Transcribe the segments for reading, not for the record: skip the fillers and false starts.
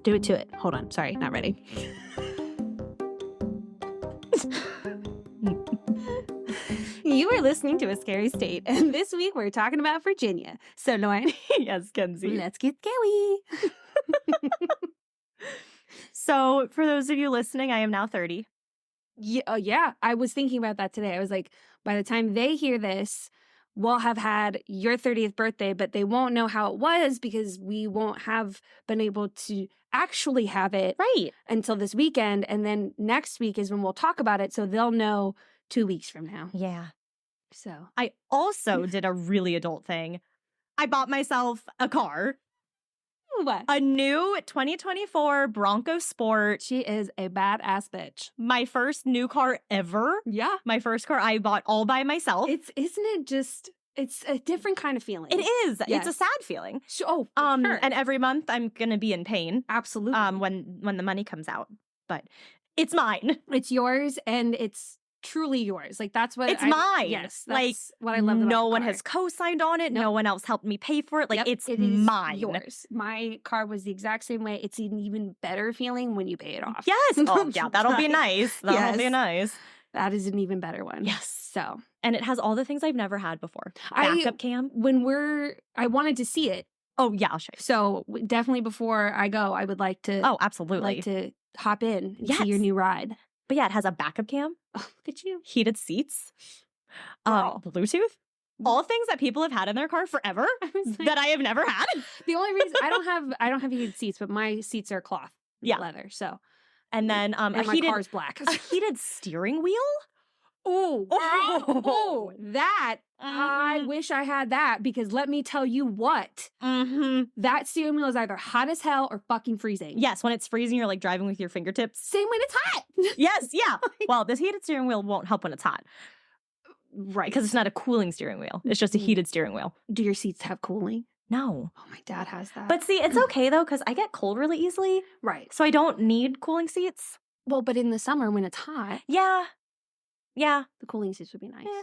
Do it to it. Hold on. Sorry, not ready. You are listening to A Scary State, and this week we're talking about Virginia. So, Lauren, Yes, Kenzie. let's get scary. So, for those of you listening, I am now 30. Yeah, I was thinking about that today. I was like, by the time they hear this, we'll have had your 30th birthday, but they won't know how it was because we won't have been able to actually have it Right. until this weekend. And then next week is when we'll talk about it. So they'll know 2 weeks from now. Yeah. So I also did a really adult thing. I bought myself a car. what? A new 2024 Bronco Sport. She is a badass bitch. My first new car ever. Yeah. My first car I bought all by myself. It's a different kind of feeling. It is. Yes. It's a sad feeling. Sure. Sure. And every month I'm gonna be in pain. Absolutely. When the money comes out. But it's mine. It's yours and it's truly yours. Like that's what it's mine. Yes. That's like what I love about no the one car. has co-signed on it. Nope. No one else helped me pay for it. Like Yep, it's it is mine. Yours. My car was the exact same way. It's an even better feeling when you pay it off. Yes. Oh yeah, that'll be nice. That'll be Yes. nice. That is an even better one. Yes. So And it has all the things I've never had before. Backup cam. I wanted to see it. Oh yeah, I'll show you. So definitely before I go, I would like to. Oh, absolutely. Like to hop in and Yes. see your new ride. But yeah, it has a backup cam, Oh, look at you. heated seats, Wow. Bluetooth, all things that people have had in their car forever I was like, that I have never had. the only reason I don't have heated seats, but my seats are cloth, Yeah. leather. So And then and a my heated car's black. a heated steering wheel. Oh, that I Mhm. wish I had that because let me tell you what, Mm-hmm. that steering wheel is either hot as hell or fucking freezing. Yes, when it's freezing, you're like driving with your fingertips. Same when it's hot. Yes, yeah. Well, this heated steering wheel won't help when it's hot Right. because it's not a cooling steering wheel. It's just a heated steering wheel. Do your seats have cooling? No. Oh, my dad has that. But see, it's okay though because I get cold really easily, right. so I don't need cooling seats. Well, but in the summer when it's hot, Yeah. Yeah. the cooling seats would be nice. Yeah.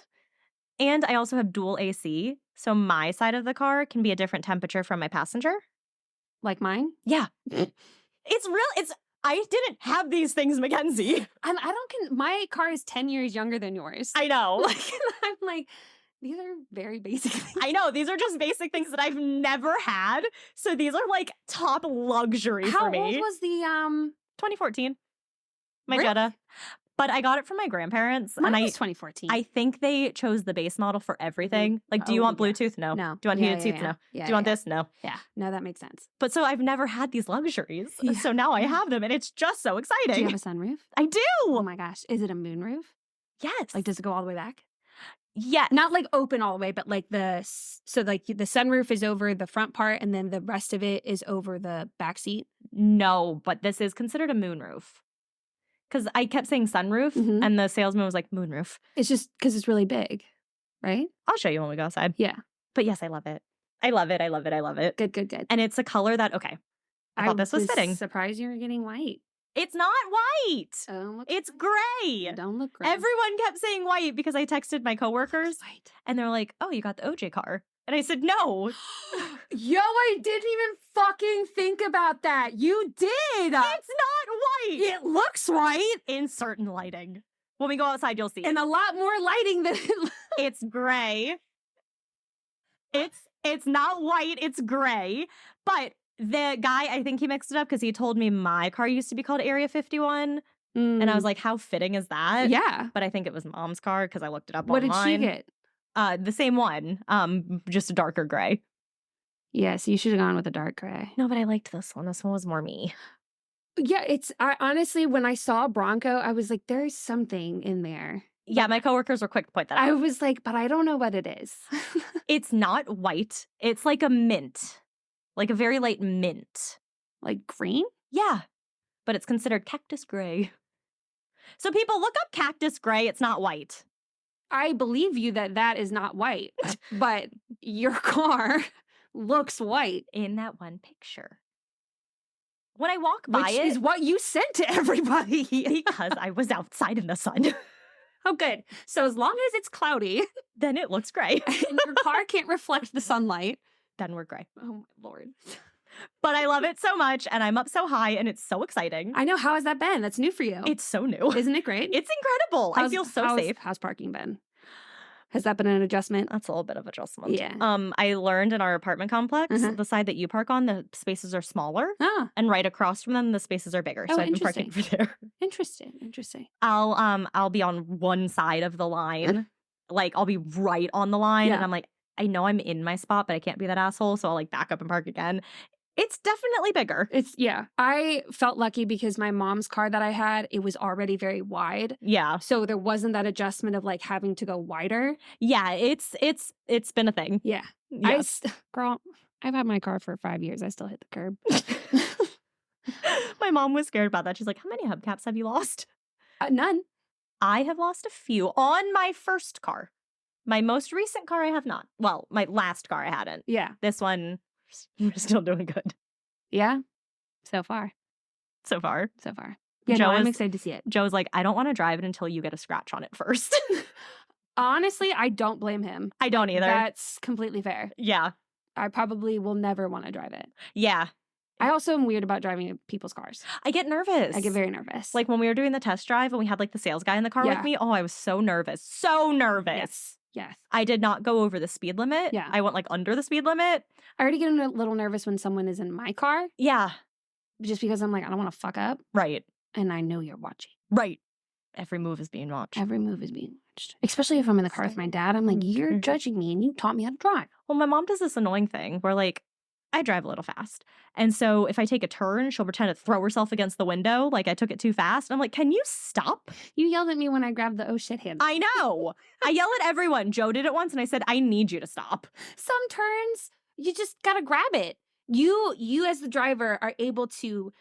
And I also have dual AC, so my side of the car can be a different temperature from my passenger. Like mine? Yeah. I didn't have these things, Mackenzie. And my car is 10 years younger than yours. I know. Like, I'm like, these are very basic things. I know. These are just basic things that I've never had. So these are like top luxury How for me. old was the 2014. My Really? Jetta. But I got it from my grandparents. Mine and was 2014. I think they chose the base model for everything. Like, do you want yeah. Bluetooth? No. No. Do you want Yeah, heated yeah, seats? yeah. No. Yeah, Do you want yeah. this? No. Yeah. No, that makes sense. But so I've never had these luxuries. Yeah. So now I have them and it's just so Do exciting. you have a sunroof? I do. Oh my gosh. Is it a moonroof? Yes. Like, does it go all the way back? yes. Not like open all the way, but like the sunroof is over the front part and then the rest of it is over the back seat. No, but this is considered a moonroof. Because I kept saying sunroof Mhm. and the salesman was like, moonroof. It's just because it's really big, right? I'll show you when we go outside. Yeah. But yes, I love it. I love it. I love it. I love it. Good, good, good. And it's a color that, okay. I thought this was fitting. Surprised you were getting white. It's not white. Don't look. It's gray. Don't look gray. Everyone kept saying white because I texted my coworkers white. and they're like, oh, you got the OJ car. And I said, no. Yo, I didn't even fucking think about that. You did. It's not white. It looks white. In certain lighting. When we go outside, you'll see. And a lot more lighting than it looks. It's gray. It's not white, it's gray. But the guy, I think he mixed it up because he told me my car used to be called Area 51. And I was like, how fitting is that? yeah. But I think it was mom's car because I looked it up What online. did she get? The same one, just a darker gray. Yes, you should have gone with a dark gray. No, but I liked this one. This one was more me. Yeah, I honestly, when I saw Bronco, I was like, there's something in there. Yeah, my coworkers were quick to point that I out. was like, but I don't know what it is. It's not white. It's like a mint. Like a very light mint. Like green? Yeah. But it's considered cactus gray. So people look up cactus gray. It's not white. I believe you that is not white, but your car looks white. In that one picture. When I walk by Which it, is what you sent to everybody. because I was outside in the sun, Oh, good. So as long as it's cloudy then it looks gray. and your car can't reflect the sunlight. Then we're gray. Oh, my Lord. But I love it so much, and I'm up so high, and it's so exciting. I know. How has that been? That's new for you. It's so new. Isn't it great? It's incredible. I feel so safe. How's parking been? Has that been an adjustment? That's a little bit of adjustment. Yeah. I learned in our apartment complex, Uh-huh. the side that you park on, the spaces are smaller, Ah, and right across from them, the spaces are bigger. Oh, So I've been parking over there. interesting. I'll be on one side of the line, like I'll be right on the line, Yeah. and I'm like, I know I'm in my spot, but I can't be that asshole, so I'll like back up and park again. It's definitely bigger. I felt lucky because my mom's car that I had, it was already very wide. Yeah. So there wasn't that adjustment of like having to go wider. Yeah, it's been a thing. Yeah. Yes. Girl, I've had my car for 5 years. I still hit the curb. My mom was scared about that. She's like, how many hubcaps have you lost? None. I have lost a few on my first car. My most recent car, I have not. Well, my last car, I hadn't. Yeah. This one, we're still doing good Yeah. So far. so far. Yeah, Joe I'm is- excited to see it. Joe's like, I don't want to drive it until you get a scratch on it first. Honestly, I don't blame him. I don't either. That's completely fair. Yeah. I probably will never want to drive it. Yeah. I also am weird about driving people's cars. I get nervous. I get very nervous. Like when we were doing the test drive and we had like the sales guy in the car Yeah. with me. Oh, I was so nervous. So nervous. Yes. I did not go over the speed limit. Yeah. I went like under the speed limit. I already get a little nervous when someone is in my car Yeah. just because I'm like, I don't want to fuck up. Right. And I know you're watching. Right. Every move is being watched. Every move is being watched. Especially if I'm in the car with my dad. I'm like, you're judging me and you taught me how to drive. Well, my mom does this annoying thing where like I drive a little fast. And so if I take a turn, she'll pretend to throw herself against the window like I took it too fast. I'm like, can you stop? You yelled at me when I grabbed the oh shit handle. I know. I yell at everyone. Joe did it once and I said, I need you to stop. Some turns, you just gotta grab it. You as the driver are able to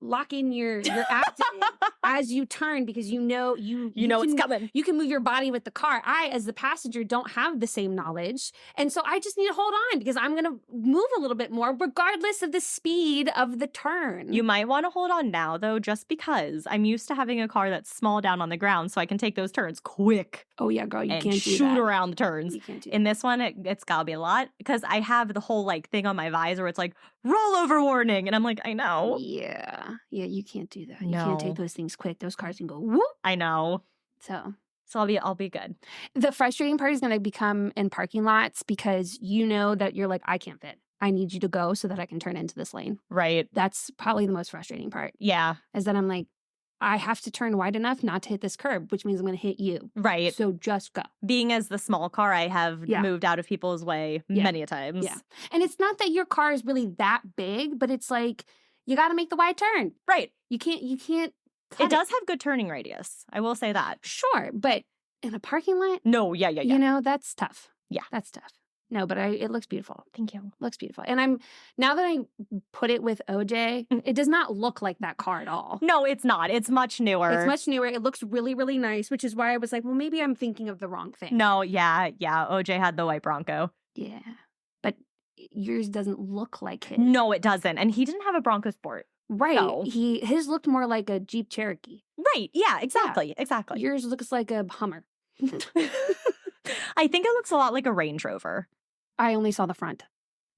lock in your abdomen as you turn because you know it's coming. You can move your body with the car. I, as the passenger, don't have the same knowledge. And so I just need to hold on because I'm going to move a little bit more regardless of the speed of the turn. You might want to hold on now, though, just because I'm used to having a car that's small down on the ground so I can take those turns quick. Oh, yeah, girl, you and can't do shoot that. around the turns. You can't do In this one, it's got to be a lot because I have the whole like thing on my visor where it's like rollover warning. And I'm like, I know. Yeah. Yeah, you can't do that. You No. can't take those things quick. Those cars can go whoop. I know. So I'll be good. the frustrating part is going to become in parking lots because you know that you're like, I can't fit. I need you to go so that I can turn into this lane. Right. That's probably the most frustrating part Yeah. is that I'm like, I have to turn wide enough not to hit this curb, which means I'm going to hit you. Right. So just go. Being as the small car, I have Yeah. moved out of people's way Yeah. many a times. Yeah. And it's not that your car is really that big, but it's like, you got to make the wide turn. Right. You can't. It does have good turning radius. I will say that. Sure. But in a parking lot, No, yeah. you know, that's tough. Yeah. That's tough. No, but it looks beautiful. Thank you. Looks beautiful. And now that I put it with OJ, it does not look like that car at all. No, it's not. It's much newer. It's much newer. It looks really, really nice, which is why I was like, well, maybe I'm thinking of the wrong thing. No, yeah. OJ had the white Bronco. Yeah. But yours doesn't look like his. No, it doesn't. And he didn't have a Bronco Sport. Right. No. His looked more like a Jeep Cherokee. Right. Yeah, exactly. Exactly. Yours looks like a Hummer. I think it looks a lot like a Range Rover. I only saw the front.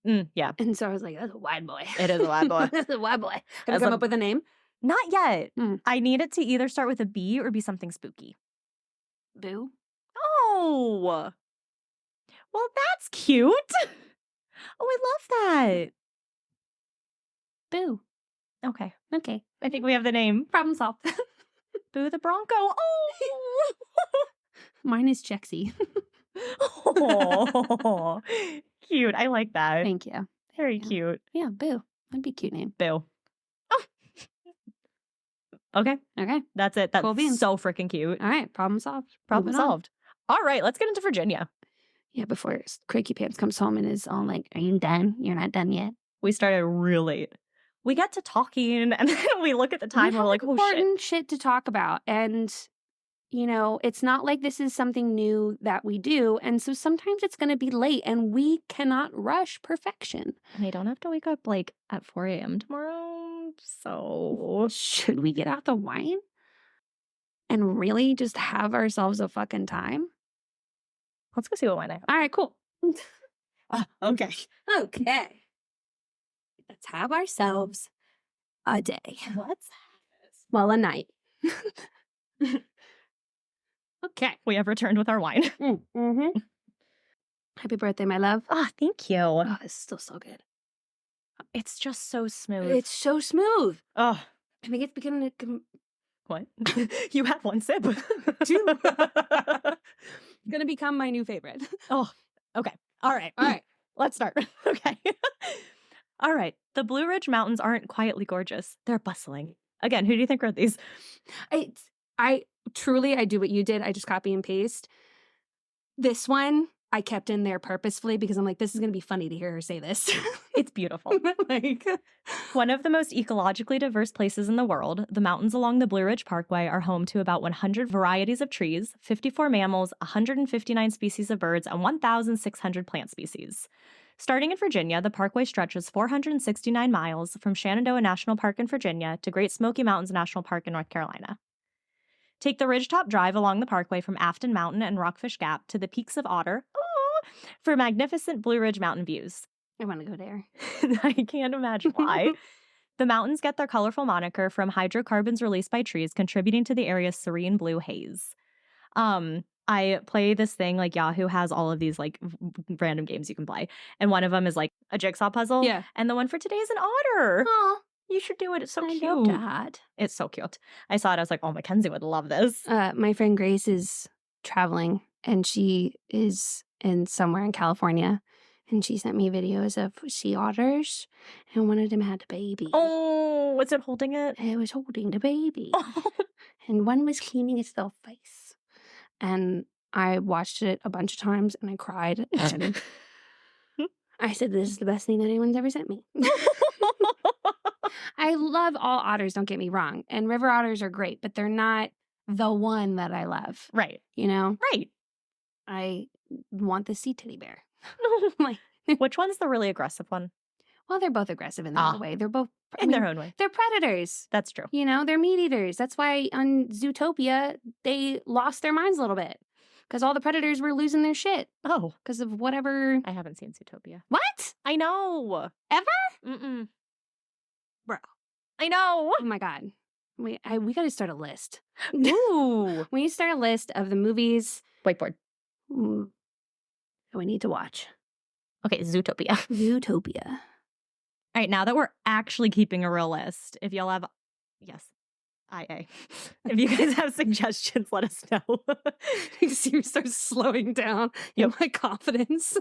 Yeah. And so I was like, that's a wide boy. It is a wide boy. That's a wide boy. Have you As come a- up with a name? Not yet. Mm. I need it to either start with a B or be something spooky. Boo. Oh. Well, that's cute. Oh, I love that. Boo. Okay. Okay. I think we have the name. Problem solved. Boo the Bronco. Oh. Mine is Chexy. Oh. Cute. I like that. Thank you. Very Yeah. cute. Yeah, Boo. That'd be a cute name. Boo. Oh. Okay. Okay. That's it. That's Cool beans. so freaking cute. All right. Problem solved. Problem Moving on. solved. All right. Let's get into Virginia. Yeah, before Cranky Pants comes home and is all like, are you done? You're not done yet. We started real late. We got to talking and then we look at the time We and we're have like, oh shit. important shit to talk about. And, you know, it's not like this is something new that we do. And so sometimes it's going to be late and we cannot rush perfection. And I don't have to wake up like at 4 a.m. tomorrow. So Should we get out the wine and really just have ourselves a fucking time? let's go see what wine I have. All right, cool. Okay. Okay. Let's have ourselves a day. Let's have this. Well, a night. Okay. We have returned with our wine. Mm-hmm. Happy birthday, my love. Oh, thank you. Oh, it's still so good. It's just so smooth. It's so smooth. Oh. I think it's beginning to... What? You have one sip. Two. Gonna become my new favorite. Oh, okay. All right. Let's start. Okay. All right. The Blue Ridge Mountains aren't quietly gorgeous. They're bustling. Again, who do you think wrote these? I do what you did. I just copy and paste. This one I kept in there purposefully because I'm like, this is going to be funny to hear her say this. It's beautiful. Like, one of the most ecologically diverse places in the world, the mountains along the Blue Ridge Parkway are home to about 100 varieties of trees, 54 mammals, 159 species of birds, and 1,600 plant species. Starting in Virginia, the parkway stretches 469 miles from Shenandoah National Park in Virginia to Great Smoky Mountains National Park in North Carolina. Take the Ridgetop Drive along the parkway from Afton Mountain and Rockfish Gap to the peaks of Otter for magnificent Blue Ridge mountain views. I want to go there. I can't imagine why. The mountains get their colorful moniker from hydrocarbons released by trees, contributing to the area's serene blue haze. I play this thing, like Yahoo has all of these like random games you can play. And one of them is like a jigsaw puzzle. Yeah. And the one for today is an otter. Oh, You should do it. It's so cute. love that. It's so cute. I saw it. I was like, oh, Mackenzie would love this. My friend Grace is traveling and she is somewhere in California. And she sent me videos of sea otters, and one of them had a baby. Oh, was it holding it? It was holding the baby. And one was cleaning its little face. And I watched it a bunch of times, and I cried. And I said, this is the best thing that anyone's ever sent me. I love all otters, don't get me wrong. And river otters are great, but they're not the one that I love. Right. You know? Right. I want the sea teddy bear. Like, which one's the really aggressive one? Well, they're both aggressive in their own way. They're both in their own way. They're predators. That's true. You know, they're meat eaters. That's why on Zootopia they lost their minds a little bit because all the predators were losing their shit. Oh, because of whatever. I haven't seen Zootopia. What? I know. Ever? Mm-mm. Bro. I know. Oh my god. We got to start a list. Ooh. We need to start a list of the movies. Whiteboard. That we need to watch. Okay, Zootopia. Zootopia. All right, now that we're actually keeping a real list, if y'all have, yes, IA. If you guys have suggestions, let us know. You see me start slowing down in my confidence.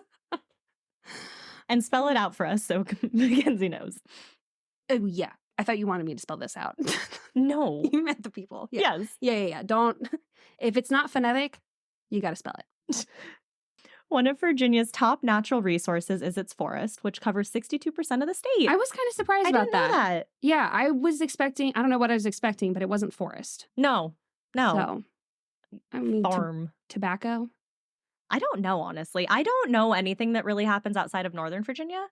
And spell it out for us so Mackenzie knows. Oh, yeah. I thought you wanted me to spell this out. No. You meant the people. Yeah. Yes. Yeah. Don't. If it's not phonetic, you got to spell it. One of Virginia's top natural resources is its forest, which covers 62% of the state. I was kind of surprised about didn't know that. Yeah, I was expecting, I don't know what I was expecting, but it wasn't forest. No. So, I mean, farm. Tobacco? I don't know, honestly. I don't know anything that really happens outside of Northern Virginia.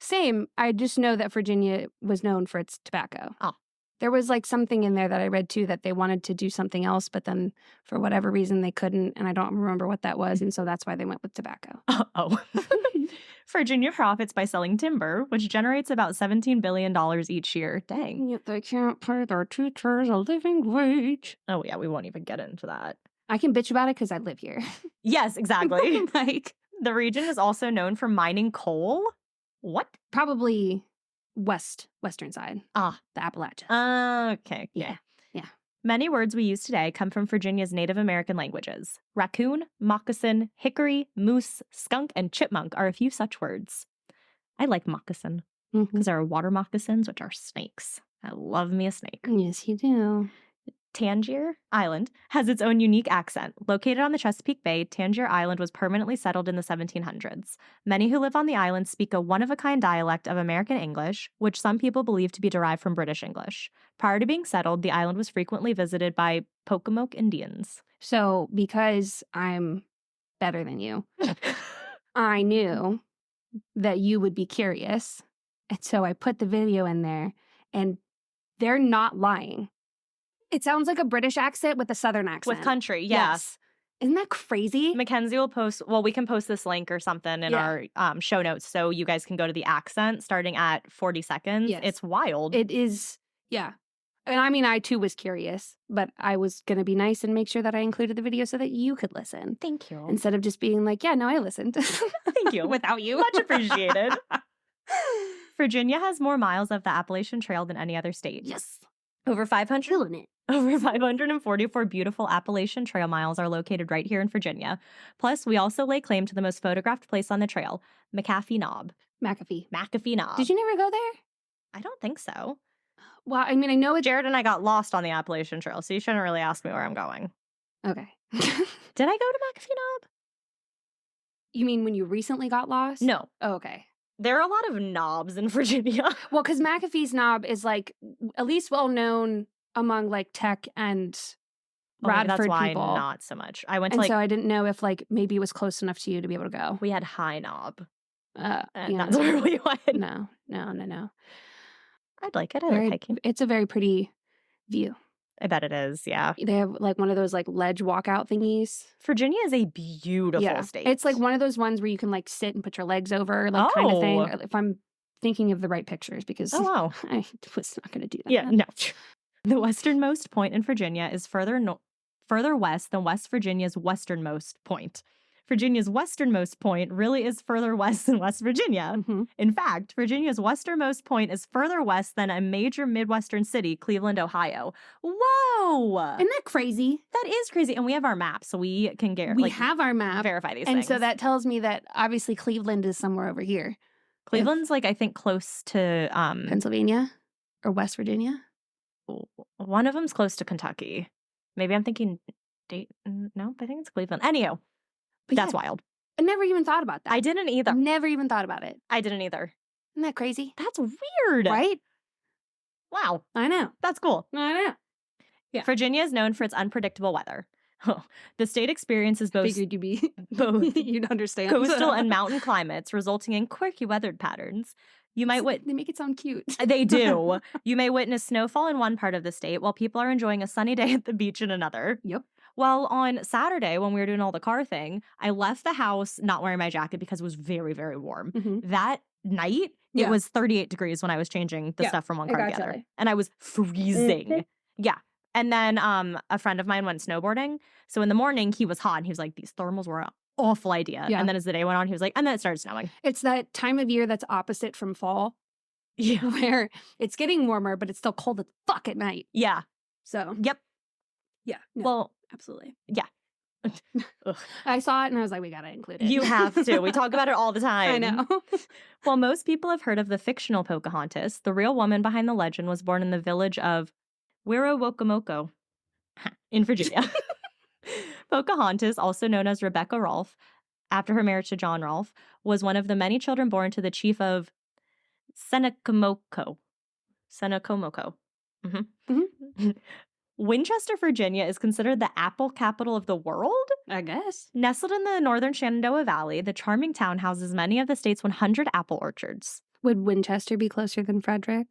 Same. I just know that Virginia was known for its tobacco. Oh. There was like something in there that I read too that they wanted to do something else, but then for whatever reason they couldn't, and I don't remember what that was, and so that's why they went with tobacco. Oh. Virginia profits by selling timber, which generates about $17 billion each year. Dang. And yet they can't pay their teachers a living wage. Oh, yeah, we won't even get into that. I can bitch about it because I live here. Yes, exactly. Like, the region is also known for mining coal. What? Probably western side. The Appalachians. Okay. Yeah. Many words we use today come from Virginia's Native American languages. Raccoon, moccasin, hickory, moose, skunk, and chipmunk are a few such words. I like moccasin because there are water moccasins, which are snakes. I love me a snake. Yes, you do. Tangier Island has its own unique accent. Located on the Chesapeake Bay, Tangier Island was permanently settled in the 1700s. Many who live on the island speak a one-of-a-kind dialect of American English, which some people believe to be derived from British English. Prior to being settled, the island was frequently visited by Pocomoke Indians. So, because I'm better than you, I knew that you would be curious, and so I put the video in there, and they're not lying. It sounds like a British accent with a Southern accent. With country, yeah. Yes. Isn't that crazy? Mackenzie will post, well, we can post this link or something in our show notes so you guys can go to the accent starting at 40 seconds. Yes. It's wild. It is, yeah. And I mean, I too was curious, but I was going to be nice and make sure that I included the video so that you could listen. Thank you. Instead of just being like, yeah, no, I listened. Thank you. Without you. Much appreciated. Virginia has more miles of the Appalachian Trail than any other state. Yes. Over 500. Killing it. Over 544 beautiful Appalachian Trail miles are located right here in Virginia. Plus, we also lay claim to the most photographed place on the trail, McAfee Knob. McAfee Knob. Did you never go there? I don't think so. Well, I mean, I know it's... Jared and I got lost on the Appalachian Trail, so you shouldn't really ask me where I'm going. Okay. Did I go to McAfee Knob? You mean when you recently got lost? No. Oh, okay. There are a lot of knobs in Virginia. Well, because McAfee's Knob is like at least well known among like tech and Radford that's why people. Not so much. I went and to so I didn't know if like maybe it was close enough to you to be able to go. We had High Knob. And that's where we went. No. I'd like it. I like hiking. It's a very pretty view. I bet it is, yeah. They have like one of those like ledge walkout thingies. Virginia is a beautiful state. It's like one of those ones where you can like sit and put your legs over, like kind of thing. If I'm thinking of the right pictures, because I was not going to do that. Yeah, no. The westernmost point in Virginia is further west than West Virginia's westernmost point. Virginia's westernmost point really is further west than West Virginia. Mm-hmm. In fact, Virginia's westernmost point is further west than a major Midwestern city, Cleveland, Ohio. Whoa! Isn't that crazy? That is crazy. And we have our map, so we can have our map. Verify these things. And so that tells me that obviously Cleveland is somewhere over here. Cleveland's like, I think, close to... Pennsylvania or West Virginia? One of them's close to Kentucky. Maybe I'm thinking Dayton. No, I think it's Cleveland. Anyhow. But that's wild. I never even thought about that. I didn't either. Never even thought about it. I didn't either. Isn't that crazy? That's weird. Right? Wow. I know. That's cool. I know. Yeah. Virginia is known for its unpredictable weather. The state experiences both you'd understand coastal and mountain climates, resulting in quirky weathered patterns. You might They make it sound cute. They do. You may witness snowfall in one part of the state while people are enjoying a sunny day at the beach in another. Yep. Well, on Saturday, when we were doing all the car thing, I left the house not wearing my jacket because it was very, very warm. Mm-hmm. That night, it was 38 degrees when I was changing the stuff from one car to the other. And I was freezing. Mm-hmm. Yeah. And then a friend of mine went snowboarding. So in the morning, he was hot. And he was like, these thermals were an awful idea. Yeah. And then as the day went on, he was like, and then it started snowing. It's that time of year that's opposite from fall. Yeah. Where it's getting warmer, but it's still cold as fuck at night. Yeah. So. Yep. Yeah. No, well, absolutely. Yeah. I saw it and I was like, we gotta include it. You have to. We talk about it all the time. I know. While most people have heard of the fictional Pocahontas, the real woman behind the legend was born in the village of Werowocomoco in Virginia. Pocahontas, also known as Rebecca Rolfe, after her marriage to John Rolfe, was one of the many children born to the chief of Senecomoco. Mm-hmm. Mm-hmm. Winchester, Virginia is considered the apple capital of the world? I guess. Nestled in the northern Shenandoah Valley, the charming town houses many of the state's 100 apple orchards. Would Winchester be closer than Frederick?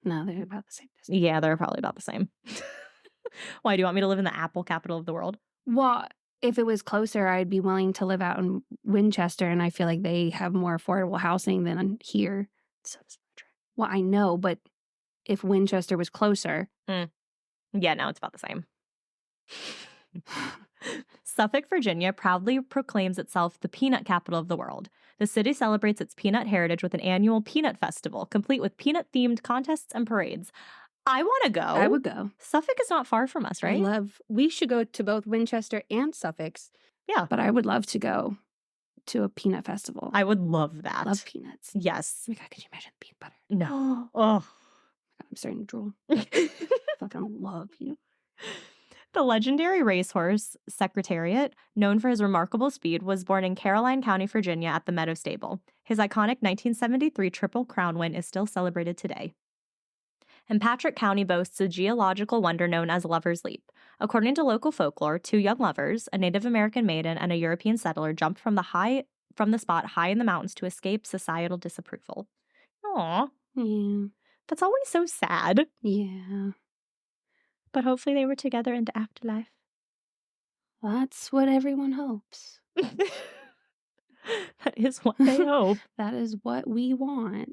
No, they're about the same distance. Yeah, they're probably about the same. Why, do you want me to live in the apple capital of the world? Well, if it was closer, I'd be willing to live out in Winchester, and I feel like they have more affordable housing than here. So does Frederick. Well, I know, but if Winchester was closer... Yeah, no, it's about the same. Suffolk, Virginia proudly proclaims itself the peanut capital of the world. The city celebrates its peanut heritage with an annual peanut festival, complete with peanut-themed contests and parades. I want to go. I would go. Suffolk is not far from us, right? We should go to both Winchester and Suffolk's. Yeah. But I would love to go to a peanut festival. I would love that. Love peanuts. Yes. Oh my God, could you imagine peanut butter? No. Oh. I'm starting to drool. Fucking love you. The legendary racehorse, Secretariat, known for his remarkable speed, was born in Caroline County, Virginia at the Meadow Stable. His iconic 1973 Triple Crown win is still celebrated today. And Patrick County boasts a geological wonder known as Lover's Leap. According to local folklore, two young lovers, a Native American maiden and a European settler, jumped from the spot high in the mountains to escape societal disapproval. Aw. Yeah. That's always so sad. Yeah. But hopefully they were together in the afterlife. That's what everyone hopes. That is what they hope. That is what we want.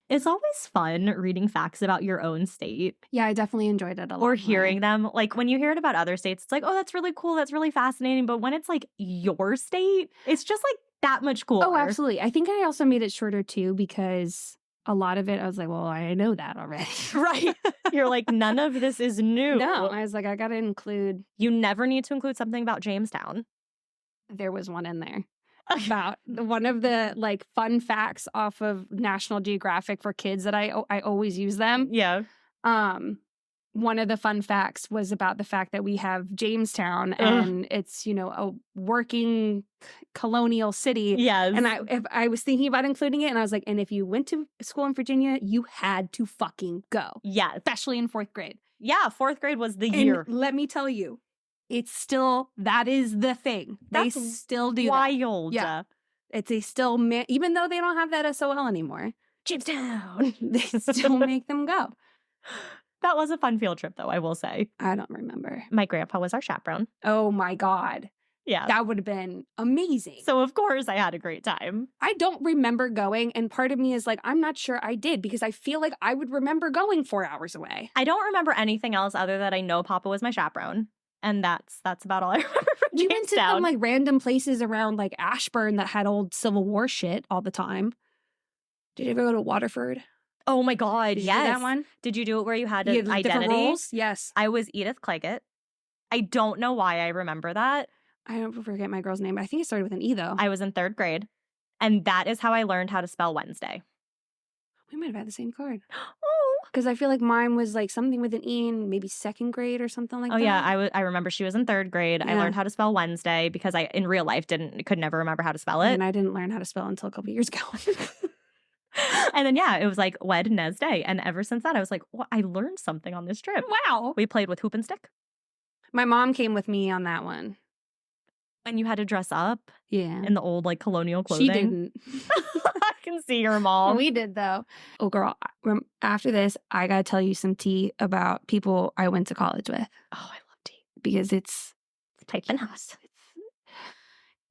It's always fun reading facts about your own state. Yeah, I definitely enjoyed it a lot. Or hearing them. Like, when you hear it about other states, it's like, oh, that's really cool. That's really fascinating. But when it's like your state, it's just like that much cooler. Oh, absolutely. I think I also made it shorter too because a lot of it, I was like, well, I know that already. Right. You're like, none of this is new. No, I was like, I got to include. You never need to include something about Jamestown. There was one in there about one of the like fun facts off of National Geographic for kids that I always use them. Yeah. One of the fun facts was about the fact that we have Jamestown and it's, you know, a working colonial city. Yes. And I was thinking about including it and I was like, and if you went to school in Virginia, you had to fucking go. Yeah. Especially in 4th grade. Yeah. 4th grade was the year. And let me tell you, it's still, that is the thing. That's they still do wild. that. Yeah. It's a still, even though they don't have that SOL anymore. Jamestown. They still make them go. That was a fun field trip, though, I will say. I don't remember. My grandpa was our chaperone. Oh my God. Yeah. That would have been amazing. So, of course, I had a great time. I don't remember going, and part of me is like, I'm not sure I did, because I feel like I would remember going 4 hours away. I don't remember anything else other than I know Papa was my chaperone. And that's about all I remember from We went to Jamestown. some like random places around like Ashburn that had old Civil War shit all the time. Did you ever go to Waterford? Oh my God, Did you yes. do that one? Did you do it where you had You an had different identity? roles? Yes. I was Edith Claggett. I don't know why I remember that. I don't forget my girl's name, but I think it started with an E though. I was in 3rd grade. And that is how I learned how to spell Wednesday. We might have had the same card. Oh. Because I feel like mine was like something with an E in maybe 2nd grade or something like Oh that. yeah, I remember she was in 3rd grade. I Yeah. learned how to spell Wednesday because I in real life could never remember how to spell it. And I didn't learn how to spell until a couple years ago. And then yeah, it was like Wednesday. And ever since that, I was like, well, I learned something on this trip. Wow. We played with hoop and stick. My mom came with me on that one. And you had to dress up Yeah. in the old like colonial clothing. She didn't. I can see your mom. We did though. Oh girl, after this, I gotta tell you some tea about people I went to college with. Oh, I love tea. Because it's Type in us.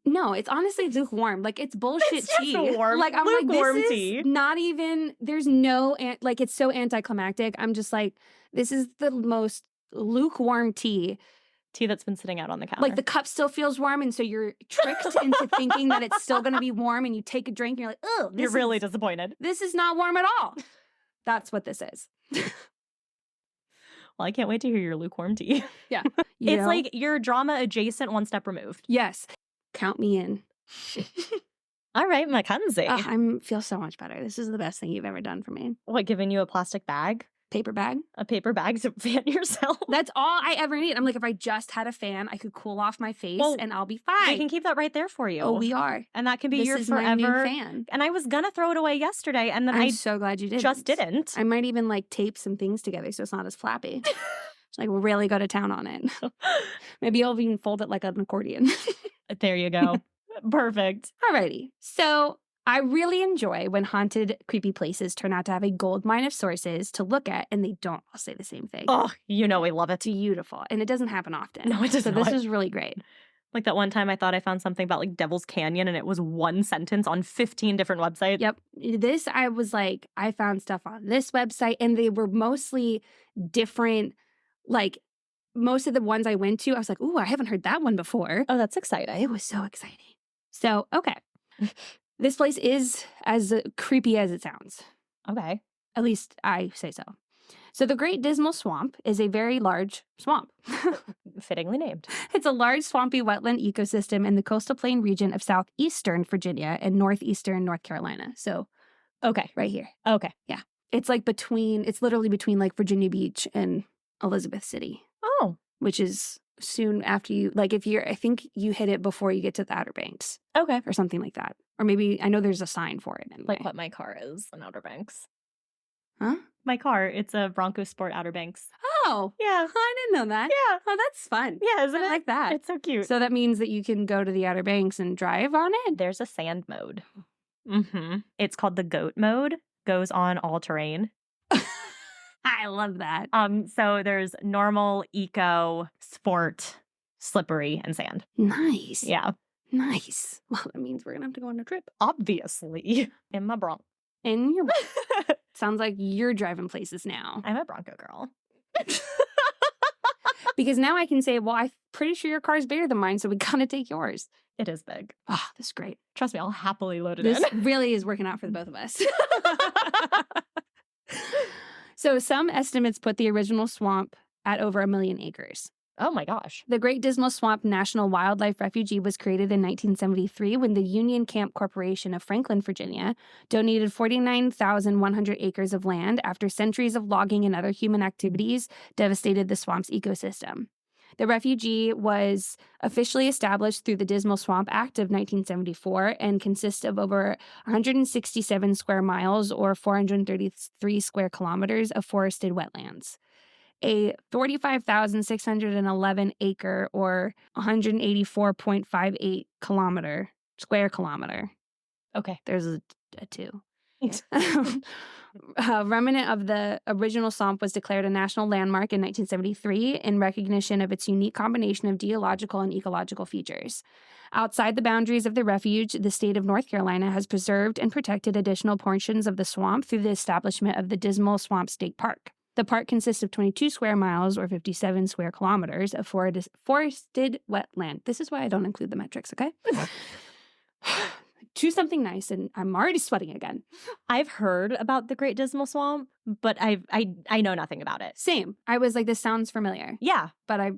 no, it's honestly lukewarm. Like it's bullshit It's just tea. warm, Like I'm lukewarm like, this tea. is not even. There's no like it's so anticlimactic. I'm just like, this is the most lukewarm tea. Tea that's been sitting out on the counter. Like the cup still feels warm, and so you're tricked into thinking that it's still going to be warm, and you take a drink, and you're like, oh, You're really disappointed. this is not warm at all. That's what this is. Well, I can't wait to hear your lukewarm tea. Yeah. It's like your drama adjacent, one step removed. yes, count me in. All right, Mackenzie. I feel so much better. This is the best thing you've ever done for me. What, giving you a plastic bag? Paper bag. A paper bag to fan yourself? That's all I ever need. I'm like, if I just had a fan, I could cool off my face Well, and I'll be fine. We can keep that right there for you. Oh, we are. And that can be This your is forever. my new fan. And I was gonna throw it away yesterday, and then I'm I so glad you didn't. just didn't. I might even like tape some things together so it's not as flappy. Just like really go to town on it. Maybe I'll even fold it like an accordion. There you go. Perfect. Alrighty. So I really enjoy when haunted, creepy places turn out to have a gold mine of sources to look at and they don't all say the same thing. Oh, you know we love it. Beautiful. And it doesn't happen often. No, it does So not. this is really great. Like that one time I thought I found something about like Devil's Canyon and it was one sentence on 15 different websites. Yep. This, I was like, I found stuff on this website and they were mostly different. Like most of the ones I went to, I was like, ooh, I haven't heard that one before. Oh, that's exciting. It was so exciting. So, okay. This place is as creepy as it sounds. Okay. At least I say so. So the Great Dismal Swamp is a very large swamp. Fittingly named. It's a large swampy wetland ecosystem in the coastal plain region of southeastern Virginia and northeastern North Carolina. So Okay. right here. Okay. It's like it's literally between like Virginia Beach and Elizabeth City, Oh. which is soon after I think you hit it before you get to the Outer Banks Okay. or something like that. Or maybe, I know there's a sign for it anyway. Like what my car is in Outer Banks. Huh? My car, it's a Bronco Sport Outer Banks. Oh, Yeah. I didn't know that. Yeah. Oh, that's fun. Yeah, isn't I it? like that. It's so cute. So that means that you can go to the Outer Banks and drive on it? There's a sand mode. Mm-hmm. It's called the goat mode. Goes on all terrain. I love that. So there's normal, eco, sport, slippery, and sand. Nice. Yeah. Nice. Well, that means we're going to have to go on a trip. Obviously. In my Bronco. And you're sounds like you're driving places now. I'm a Bronco girl. Because now I can say, well, I'm pretty sure your car's bigger than mine, so we gotta take yours. It is big. Oh, this is great. Trust me, I'll happily load it This in. really is working out for the both of us. So some estimates put the original swamp at over 1 million acres. Oh my gosh. The Great Dismal Swamp National Wildlife Refuge was created in 1973 when the Union Camp Corporation of Franklin, Virginia, donated 49,100 acres of land after centuries of logging and other human activities devastated the swamp's ecosystem. The refuge was officially established through the Dismal Swamp Act of 1974 and consists of over 167 square miles or 433 square kilometers of forested wetlands. A 45,611 acre or 184.58 square kilometer. Okay. There's a two. Remnant of the original swamp was declared a national landmark in 1973 in recognition of its unique combination of geological and ecological features. Outside the boundaries of the refuge, the state of North Carolina has preserved and protected additional portions of the swamp through the establishment of the Dismal Swamp State Park. The park consists of 22 square miles or 57 square kilometers of forested wetland. This is why I don't include the metrics, okay? Choose something nice, and I'm already sweating again. I've heard about the Great Dismal Swamp, but I know nothing about it. Same. I was like, this sounds familiar. Yeah. But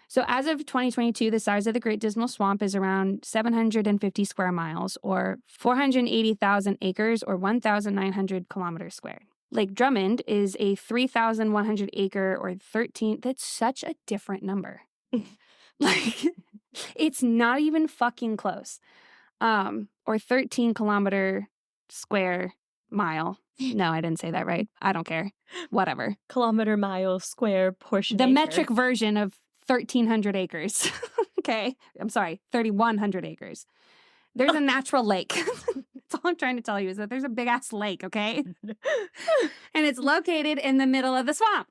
So as of 2022, the size of the Great Dismal Swamp is around 750 square miles or 480,000 acres or 1,900 kilometers squared. Lake Drummond is a 3,100 acre or 13. That's such a different number. Like, it's not even fucking close. Or 13 kilometer square mile. No, I didn't say that right. I don't care. Whatever. Kilometer, mile, square, portion. The acre. metric version of 1,300 acres. Okay. I'm sorry. 3,100 acres. There's a natural lake. That's all I'm trying to tell you is that there's a big ass lake, okay? And it's located in the middle of the swamp.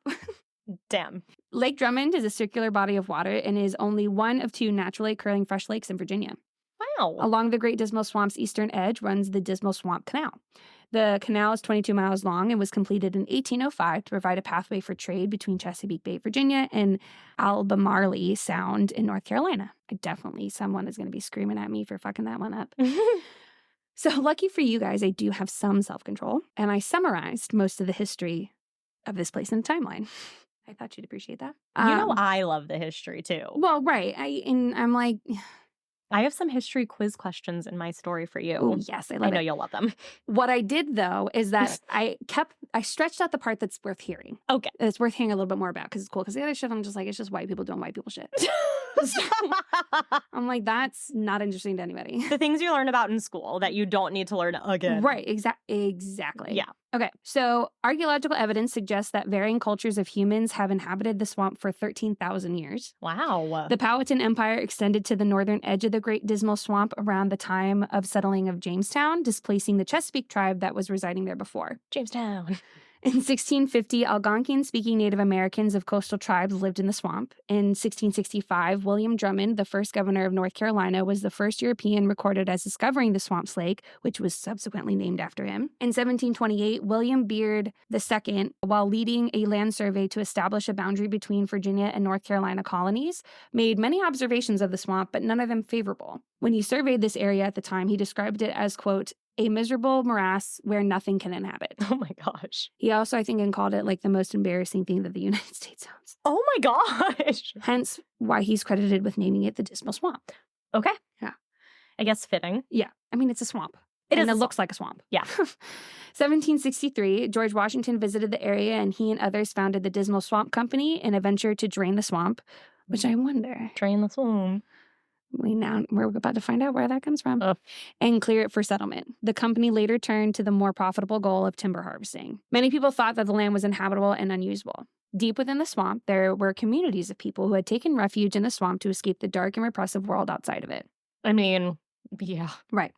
Damn. Lake Drummond is a circular body of water and is only one of 2 naturally occurring fresh lakes in Virginia. Wow. Along the Great Dismal Swamp's eastern edge runs the Dismal Swamp Canal. The canal is 22 miles long and was completed in 1805 to provide a pathway for trade between Chesapeake Bay, Virginia, and Albemarle Sound in North Carolina. Someone is going to be screaming at me for fucking that one up. So lucky for you guys, I do have some self-control, and I summarized most of the history of this place in a timeline. I thought you'd appreciate that. I love the history too. Well, right. I'm like, I have some history quiz questions in my story for you. oh, yes, I know you'll love them. What I did, though, is that I stretched out the part that's worth hearing. Okay. It's worth hearing a little bit more about because it's cool. Because the other shit, I'm just like, it's just white people doing white people shit. So, I'm like, that's not interesting to anybody. The things you learn about in school that you don't need to learn again. Right. Exactly. Yeah. Okay. So archaeological evidence suggests that varying cultures of humans have inhabited the swamp for 13,000 years. Wow. The Powhatan Empire extended to the northern edge of the Great Dismal Swamp around the time of settling of Jamestown, displacing the Chesapeake tribe that was residing there before. Jamestown. In 1650, Algonquian-speaking Native Americans of coastal tribes lived in the swamp. In 1665, William Drummond, the first governor of North Carolina, was the first European recorded as discovering the swamp's lake, which was subsequently named after him. In 1728, William Beard II, while leading a land survey to establish a boundary between Virginia and North Carolina colonies, made many observations of the swamp, but none of them favorable. When he surveyed this area at the time, he described it as, quote, a miserable morass where nothing can inhabit. Oh my gosh. He also, I think, called it like the most embarrassing thing that the United States owns. Oh my gosh. Hence why he's credited with naming it the Dismal Swamp. Okay. Yeah. I guess fitting. Yeah. I mean, it's a swamp. It looks like a swamp. Yeah. 1763, George Washington visited the area and he and others founded the Dismal Swamp Company in a venture to drain the swamp, which I wonder. Drain the swamp. We're about to find out where that comes from, and clear it for settlement. The company later turned to the more profitable goal of timber harvesting. Many people thought that the land was inhabitable and unusable. Deep within the swamp, there were communities of people who had taken refuge in the swamp to escape the dark and repressive world outside of it. I mean, yeah. Right.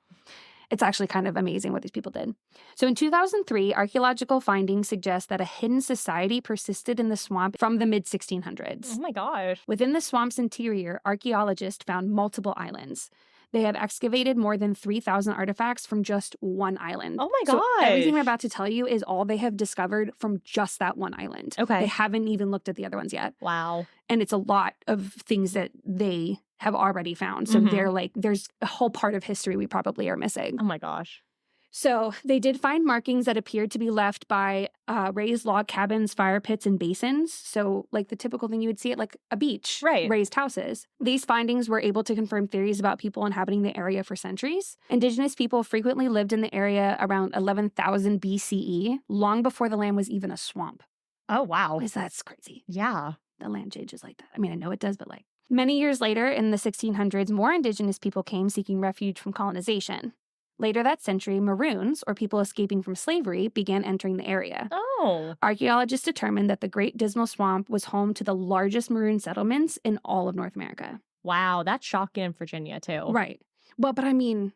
It's actually kind of amazing what these people did. So in 2003, archaeological findings suggest that a hidden society persisted in the swamp from the mid-1600s. Oh my gosh. Within the swamp's interior, archaeologists found multiple islands. They have excavated more than 3,000 artifacts from just one island. Oh my So everything I'm gosh. about to tell you is all they have discovered from just that one island. Okay. They haven't even looked at the other ones yet. Wow. And it's a lot of things that they have already found. So they're like, there's a whole part of history we probably are missing. Oh my gosh. So they did find markings that appeared to be left by raised log cabins, fire pits, and basins. So like the typical thing you would see at like a beach, Right. raised houses. These findings were able to confirm theories about people inhabiting the area for centuries. Indigenous people frequently lived in the area around 11,000 BCE, long before the land was even a swamp. Oh, wow. That's crazy. Yeah. The land changes like that. I mean, I know it does, but like many years later in the 1600s, more indigenous people came seeking refuge from colonization. Later that century, Maroons, or people escaping from slavery, began entering the area. Oh. Archaeologists determined that the Great Dismal Swamp was home to the largest Maroon settlements in all of North America. Wow. That's shocking in Virginia, too. Right. Well, but I mean,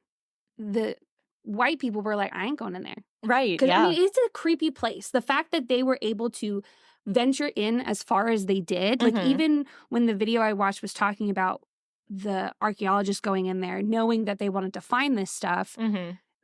the white people were like, I ain't going in there. Right. Because, Yeah. I mean, it's a creepy place. The fact that they were able to venture in as far as they did, like even when the video I watched was talking about the archaeologists going in there, knowing that they wanted to find this stuff,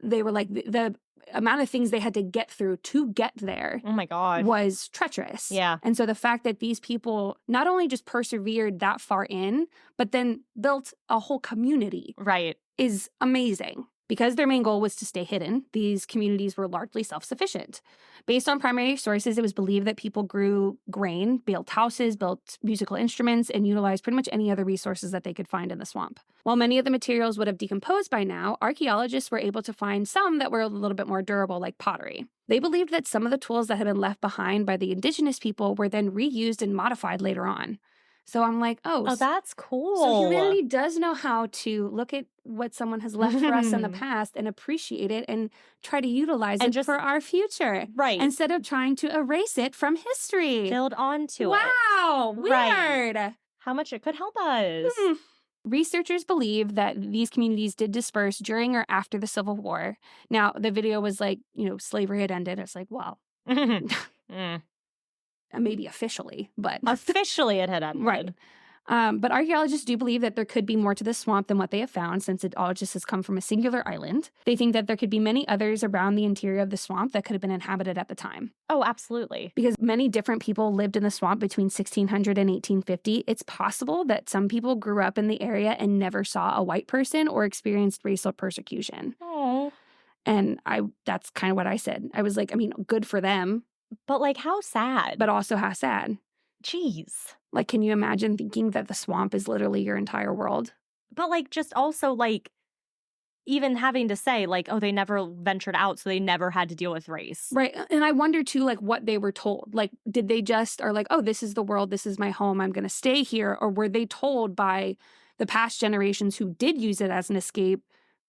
they were like, the amount of things they had to get through to get there Oh my God. was treacherous. Yeah. And so the fact that these people not only just persevered that far in, but then built a whole community Right. is amazing. Because their main goal was to stay hidden, these communities were largely self-sufficient. Based on primary sources, it was believed that people grew grain, built houses, built musical instruments, and utilized pretty much any other resources that they could find in the swamp. While many of the materials would have decomposed by now, archaeologists were able to find some that were a little bit more durable, like pottery. They believed that some of the tools that had been left behind by the indigenous people were then reused and modified later on. So I'm like, Oh, that's cool. so humanity does know how to look at what someone has left for us in the past and appreciate it and try to utilize And it just- for our future. Right. Instead of trying to erase it from history. Build onto it. Wow, Right. weird. How much it could help us. Researchers believe that these communities did disperse during or after the Civil War. Now, the video was like, slavery had ended. It's like, well, maybe officially, but Officially, it had ended. right. But archaeologists do believe that there could be more to this swamp than what they have found, since it all just has come from a singular island. They think that there could be many others around the interior of the swamp that could have been inhabited at the time. Oh, absolutely. Because many different people lived in the swamp between 1600 and 1850, it's possible that some people grew up in the area and never saw a white person or experienced racial persecution. Oh. And that's kind of what I said. I was like, I mean, good for them, But like, how sad. but also how sad. Jeez. Like, can you imagine thinking that the swamp is literally your entire world? But like, just also like, even having to say like, oh, they never ventured out, so they never had to deal with race. Right. And I wonder too, like, what they were told. Like, did they just are like, oh, this is the world, this is my home, I'm going to stay here? Or were they told by the past generations who did use it as an escape,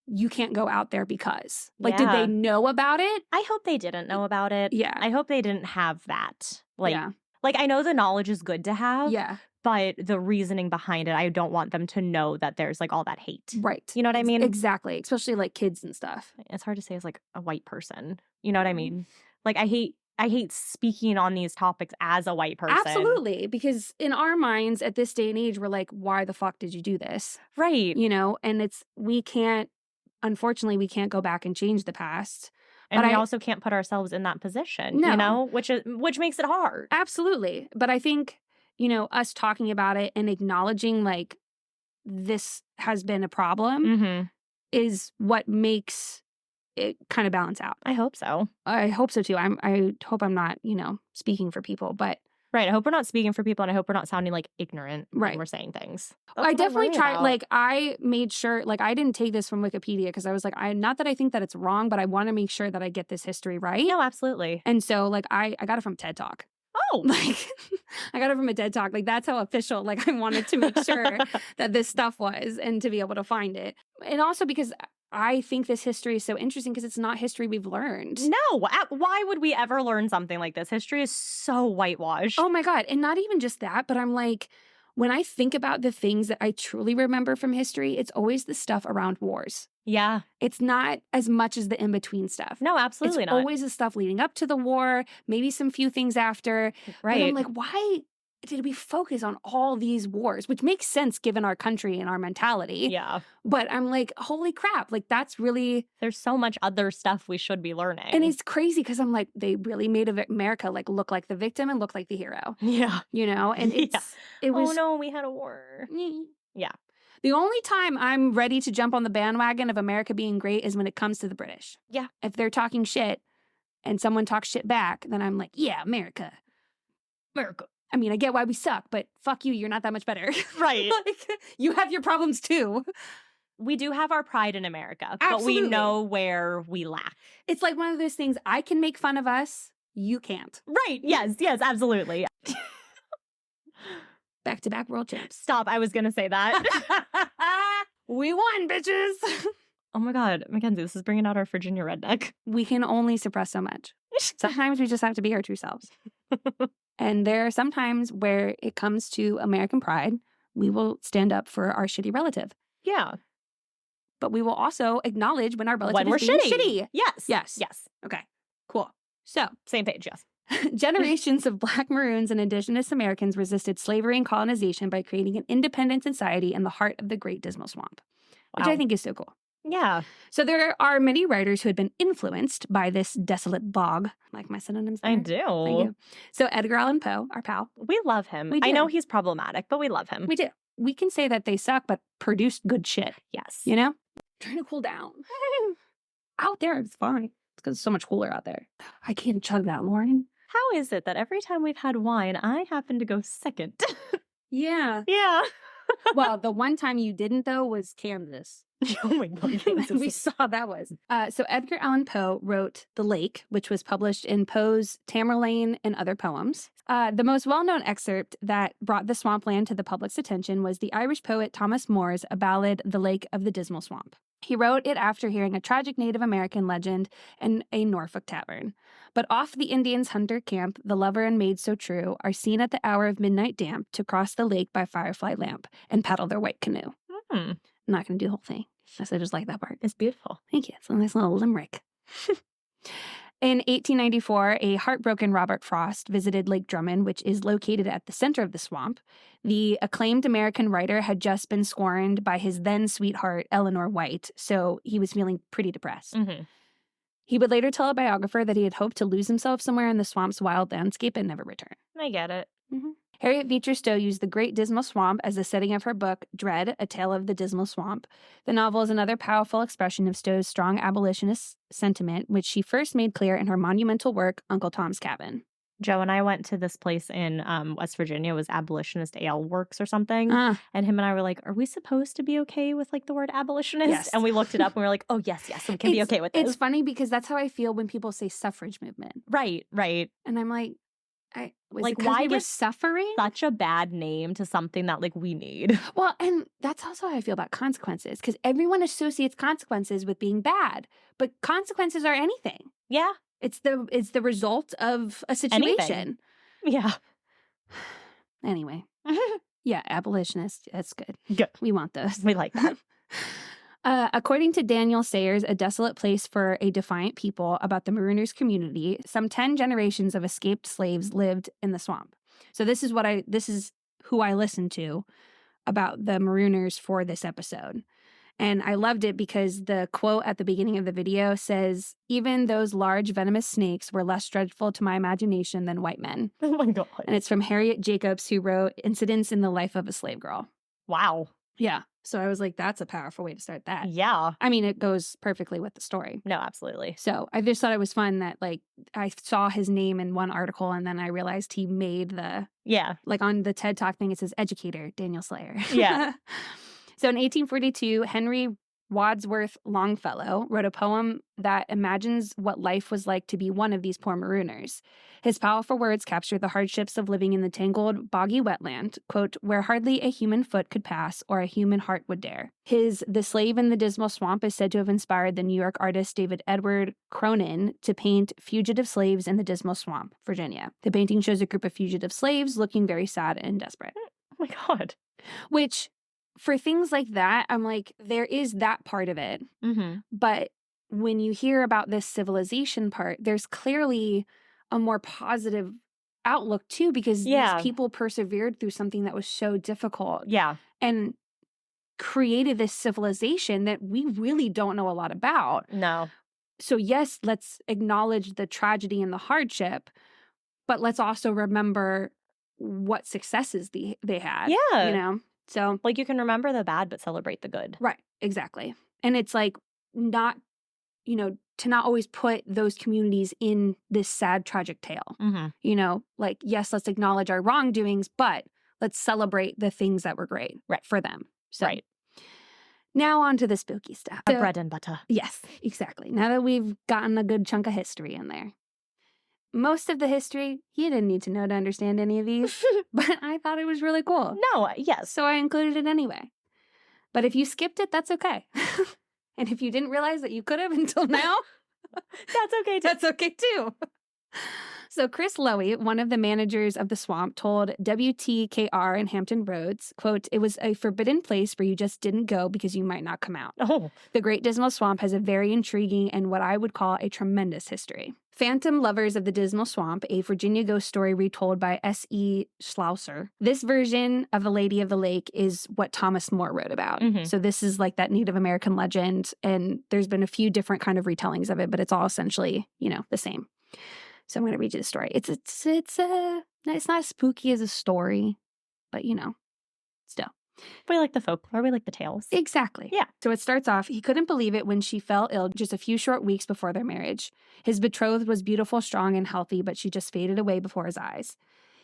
you can't go out there because? Like, did Yeah. they know about it? I hope they didn't know about it. Yeah. I hope they didn't have that. Like, yeah. like I know the knowledge is good to have. Yeah. But the reasoning behind it, I don't want them to know that there's like all that hate. Right. You know what I mean? Exactly. Especially like kids and stuff. It's hard to say as like a white person. You know what I mean? Like I hate speaking on these topics as a white person. Absolutely. Because in our minds at this day and age, we're like, why the fuck did you do this? Right. And unfortunately, we can't go back and change the past. And But we I- also can't put ourselves in that position, No. you know, which makes it hard. Absolutely. But I think, us talking about it and acknowledging like this has been a problem Mm-hmm. is what makes it kind of balance out. I hope so. I hope so too. I hope I'm not, speaking for people, but Right. I hope we're not speaking for people, and I hope we're not sounding like ignorant Right. when we're saying things. I definitely tried, tried. like, I made sure, like, I didn't take this from Wikipedia because I was like, not that I think that it's wrong, but I want to make sure that I get this history right. No, absolutely. And so, like, I got it from TED Talk. Oh, Like, I got it from a TED Talk. Like, that's how official, like, I wanted to make sure that this stuff was and to be able to find it. And also because I think this history is so interesting because it's not history we've learned. No. Why would we ever learn something like this? History is so whitewashed. Oh my God. And not even just that, but I'm like, when I think about the things that I truly remember from history, it's always the stuff around wars. Yeah. It's not as much as the in-between stuff. No, absolutely It's not. always the stuff leading up to the war, maybe some few things after. But I'm Right. like, why did we focus on all these wars? Which makes sense given our country and our mentality. Yeah. But I'm like, holy crap, like that's really... There's so much other stuff we should be learning. And it's crazy because I'm like, they really made America like look like the victim and look like the hero. Yeah. You know? And it was... Oh no, we had a war. Yeah. The only time I'm ready to jump on the bandwagon of America being great is when it comes to the British. Yeah. If they're talking shit and someone talks shit back, then I'm like, yeah, America. America. I mean, I get why we suck, but fuck you, you're not that much better. Right. Like, you have your problems too. We do have our pride in America, Absolutely. but we know where we lack. It's like one of those things, I can make fun of us, you can't. Right. Yes, absolutely. Back-to-back world champs. Stop. I was going to say that. We won, bitches. Oh my God, Mackenzie, this is bringing out our Virginia redneck. We can only suppress so much. Sometimes we just have to be our true selves. And there are some times where it comes to American pride, we will stand up for our shitty relative. Yeah. But we will also acknowledge when our relative When we're is being shitty. shitty. Yes. Yes. Okay, cool. So, Same page, yes. generations of Black Maroons and Indigenous Americans resisted slavery and colonization by creating an independent society in the heart of the Great Dismal Swamp, which I think is so cool. Yeah. So there are many writers who had been influenced by this desolate bog, like my synonyms there. I do. Thank you. So Edgar Allan Poe, our pal. We love him. We I do. know he's problematic, but we love him. We do. We can say that they suck, but produced good shit. Yes. You know? Trying to cool down. Out there, it's fine. It's because it's so much cooler out there. I can't chug that, Lauren. How is it that every time we've had wine, I happen to go second? Yeah. Yeah. Well, the one time you didn't, though, was Kansas. Oh my God. We saw that was. So Edgar Allan Poe wrote The Lake, which was published in Poe's Tamerlane and Other Poems. The most well-known excerpt that brought the swampland to the public's attention was the Irish poet Thomas More's a ballad, The Lake of the Dismal Swamp. He wrote it after hearing a tragic Native American legend in a Norfolk tavern. But off the Indians' hunter camp, the lover and maid so true are seen at the hour of midnight damp to cross the lake by firefly lamp and paddle their white canoe. I'm not going to do the whole thing. I just like that part. It's beautiful. Thank you. It's a nice little limerick. In 1894, a heartbroken Robert Frost visited Lake Drummond, which is located at the center of the swamp. The acclaimed American writer had just been scorned by his then sweetheart, Eleanor White, so he was feeling pretty depressed. Mm-hmm. He would later tell a biographer that he had hoped to lose himself somewhere in the swamp's wild landscape and never return. I get it. Mm-hmm. Harriet Beecher Stowe used the Great Dismal Swamp as the setting of her book, Dread, A Tale of the Dismal Swamp. The novel is another powerful expression of Stowe's strong abolitionist sentiment, which she first made clear in her monumental work, Uncle Tom's Cabin. Joe and I went to this place in West Virginia. It was Abolitionist Ale Works or something. And him and I were like, are we supposed to be okay with like the word abolitionist? Yes. And we looked it up and we were like, oh, yes, we can be okay with this. It's funny because that's how I feel when people say suffrage movement. Right. And I'm like, why we're suffering? Such a bad name to something that like we need. Well, and that's also how I feel about consequences, because everyone associates consequences with being bad, but consequences are anything. Yeah. It's the result of a situation. Anything. Yeah. Anyway. Yeah, abolitionist. That's good. Good. We want those. We like that. According to Daniel Sayers, A Desolate Place for a Defiant People, about the Marooners community, some 10 generations of escaped slaves lived in the swamp. So this is who I listened to about the Marooners for this episode. And I loved it because the quote at the beginning of the video says, even those large venomous snakes were less dreadful to my imagination than white men. Oh my God. And it's from Harriet Jacobs, who wrote Incidents in the Life of a Slave Girl. Wow. Yeah. So I was like, that's a powerful way to start that. Yeah. I mean, it goes perfectly with the story. No, absolutely. So I just thought it was fun that, like, I saw his name in one article and then I realized he made like on the TED Talk thing, it says educator, Daniel Slayer. Yeah. So in 1842, Henry Wadsworth Longfellow wrote a poem that imagines what life was like to be one of these poor marooners. His powerful words capture the hardships of living in the tangled, boggy wetland, quote, where hardly a human foot could pass or a human heart would dare. His The Slave in the Dismal Swamp is said to have inspired the New York artist David Edward Cronin to paint Fugitive Slaves in the Dismal Swamp, Virginia. The painting shows a group of fugitive slaves looking very sad and desperate. Oh my God. Which for things like that, I'm like, there is that part of it. Mm-hmm. But when you hear about this civilization part, there's clearly a more positive outlook too, because these people persevered through something that was so difficult. Yeah. And created this civilization that we really don't know a lot about. No. So yes, let's acknowledge the tragedy and the hardship, but let's also remember what successes they had. Yeah. You know? So like you can remember the bad, but celebrate the good. Right. Exactly. And it's like not, you know, to not always put those communities in this sad, tragic tale. Mm-hmm. You know, like, yes, let's acknowledge our wrongdoings, but let's celebrate the things that were great for them. So, right. Now on to the spooky stuff. The bread and butter. Yes, exactly. Now that we've gotten a good chunk of history in there. Most of the history, you didn't need to know to understand any of these, but I thought it was really cool. No, yes. So I included it anyway. But if you skipped it, that's okay. And if you didn't realize that you could have until now, that's okay too. That's okay too. So Chris Lowy, one of the managers of the swamp, told WTKR in Hampton Roads, quote, "It was a forbidden place where you just didn't go because you might not come out. Oh. The Great Dismal Swamp has a very intriguing and what I would call a tremendous history. Phantom Lovers of the Dismal Swamp, a Virginia ghost story retold by S.E. Schlauser. This version of the Lady of the Lake is what Thomas More wrote about. Mm-hmm. So this is like that Native American legend, and there's been a few different kind of retellings of it, but it's all essentially, you know, the same. So I'm going to read you the story. It's not as spooky as a story, but you know, still. We like the folklore. We like the tales. Exactly. Yeah. So it starts off, he couldn't believe it when she fell ill just a few short weeks before their marriage. His betrothed was beautiful, strong, and healthy, but she just faded away before his eyes.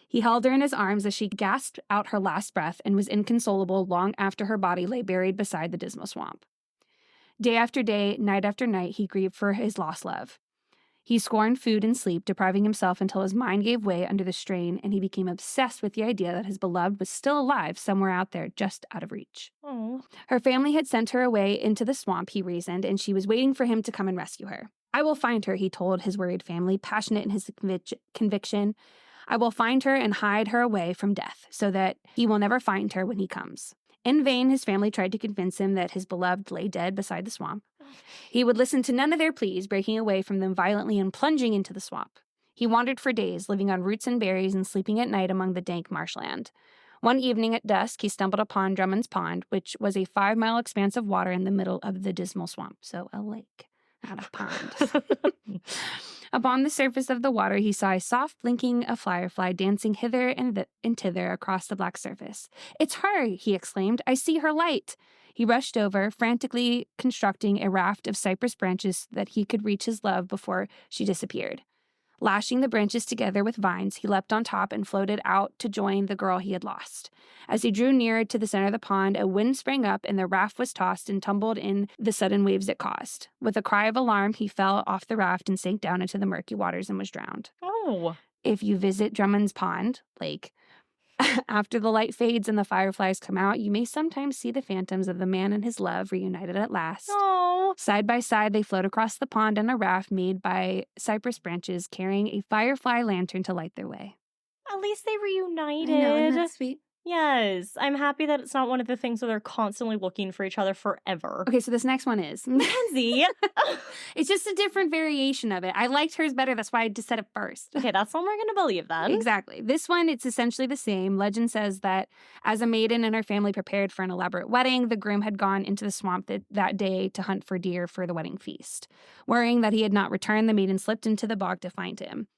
He held her in his arms as she gasped out her last breath and was inconsolable long after her body lay buried beside the Dismal Swamp. Day after day, night after night, he grieved for his lost love. He scorned food and sleep, depriving himself until his mind gave way under the strain, and he became obsessed with the idea that his beloved was still alive somewhere out there, just out of reach. Oh. Her family had sent her away into the swamp, he reasoned, and she was waiting for him to come and rescue her. I will find her, he told his worried family, passionate in his conviction. I will find her and hide her away from death, so that he will never find her when he comes. In vain, his family tried to convince him that his beloved lay dead beside the swamp. He would listen to none of their pleas, breaking away from them violently and plunging into the swamp. He wandered for days, living on roots and berries and sleeping at night among the dank marshland. One evening at dusk, he stumbled upon Drummond's Pond, which was a 5-mile expanse of water in the middle of the Dismal Swamp. So a lake, not a pond. Upon the surface of the water, he saw a soft blinking of firefly dancing hither and thither across the black surface. "It's her!" he exclaimed. "I see her light!" He rushed over, frantically constructing a raft of cypress branches so that he could reach his love before she disappeared. Lashing the branches together with vines, he leapt on top and floated out to join the girl he had lost. As he drew nearer to the center of the pond, a wind sprang up and the raft was tossed and tumbled in the sudden waves it caused. With a cry of alarm, he fell off the raft and sank down into the murky waters and was drowned. Oh. If you visit Drummond's Pond Lake, after the light fades and the fireflies come out, you may sometimes see the phantoms of the man and his love reunited at last. Oh. Side by side, they float across the pond on a raft made by cypress branches, carrying a firefly lantern to light their way. At least they reunited. I know, isn't that sweet? Yes. I'm happy that it's not one of the things where they're constantly looking for each other forever. Okay, so this next one is Kenzie. It's just a different variation of it. I liked hers better. That's why I just said it first. Okay, that's one we're going to believe then. Exactly. This one, it's essentially the same. Legend says that as a maiden and her family prepared for an elaborate wedding, the groom had gone into the swamp that day to hunt for deer for the wedding feast. Worrying that he had not returned, the maiden slipped into the bog to find him.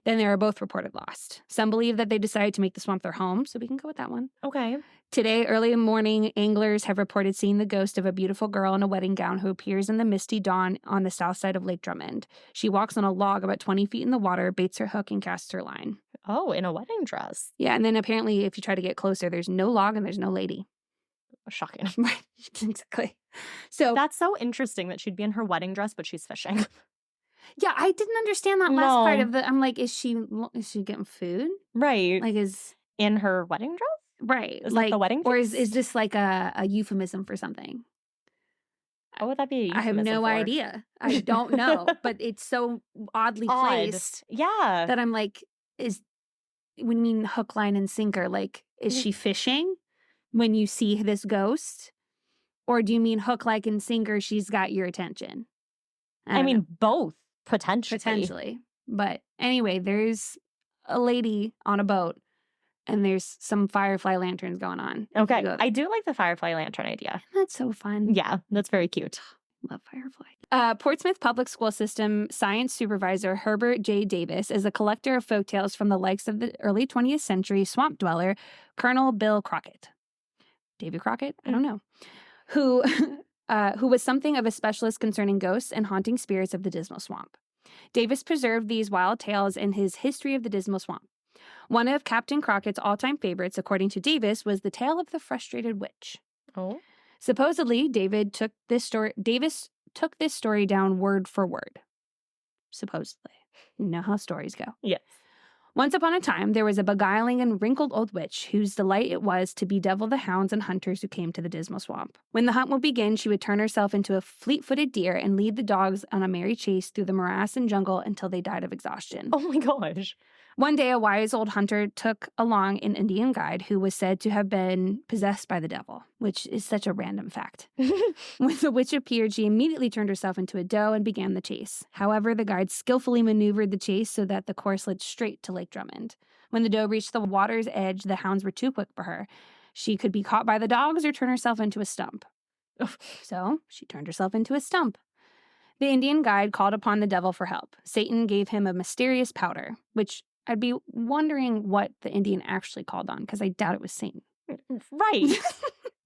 Then they were both reported lost. Some believe that they decided to make the swamp their home, so we can go with that one. Okay. Today, early in the morning, anglers have reported seeing the ghost of a beautiful girl in a wedding gown who appears in the misty dawn on the south side of Lake Drummond. She walks on a log about 20 feet in the water, baits her hook, and casts her line. Oh, in a wedding dress. Yeah, and then apparently if you try to get closer, there's no log and there's no lady. Shocking. Right, exactly. So that's so interesting that she'd be in her wedding dress, but she's fishing. Yeah, I didn't understand that last part of the. I'm like, is she getting food? Right. Like, is in her wedding dress? Right. Is like that the wedding dress? Or is this like a euphemism for something? What would that be? I have no idea. I don't know, but it's so oddly placed. Yeah. That I'm like, when you mean hook, line, and sinker, like, is she fishing? when you see this ghost? Or do you mean hook, like, and sinker, she's got your attention? I don't mean, know. both, potentially. Potentially. But anyway, there's a lady on a boat, and there's some firefly lanterns going on. Okay. I do like the firefly lantern idea. That's so fun. Yeah, that's very cute. Love firefly. Portsmouth Public School System science supervisor Herbert J. Davis is a collector of folktales from the likes of the early 20th century swamp dweller, Colonel Bill Crockett. David Crockett? I don't know. Who was something of a specialist concerning ghosts and haunting spirits of the Dismal Swamp. Davis preserved these wild tales in his History of the Dismal Swamp. One of Captain Crockett's all-time favorites, according to Davis, was the tale of the frustrated witch. Oh. Supposedly, Davis took this story down word for word. Supposedly. You know how stories go. Yes. Once upon a time, there was a beguiling and wrinkled old witch whose delight it was to bedevil the hounds and hunters who came to the Dismal Swamp. When the hunt would begin, she would turn herself into a fleet-footed deer and lead the dogs on a merry chase through the morass and jungle until they died of exhaustion. Oh my gosh. One day, a wise old hunter took along an Indian guide who was said to have been possessed by the devil, which is such a random fact. When the witch appeared, she immediately turned herself into a doe and began the chase. However, the guide skillfully maneuvered the chase so that the course led straight to Lake Drummond. When the doe reached the water's edge, the hounds were too quick for her. She could be caught by the dogs or turn herself into a stump. So she turned herself into a stump. The Indian guide called upon the devil for help. Satan gave him a mysterious powder, which I'd be wondering what the Indian actually called on, because I doubt it was Satan. Right.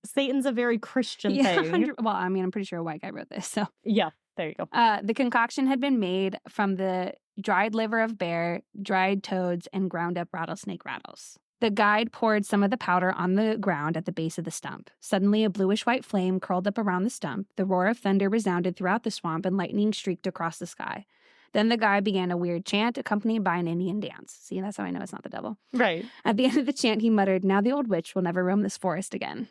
Satan's a very Christian thing. Well, I mean, I'm pretty sure a white guy wrote this, so. Yeah, there you go. The concoction had been made from the dried liver of bear, dried toads, and ground up rattlesnake rattles. The guide poured some of the powder on the ground at the base of the stump. Suddenly, a bluish-white flame curled up around the stump. The roar of thunder resounded throughout the swamp, and lightning streaked across the sky. Then the guy began a weird chant accompanied by an Indian dance. See, that's how I know it's not the devil. Right. At the end of the chant, he muttered, "Now the old witch will never roam this forest again."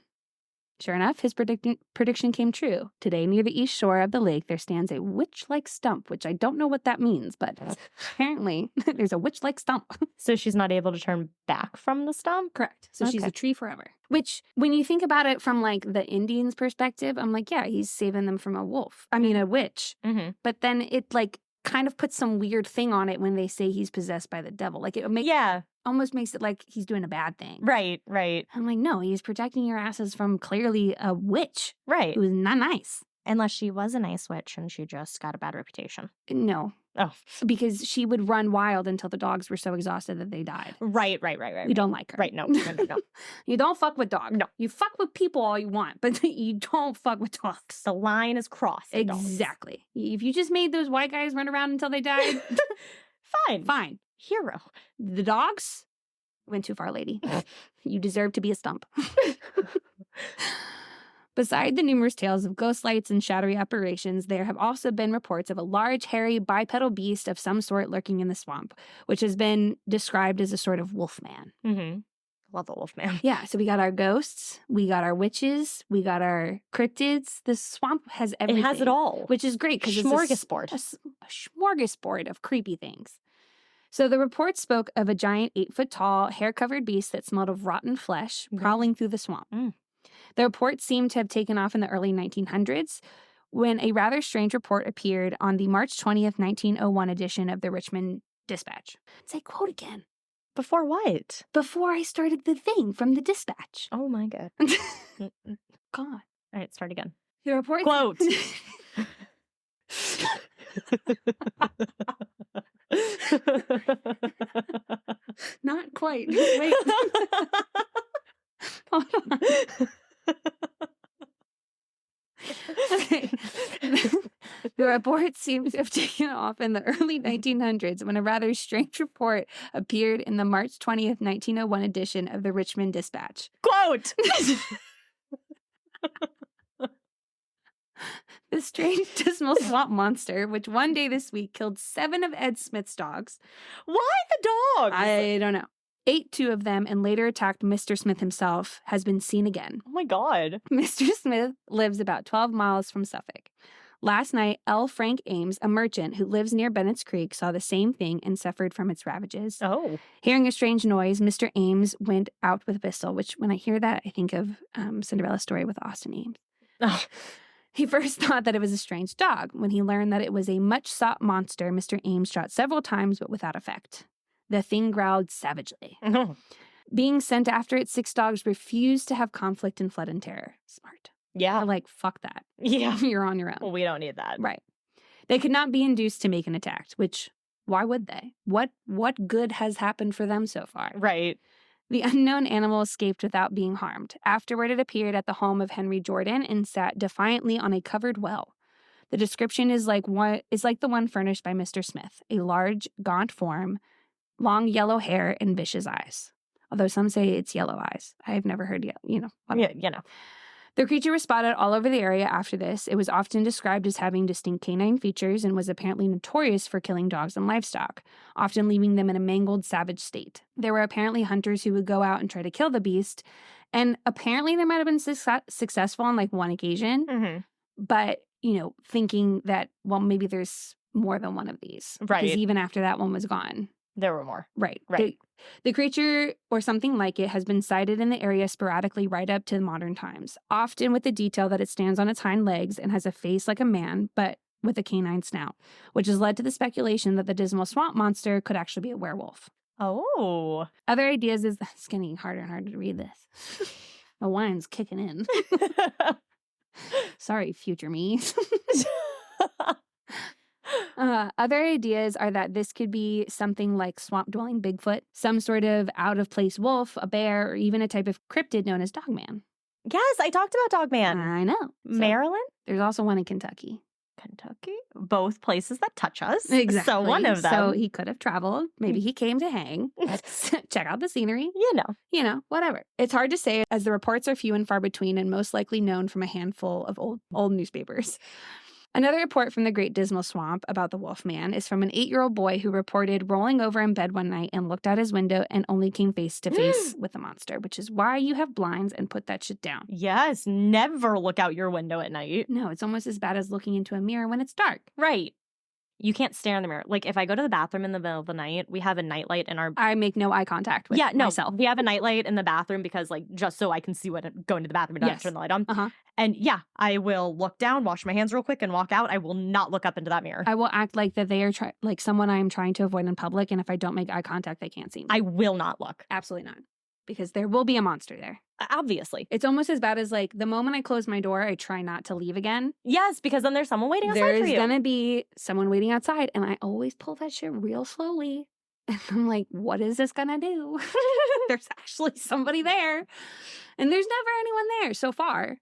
Sure enough, his prediction came true. Today, near the east shore of the lake, there stands a witch-like stump, which I don't know what that means, but apparently there's a witch-like stump. So she's not able to turn back from the stump? Correct. So she's a tree forever. Which, when you think about it from, like, the Indians' perspective, I'm like, yeah, he's saving them from a witch. Mm-hmm. But then it, like, kind of puts some weird thing on it when they say he's possessed by the devil. Like, it almost makes it like he's doing a bad thing. Right. I'm like, no, he's protecting your asses from clearly a witch. Right. Who's not nice. Unless she was a nice witch and she just got a bad reputation. No. Oh. Because she would run wild until the dogs were so exhausted that they died. Right. We don't like her. Right, no. You don't fuck with dogs. No. You fuck with people all you want, but you don't fuck with dogs. The line is crossed. Exactly. If you just made those white guys run around until they died, fine. Hero. The dogs went too far, lady. You deserve to be a stump. Beside the numerous tales of ghost lights and shadowy apparitions, there have also been reports of a large, hairy, bipedal beast of some sort lurking in the swamp, which has been described as a sort of wolf man. Mm-hmm. Love the wolf man. Yeah, so we got our ghosts, we got our witches, we got our cryptids. The swamp has everything. It has it all. Which is great because it's smorgasbord. A smorgasbord of creepy things. So the report spoke of a giant 8-foot-tall, hair-covered beast that smelled of rotten flesh prowling through the swamp. Mm. The report seemed to have taken off in the early 1900s when a rather strange report appeared on the March 20th, 1901 edition of the Richmond Dispatch. Say quote again. Before what? Before I started the thing from the Dispatch. Oh my God. God. All right, start again. The report... Quote. Not quite. Wait. Hold on. Okay. The report seems to have taken off in the early 1900s when a rather strange report appeared in the March 20th, 1901 edition of the Richmond Dispatch. Quote! The strange dismal swamp monster, which one day this week killed 7 of Ed Smith's dogs. Why the dogs? I don't know. Ate 2 of them and later attacked Mr. Smith himself, has been seen again. Oh my God. Mr. Smith lives about 12 miles from Suffolk. Last night, L. Frank Ames, a merchant who lives near Bennett's Creek, saw the same thing and suffered from its ravages. Oh. Hearing a strange noise, Mr. Ames went out with a pistol, which when I hear that, I think of Cinderella's story with Austin Ames. Oh. He first thought that it was a strange dog. When he learned that it was a much-sought monster, Mr. Ames shot several times, but without effect. The thing growled savagely. Oh. Being sent after it, 6 dogs refused to have conflict and fled in terror. Smart. Yeah. They're like, fuck that. Yeah. You're on your own. Well, we don't need that. Right. They could not be induced to make an attack, which, why would they? What good has happened for them so far? Right. The unknown animal escaped without being harmed. Afterward, it appeared at the home of Henry Jordan and sat defiantly on a covered well. The description is like the one furnished by Mr. Smith, a large, gaunt form, long yellow hair, and vicious eyes. Although some say it's yellow eyes. I've never heard yet, whatever. Yeah, The creature was spotted all over the area after this. It was often described as having distinct canine features and was apparently notorious for killing dogs and livestock, often leaving them in a mangled, savage state. There were apparently hunters who would go out and try to kill the beast, and apparently they might have been successful on like one occasion, Mm-hmm. but, thinking that, well, maybe there's more than one of these. Right. Because even after that one was gone. There were more. Right. Right. The creature, or something like it, has been sighted in the area sporadically right up to modern times, often with the detail that it stands on its hind legs and has a face like a man, but with a canine snout, which has led to the speculation that the Dismal Swamp monster could actually be a werewolf. Oh. Other ideas is, it's getting harder and harder to read this. The wine's kicking in. Sorry, future me. Other ideas are that this could be something like swamp-dwelling Bigfoot, some sort of out-of-place wolf, a bear, or even a type of cryptid known as Dogman. Yes, I talked about Dogman. I know. So, Maryland? there's also one in Kentucky. Kentucky? Both places that touch us. Exactly. So one of them. So he could have traveled. Maybe he came to hang. Check out the scenery. Whatever. It's hard to say as the reports are few and far between and most likely known from a handful of old newspapers. Another report from the Great Dismal Swamp about the Wolfman is from an 8-year-old boy who reported rolling over in bed one night and looked out his window and only came face to face with the monster, which is why you have blinds and put that shit down. Yes, never look out your window at night. No, it's almost as bad as looking into a mirror when it's dark. Right. You can't stare in the mirror. Like, if I go to the bathroom in the middle of the night, we have a nightlight in our... I make no eye contact with myself. We have a nightlight in the bathroom because, like, just so I can see what going to the bathroom and don't have to turn the light on. Uh-huh. And, yeah, I will look down, wash my hands real quick, and walk out. I will not look up into that mirror. I will act like that they are like someone I am trying to avoid in public, and if I don't make eye contact, they can't see me. I will not look. Absolutely not. Because there will be a monster there. Obviously. It's almost as bad as, like, the moment I close my door, I try not to leave again. Yes, because then there's someone waiting outside for you. There's going to be someone waiting outside, and I always pull that shit real slowly. And I'm like, what is this going to do? There's actually somebody there. And there's never anyone there so far.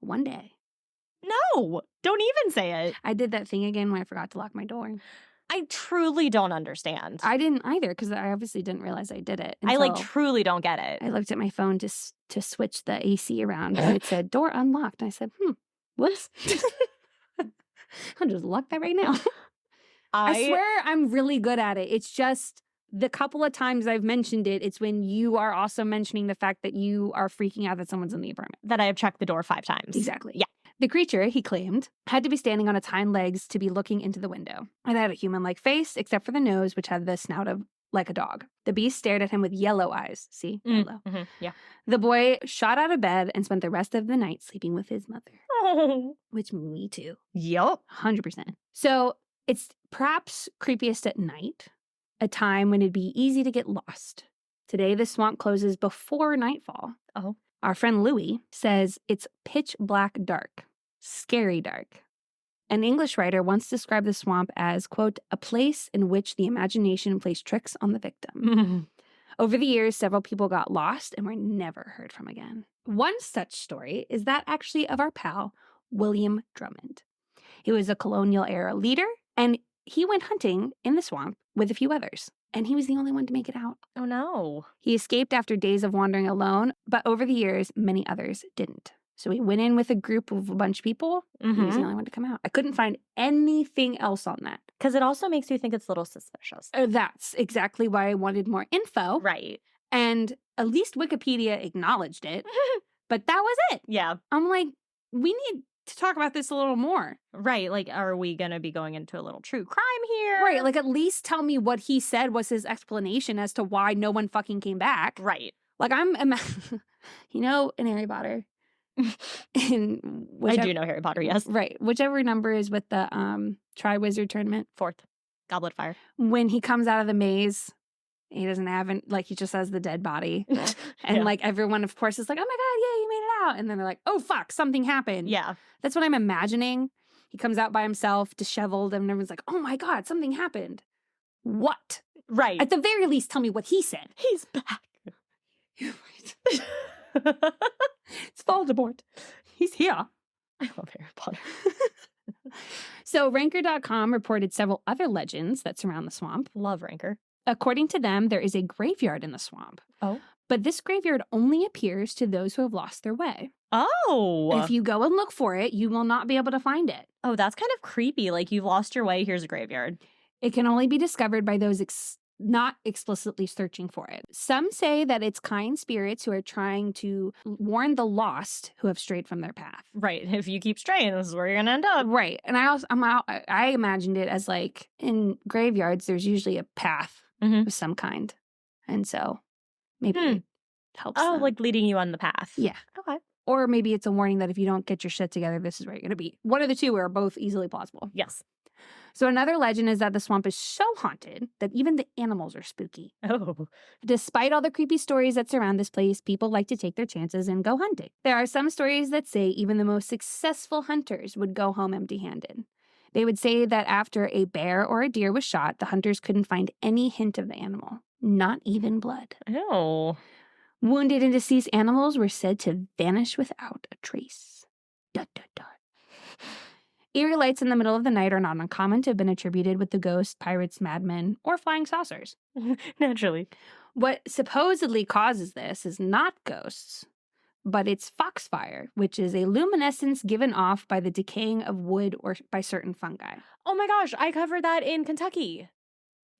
One day. No, don't even say it. I did that thing again when I forgot to lock my door. I truly don't understand. I didn't either, because I obviously didn't realize I did it. I, like, truly don't get it. I looked at my phone to switch the AC around, and it said, door unlocked. And I said, whoops. I'll just lock that right now. I swear I'm really good at it. It's just the couple of times I've mentioned it, it's when you are also mentioning the fact that you are freaking out that someone's in the apartment. That I have checked the door 5 times. Exactly. Yeah. The creature, he claimed, had to be standing on its hind legs to be looking into the window. It had a human-like face, except for the nose, which had the snout of like a dog. The beast stared at him with yellow eyes. See? Yellow. Mm-hmm. Yeah. The boy shot out of bed and spent the rest of the night sleeping with his mother. Oh. Which, me too. Yup. 100%. So, it's perhaps creepiest at night, a time when it'd be easy to get lost. Today, the swamp closes before nightfall. Oh. Our friend Louie says it's pitch black dark. Scary dark. An English writer once described the swamp as, quote, a place in which the imagination plays tricks on the victim. Over the years, several people got lost and were never heard from again. One such story is that actually of our pal, William Drummond. He was a colonial-era leader, and he went hunting in the swamp with a few others, and he was the only one to make it out. Oh, no. He escaped after days of wandering alone, but over the years, many others didn't. So he went in with a group of a bunch of people. Mm-hmm. He was the only one to come out. I couldn't find anything else on that. Because it also makes you think it's a little suspicious. That's exactly why I wanted more info. Right. And at least Wikipedia acknowledged it. But that was it. Yeah. I'm like, we need to talk about this a little more. Right. Like, are we going to be going into a little true crime here? Right. Like, at least tell me what he said was his explanation as to why no one fucking came back. Right. Like, in Harry Potter. I do know Harry Potter, yes. Right. Whichever number is with the Tri-Wizard tournament. 4th. Goblet of Fire. When he comes out of the maze, he doesn't have, he just has the dead body. And, everyone, of course, is like, oh, my God, yeah, you made it out. And then they're like, oh, fuck, something happened. Yeah. That's what I'm imagining. He comes out by himself, disheveled, and everyone's like, oh, my God, something happened. What? Right. At the very least, tell me what he said. He's back. You're right. It's Voldemort. He's here. I love Harry Potter. So Ranker.com reported several other legends that surround the swamp. Love Ranker. According to them, there is a graveyard in the swamp. Oh. But this graveyard only appears to those who have lost their way. Oh. If you go and look for it, you will not be able to find it. Oh, that's kind of creepy. Like, you've lost your way, here's a graveyard. It can only be discovered by those not explicitly searching for it. Some say that it's kind spirits who are trying to warn the lost who have strayed from their path. Right. If you keep straying, this is where you're going to end up. Right. And I imagined it as like in graveyards, there's usually a path of some kind. And so maybe it helps. Oh, them. like leading you on the path. Yeah. Okay. Or maybe it's a warning that if you don't get your shit together, this is where you're going to be. One of the two are both easily plausible. Yes. So another legend is that the swamp is so haunted that even the animals are spooky. Oh. Despite all the creepy stories that surround this place, people like to take their chances and go hunting. There are some stories that say even the most successful hunters would go home empty-handed. They would say that after a bear or a deer was shot, the hunters couldn't find any hint of the animal, not even blood. Oh. Wounded and deceased animals were said to vanish without a trace. Dot, dot, dot. Eerie lights in the middle of the night are not uncommon to have been attributed with the ghosts, pirates, madmen, or flying saucers. Naturally. What supposedly causes this is not ghosts, but it's foxfire, which is a luminescence given off by the decaying of wood or by certain fungi. Oh my gosh, I covered that in Kentucky.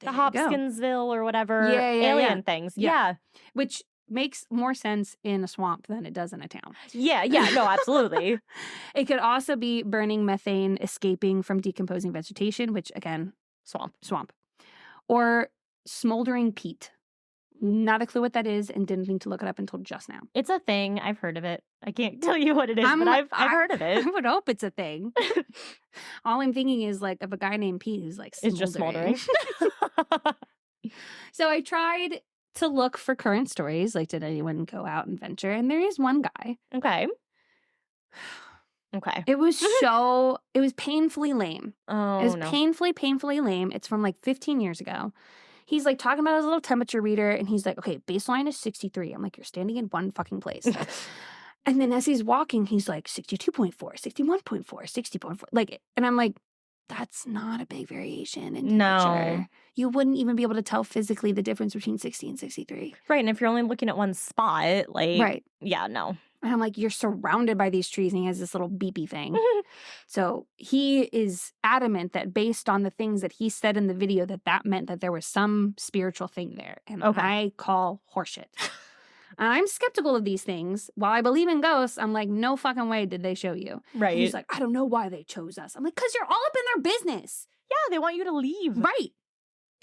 The Hopkinsville or whatever alien things. Yeah. Which makes more sense in a swamp than it does in a town. Yeah, no, absolutely. It could also be burning methane escaping from decomposing vegetation, which again, swamp. Or smoldering peat. Not a clue what that is and didn't think to look it up until just now. It's a thing. I've heard of it. I can't tell you what it is, but I've heard of it. I would hope it's a thing. All I'm thinking is like of a guy named Pete who's like smoldering. It's just smoldering. So I tried to look for current stories, like did anyone go out and venture? And there is one guy. Okay. It was painfully lame. Oh, it was painfully lame. It's from like 15 years ago. He's like talking about his little temperature reader and he's like, okay, baseline is 63. I'm like, you're standing in one fucking place. And then as he's walking, he's like 62.4, 61.4, 60.4. Like, and I'm like, that's not a big variation in temperature. No. You wouldn't even be able to tell physically the difference between 60 and 63. Right. And if you're only looking at one spot, like, right. Yeah, no. And I'm like, you're surrounded by these trees and he has this little beepy thing. So he is adamant that based on the things that he said in the video that meant that there was some spiritual thing there. And I call horseshit. And I'm skeptical of these things. While I believe in ghosts, I'm like, no fucking way did they show you. Right. And he's like, I don't know why they chose us. I'm like, because you're all up in their business. Yeah, they want you to leave. Right.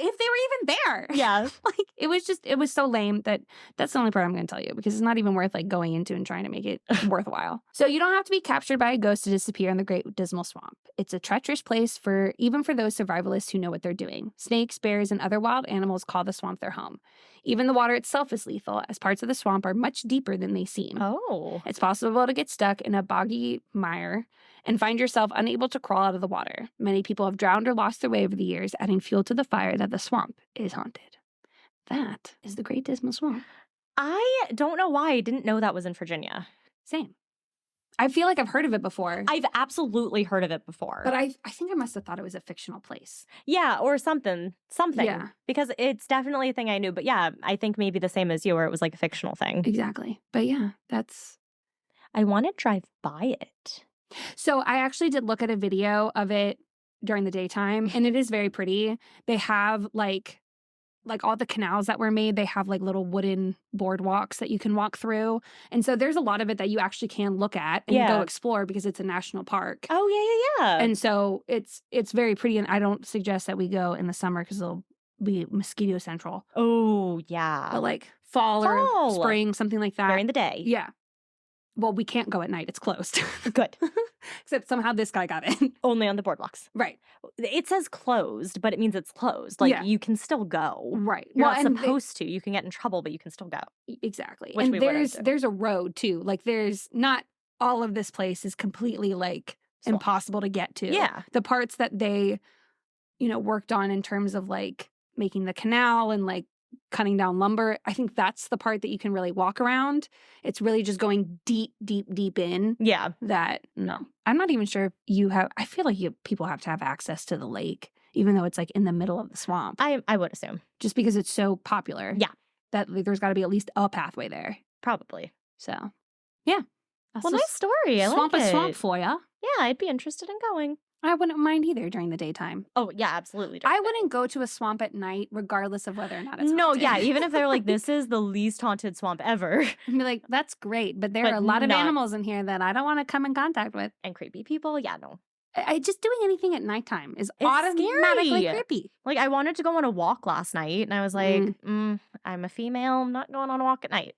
If they were even there. Yeah. Like, it was so lame that's the only part I'm going to tell you because it's not even worth like going into and trying to make it worthwhile. So you don't have to be captured by a ghost to disappear in the Great Dismal Swamp. It's a treacherous place even for those survivalists who know what they're doing. Snakes, bears, and other wild animals call the swamp their home. Even the water itself is lethal, as parts of the swamp are much deeper than they seem. Oh. It's possible to get stuck in a boggy mire and find yourself unable to crawl out of the water. Many people have drowned or lost their way over the years, adding fuel to the fire that the swamp is haunted. That is the Great Dismal Swamp. I don't know why I didn't know that was in Virginia. Same. I feel like I've heard of it before. I've absolutely heard of it before. But I think I must have thought it was a fictional place. Yeah, or something. Yeah. Because it's definitely a thing I knew. But yeah, I think maybe the same as you, where it was like a fictional thing. Exactly. But yeah, I want to drive by it. So I actually did look at a video of it during the daytime, and it is very pretty. They have like like all the canals that were made, they have like little wooden boardwalks that you can walk through. And so there's a lot of it that you actually can look at and go explore because it's a national park. Oh, yeah. And so it's very pretty. And I don't suggest that we go in the summer because it'll be mosquito central. Oh, yeah. But like fall or spring, something like that. During the day. Yeah. Well, we can't go at night. It's closed. Good. Except somehow this guy got in. Only on the boardwalks. Right. It says closed, but it means it's closed. Like, you can still go. Right. You're not supposed to. You can get in trouble, but you can still go. Exactly. Which and there's a road, too. Like, there's not all of this place is completely, like, impossible to get to. Yeah. The parts that they, worked on in terms of, like, making the canal and, like, cutting down lumber, I think that's the part that you can really walk around. It's really just going deep, deep, deep in. Yeah. That, no. I'm not even sure if you have, I feel like people have to have access to the lake, even though it's like in the middle of the swamp. I would assume. Just because it's so popular. Yeah. That there's got to be at least a pathway there. Probably. So, yeah. Well, nice story. I like it. Swamp for ya. Yeah, I'd be interested in going. I wouldn't mind either during the daytime. Oh, yeah, absolutely. I wouldn't go to a swamp at night, regardless of whether or not it's haunted. No, yeah, even if they're like, this is the least haunted swamp ever. I'd be like, that's great, but there are a lot of animals in here that I don't want to come in contact with. And creepy people, yeah, no. Just doing anything at nighttime is automatically creepy. Like, I wanted to go on a walk last night, and I was like, I'm a female, I'm not going on a walk at night.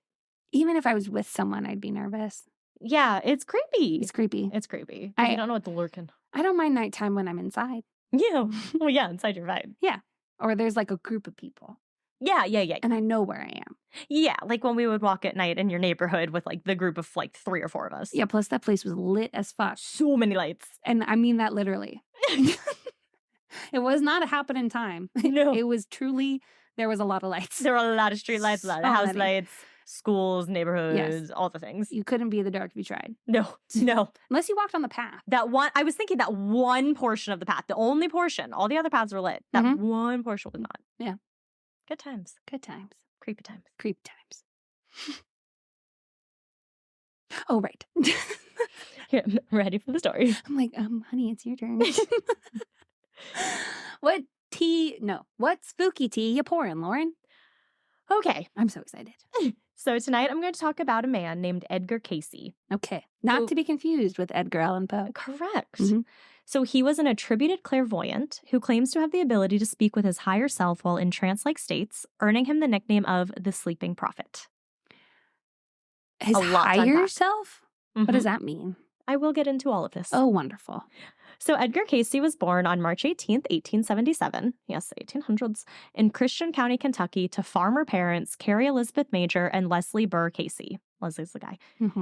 Even if I was with someone, I'd be nervous. Yeah, it's creepy. It's creepy. It's creepy. You don't know what to lurking. I don't mind nighttime when I'm inside. Yeah. Well, yeah, inside your vibe. Yeah. Or there's like a group of people. Yeah. And I know where I am. Yeah, like when we would walk at night in your neighborhood with like the group of like 3 or 4 of us. Yeah, plus that place was lit as fuck. So many lights. And I mean that literally. It was not a happening time. No. It was truly, there was a lot of lights. There were a lot of street lights, a lot of house lights. Schools, neighborhoods, all the things. You couldn't be in the dark if you tried. No. Unless you walked on the path. I was thinking that one portion of the path, the only portion, all the other paths were lit. That one portion was not. Yeah. Good times. Good times. Creepy times. Creepy times. Oh, right. Here, I'm ready for the story. I'm like, honey, it's your turn. What spooky tea you pouring, Lauren? Okay. I'm so excited. So tonight I'm going to talk about a man named Edgar Cayce. Okay. Not to be confused with Edgar Allan Poe. Correct. So he was an attributed clairvoyant who claims to have the ability to speak with his higher self while in trance-like states, earning him the nickname of the Sleeping Prophet. His higher self? What does that mean? I will get into all of this. Oh, wonderful. So Edgar Cayce was born on March 18th, 1877, yes, 1800s, in Christian County, Kentucky, to farmer parents Carrie Elizabeth Major and Leslie Burr Cayce. Leslie's the guy.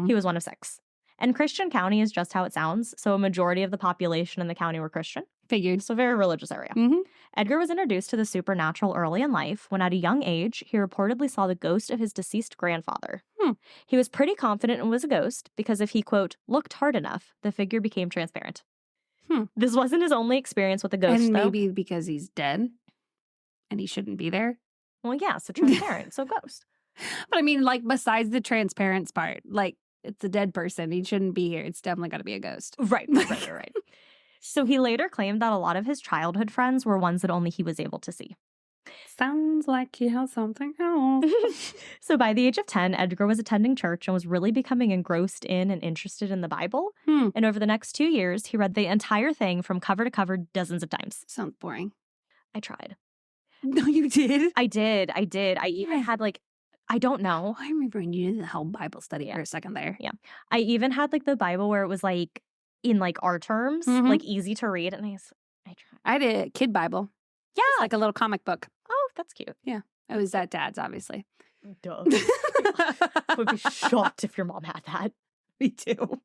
He was one of 6. And Christian County is just how it sounds, so a majority of the population in the county were Christian. Figured. So a very religious area. Edgar was introduced to the supernatural early in life when at a young age, he reportedly saw the ghost of his deceased grandfather. He was pretty confident it was a ghost because if he, quote, looked hard enough, the figure became transparent. This wasn't his only experience with a ghost, and though. Maybe because he's dead and he shouldn't be there. Well, yeah, so transparent, so ghost. But I mean, like, besides the transparent part, like, it's a dead person. He shouldn't be here. It's definitely got to be a ghost. Right. So he later claimed that a lot of his childhood friends were ones that only he was able to see. Sounds like he has something else. So by the age of 10, Edgar was attending church and was really becoming engrossed in and interested in the Bible. And over the next 2 years, he read the entire thing from cover to cover dozens of times. Sounds boring. I tried. No, you did? I did. I even had I don't know. I remember when you did the whole Bible study for a second there. Yeah. I even had the Bible where it was in our terms, easy to read. And I tried. I had a kid Bible. Yeah. It's like a little comic book. Oh, that's cute. Yeah. It was at Dad's, obviously. Duh. I would be shocked if your mom had that. Me too.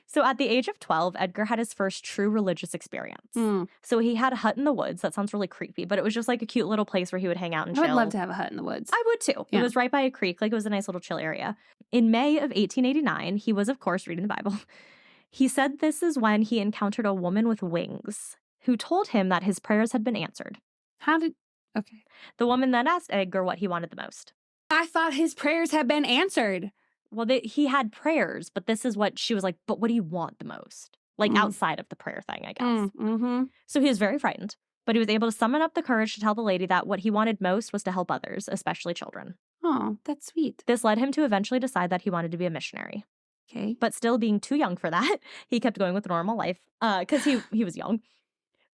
So at the age of 12, Edgar had his first true religious experience. So he had a hut in the woods. That sounds really creepy, but it was just a cute little place where he would hang out and chill. I would love to have a hut in the woods. I would too. Yeah. It was right by a creek. It was a nice little chill area. In May of 1889, he was, of course, reading the Bible. He said this is when he encountered a woman with wings who told him that his prayers had been answered. Okay. The woman then asked Edgar what he wanted the most. I thought his prayers had been answered. Well, he had prayers, but this is what she was like, but what do you want the most? Outside of the prayer thing, I guess. So he was very frightened. But he was able to summon up the courage to tell the lady that what he wanted most was to help others, especially children. Oh, that's sweet. This led him to eventually decide that he wanted to be a missionary. Okay. But still being too young for that, he kept going with normal life because he was young.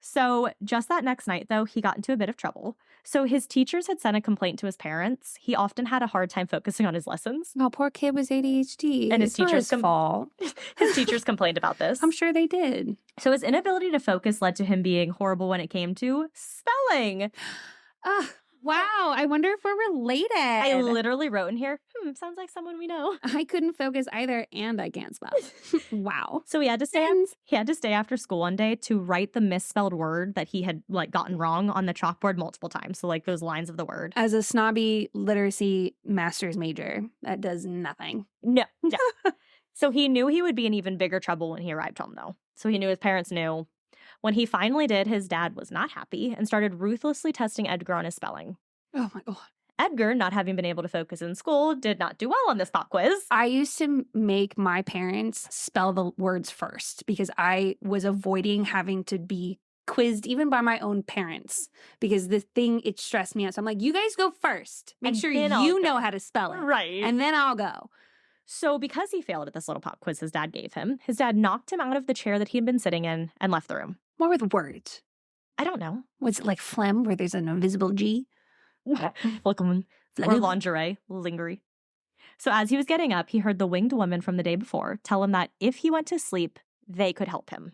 So just that next night, though, he got into a bit of trouble. So his teachers had sent a complaint to his parents. He often had a hard time focusing on his lessons. Oh, poor kid was ADHD. And his It's not teachers his fault. His teachers complained about this. I'm sure they did. So his inability to focus led to him being horrible when it came to spelling. Wow. I wonder if we're related. I literally wrote in here, sounds like someone we know. I couldn't focus either, and I can't spell. Wow. So he had to stay after school one day to write the misspelled word that he had gotten wrong on the chalkboard multiple times. So those lines of the word. As a snobby literacy master's major, that does nothing. No. So he knew he would be in even bigger trouble when he arrived home, though. So he knew his parents knew. When he finally did, his dad was not happy and started ruthlessly testing Edgar on his spelling. Oh my God. Edgar, not having been able to focus in school, did not do well on this pop quiz. I used to make my parents spell the words first because I was avoiding having to be quizzed even by my own parents because it stressed me out. So I'm like, you guys go first. Make sure you know how to spell it. Right. And then I'll go. So because he failed at this little pop quiz his dad gave him, his dad knocked him out of the chair that he had been sitting in and left the room. What were the words? I don't know. Was it like phlegm where there's an invisible G? Or lingerie, lingerie. So as he was getting up, he heard the winged woman from the day before tell him that if he went to sleep, they could help him.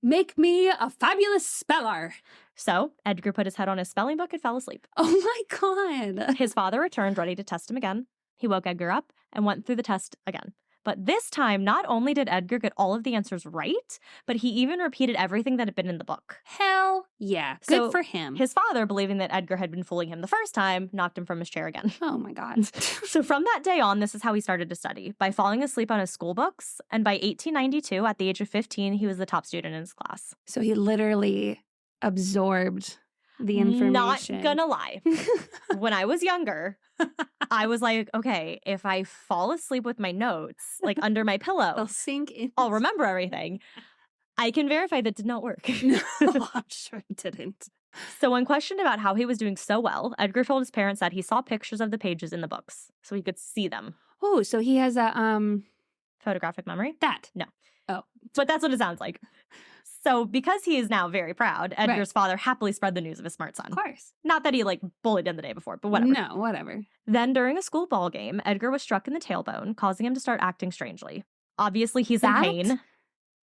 Make me a fabulous speller. So Edgar put his head on his spelling book and fell asleep. Oh my God. His father returned ready to test him again. He woke Edgar up and went through the test again. But this time, not only did Edgar get all of the answers right, but he even repeated everything that had been in the book. Hell yeah. So good for him. His father, believing that Edgar had been fooling him the first time, knocked him from his chair again. Oh my God. So from that day on, this is how he started to study, by falling asleep on his school books. And by 1892, at the age of 15, he was the top student in his class. So he literally absorbed the information. Not gonna lie. When I was younger, I was like, okay, if I fall asleep with my notes, under my pillow, They'll sink in. I'll remember everything. I can verify that did not work. No, I'm sure it didn't. So when questioned about how he was doing so well, Edgar told his parents that he saw pictures of the pages in the books, so he could see them. Oh, so he has a Photographic memory? that. No. Oh. But that's what it sounds like. So because he is now very proud, Edgar's father happily spread the news of his smart son. Of course. Not that he bullied him the day before, but whatever. No, whatever. Then during a school ball game, Edgar was struck in the tailbone, causing him to start acting strangely. Obviously, he's in pain.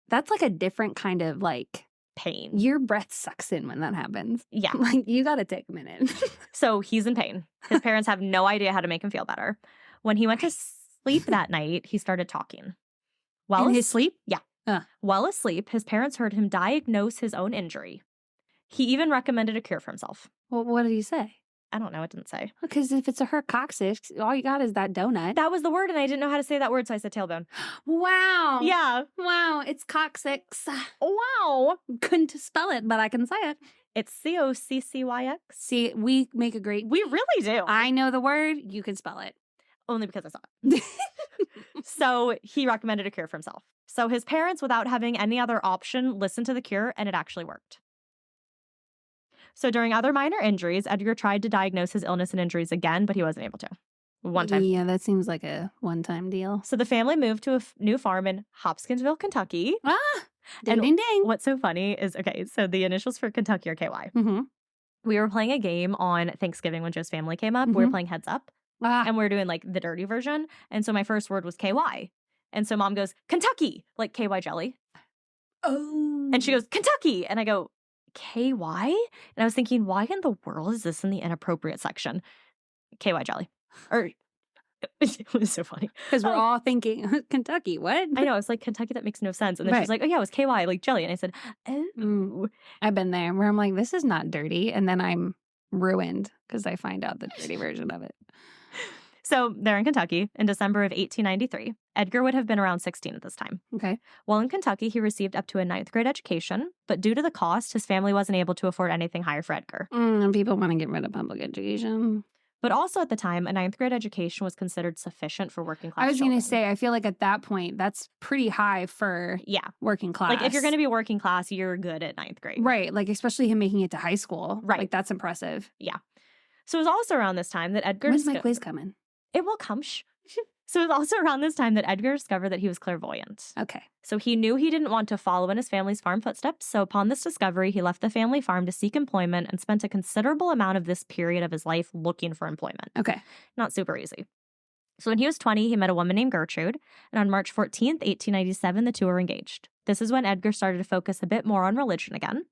That's a different kind of pain. Your breath sucks in when that happens. Yeah. You gotta take a minute. So he's in pain. His parents have no idea how to make him feel better. When he went to sleep that night, he started talking. In his sleep? Yeah. While asleep, his parents heard him diagnose his own injury. He even recommended a cure for himself. Well, what did he say? I don't know. It didn't say. Because if it's a hercoccyx, all you got is that donut. That was the word, and I didn't know how to say that word, so I said tailbone. Wow. Yeah. Wow. It's coccyx. Wow. Couldn't spell it, but I can say it. It's COCCYX. See, we make a great... We really do. I know the word. You can spell it. Only because I saw it. So he recommended a cure for himself. So his parents, without having any other option, listened to the cure, and it actually worked. So during other minor injuries, Edgar tried to diagnose his illness and injuries again, but he wasn't able to. One time. Yeah, that seems like a one-time deal. So the family moved to a new farm in Hopkinsville, Kentucky. Ah! Ding, And ding, ding. what's so funny is, so the initials for Kentucky are KY. Mm-hmm. We were playing a game on Thanksgiving when Joe's family came up. We were playing Heads Up. And we were doing the dirty version. And so my first word was KY. And so mom goes, Kentucky, KY jelly. Oh. And she goes, Kentucky. And I go, KY? And I was thinking, why in the world is this in the inappropriate section? KY jelly. Or it was so funny. Because we're all thinking, Kentucky, what? I know. It's Kentucky, that makes no sense. And then she's like, oh yeah, it was KY, jelly. And I said, oh. I've been there where I'm like, this is not dirty. And then I'm ruined because I find out the dirty version of it. So they're in Kentucky in December of 1893. Edgar would have been around 16 at this time. Okay. While in Kentucky, he received up to a 9th grade education, but due to the cost, his family wasn't able to afford anything higher for Edgar. And people want to get rid of public education. But also at the time, a 9th grade education was considered sufficient for working class I was going to children. say, I feel like at that point, that's pretty high for working class. Like, if you're going to be working class, you're good at 9th grade. Right. Like, especially him making it to high school. Right. Like, that's impressive. Yeah. So it was also around this time that Edgar... When's my quiz coming? It will come. So it was also around this time that Edgar discovered that he was clairvoyant. Okay. So he knew he didn't want to follow in his family's farm footsteps. So upon this discovery, he left the family farm to seek employment and spent a considerable amount of this period of his life looking for employment. Okay. Not super easy. So when he was 20, he met a woman named Gertrude. And on March 14th, 1897, the two were engaged. This is when Edgar started to focus a bit more on religion again.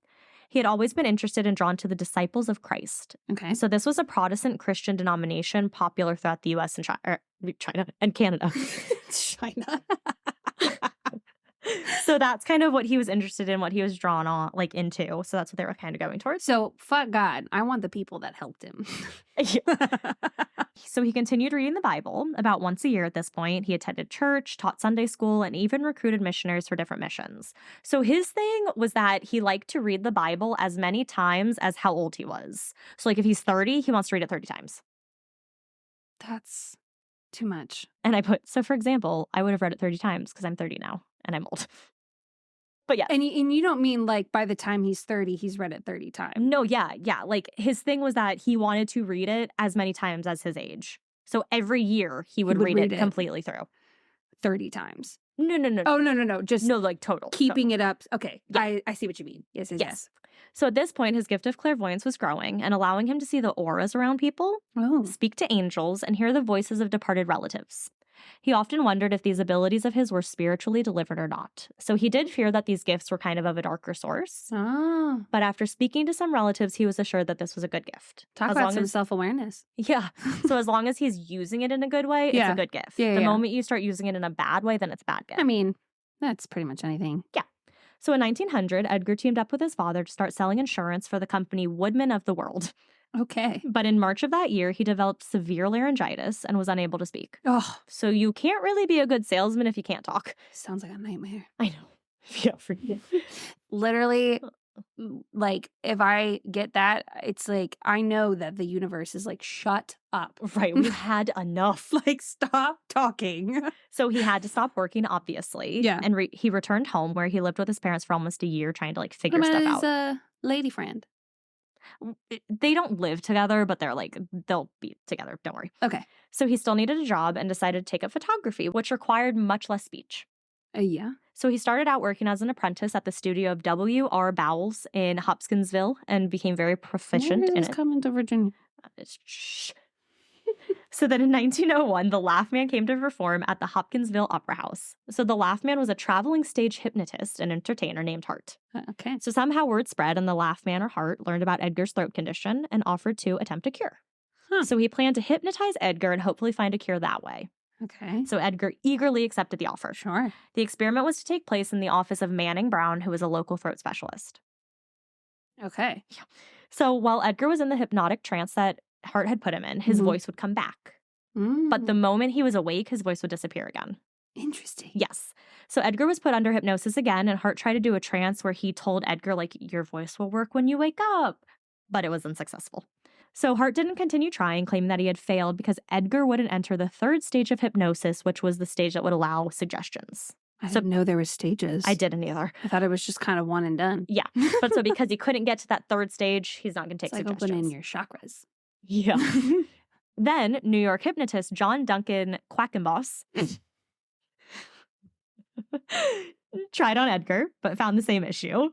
He had always been interested and drawn to the Disciples of Christ. Okay. So this was a Protestant Christian denomination popular throughout the U.S. and China and Canada. China. So that's kind of what he was interested in, what he was drawn on, like, into. So that's what they were kind of going towards. So, fuck God. I want the people that helped him. So he continued reading the Bible about once a year at this point. He attended church, taught Sunday school, and even recruited missionaries for different missions. So his thing was that he liked to read the Bible as many times as how old he was. So, like, if he's 30, he wants to read it 30 times. That's too much. And I put, so for example, I would have read it 30 times because I'm 30 now and I'm old. But yeah. And you don't mean like by the time he's 30, he's read it 30 times. No, yeah. Like, his thing was that he wanted to read it as many times as his age. So every year he would read it completely through. 30 times. No. Oh, no. Just like total. Keeping it up. Okay. Yeah. I see what you mean. Yes. So at this point, his gift of clairvoyance was growing and allowing him to see the auras around people, speak to angels, and hear the voices of departed relatives. He often wondered if these abilities of his were spiritually delivered or not. So he did fear that these gifts were kind of a darker source. Oh. But after speaking to some relatives, he was assured that this was a good gift. Talk about some self-awareness. Yeah. So as long as he's using it in a good way, it's a good gift. The moment you start using it in a bad way, then it's a bad gift. I mean, that's pretty much anything. Yeah. So in 1900, Edgar teamed up with his father to start selling insurance for the company Woodman of the World. Okay. But in March of that year, he developed severe laryngitis and was unable to speak. Oh. So you can't really be a good salesman if you can't talk. Sounds like a nightmare. I know. Yeah, forget it. Literally, like, if I get that, it's like, I know that the universe is like, shut up. Right. We had enough. Like, stop talking. So he had to stop working, obviously. Yeah. And he returned home where he lived with his parents for almost a year trying to, like, figure stuff out. His lady friend. They don't live together, but they'll be together. Don't worry. Okay. So he still needed a job and decided to take up photography, which required much less speech. Yeah. So he started out working as an apprentice at the studio of W.R. Bowles in Hopkinsville and became very proficient in it. Coming to Virginia. Shh. So then in 1901, the Laugh Man came to perform at the Hopkinsville Opera House. So the Laugh Man was a traveling stage hypnotist and entertainer named Hart. Okay. So somehow word spread and the Laugh Man or Hart learned about Edgar's throat condition and offered to attempt a cure. So he planned to hypnotize Edgar and hopefully find a cure that way. Okay. So Edgar eagerly accepted the offer. Sure. The experiment was to take place in the office of Manning Brown, who was a local throat specialist. Okay. Yeah. So while Edgar was in the hypnotic trance that Hart had put him in, his voice would come back. But the moment he was awake, his voice would disappear again. Interesting. Yes. So Edgar was put under hypnosis again, and Hart tried to do a trance where he told Edgar, like, your voice will work when you wake up. But it was unsuccessful. So Hart didn't continue trying, claiming that he had failed because Edgar wouldn't enter the third stage of hypnosis, which was the stage that would allow suggestions. I didn't know there were stages. I didn't either. I thought it was just kind of one and done. Yeah. But so because he couldn't get to that third stage, he's not going to take suggestions. It's like opening your chakras. Yeah. Then, New York hypnotist John Duncan Quackenboss tried on Edgar, but found the same issue.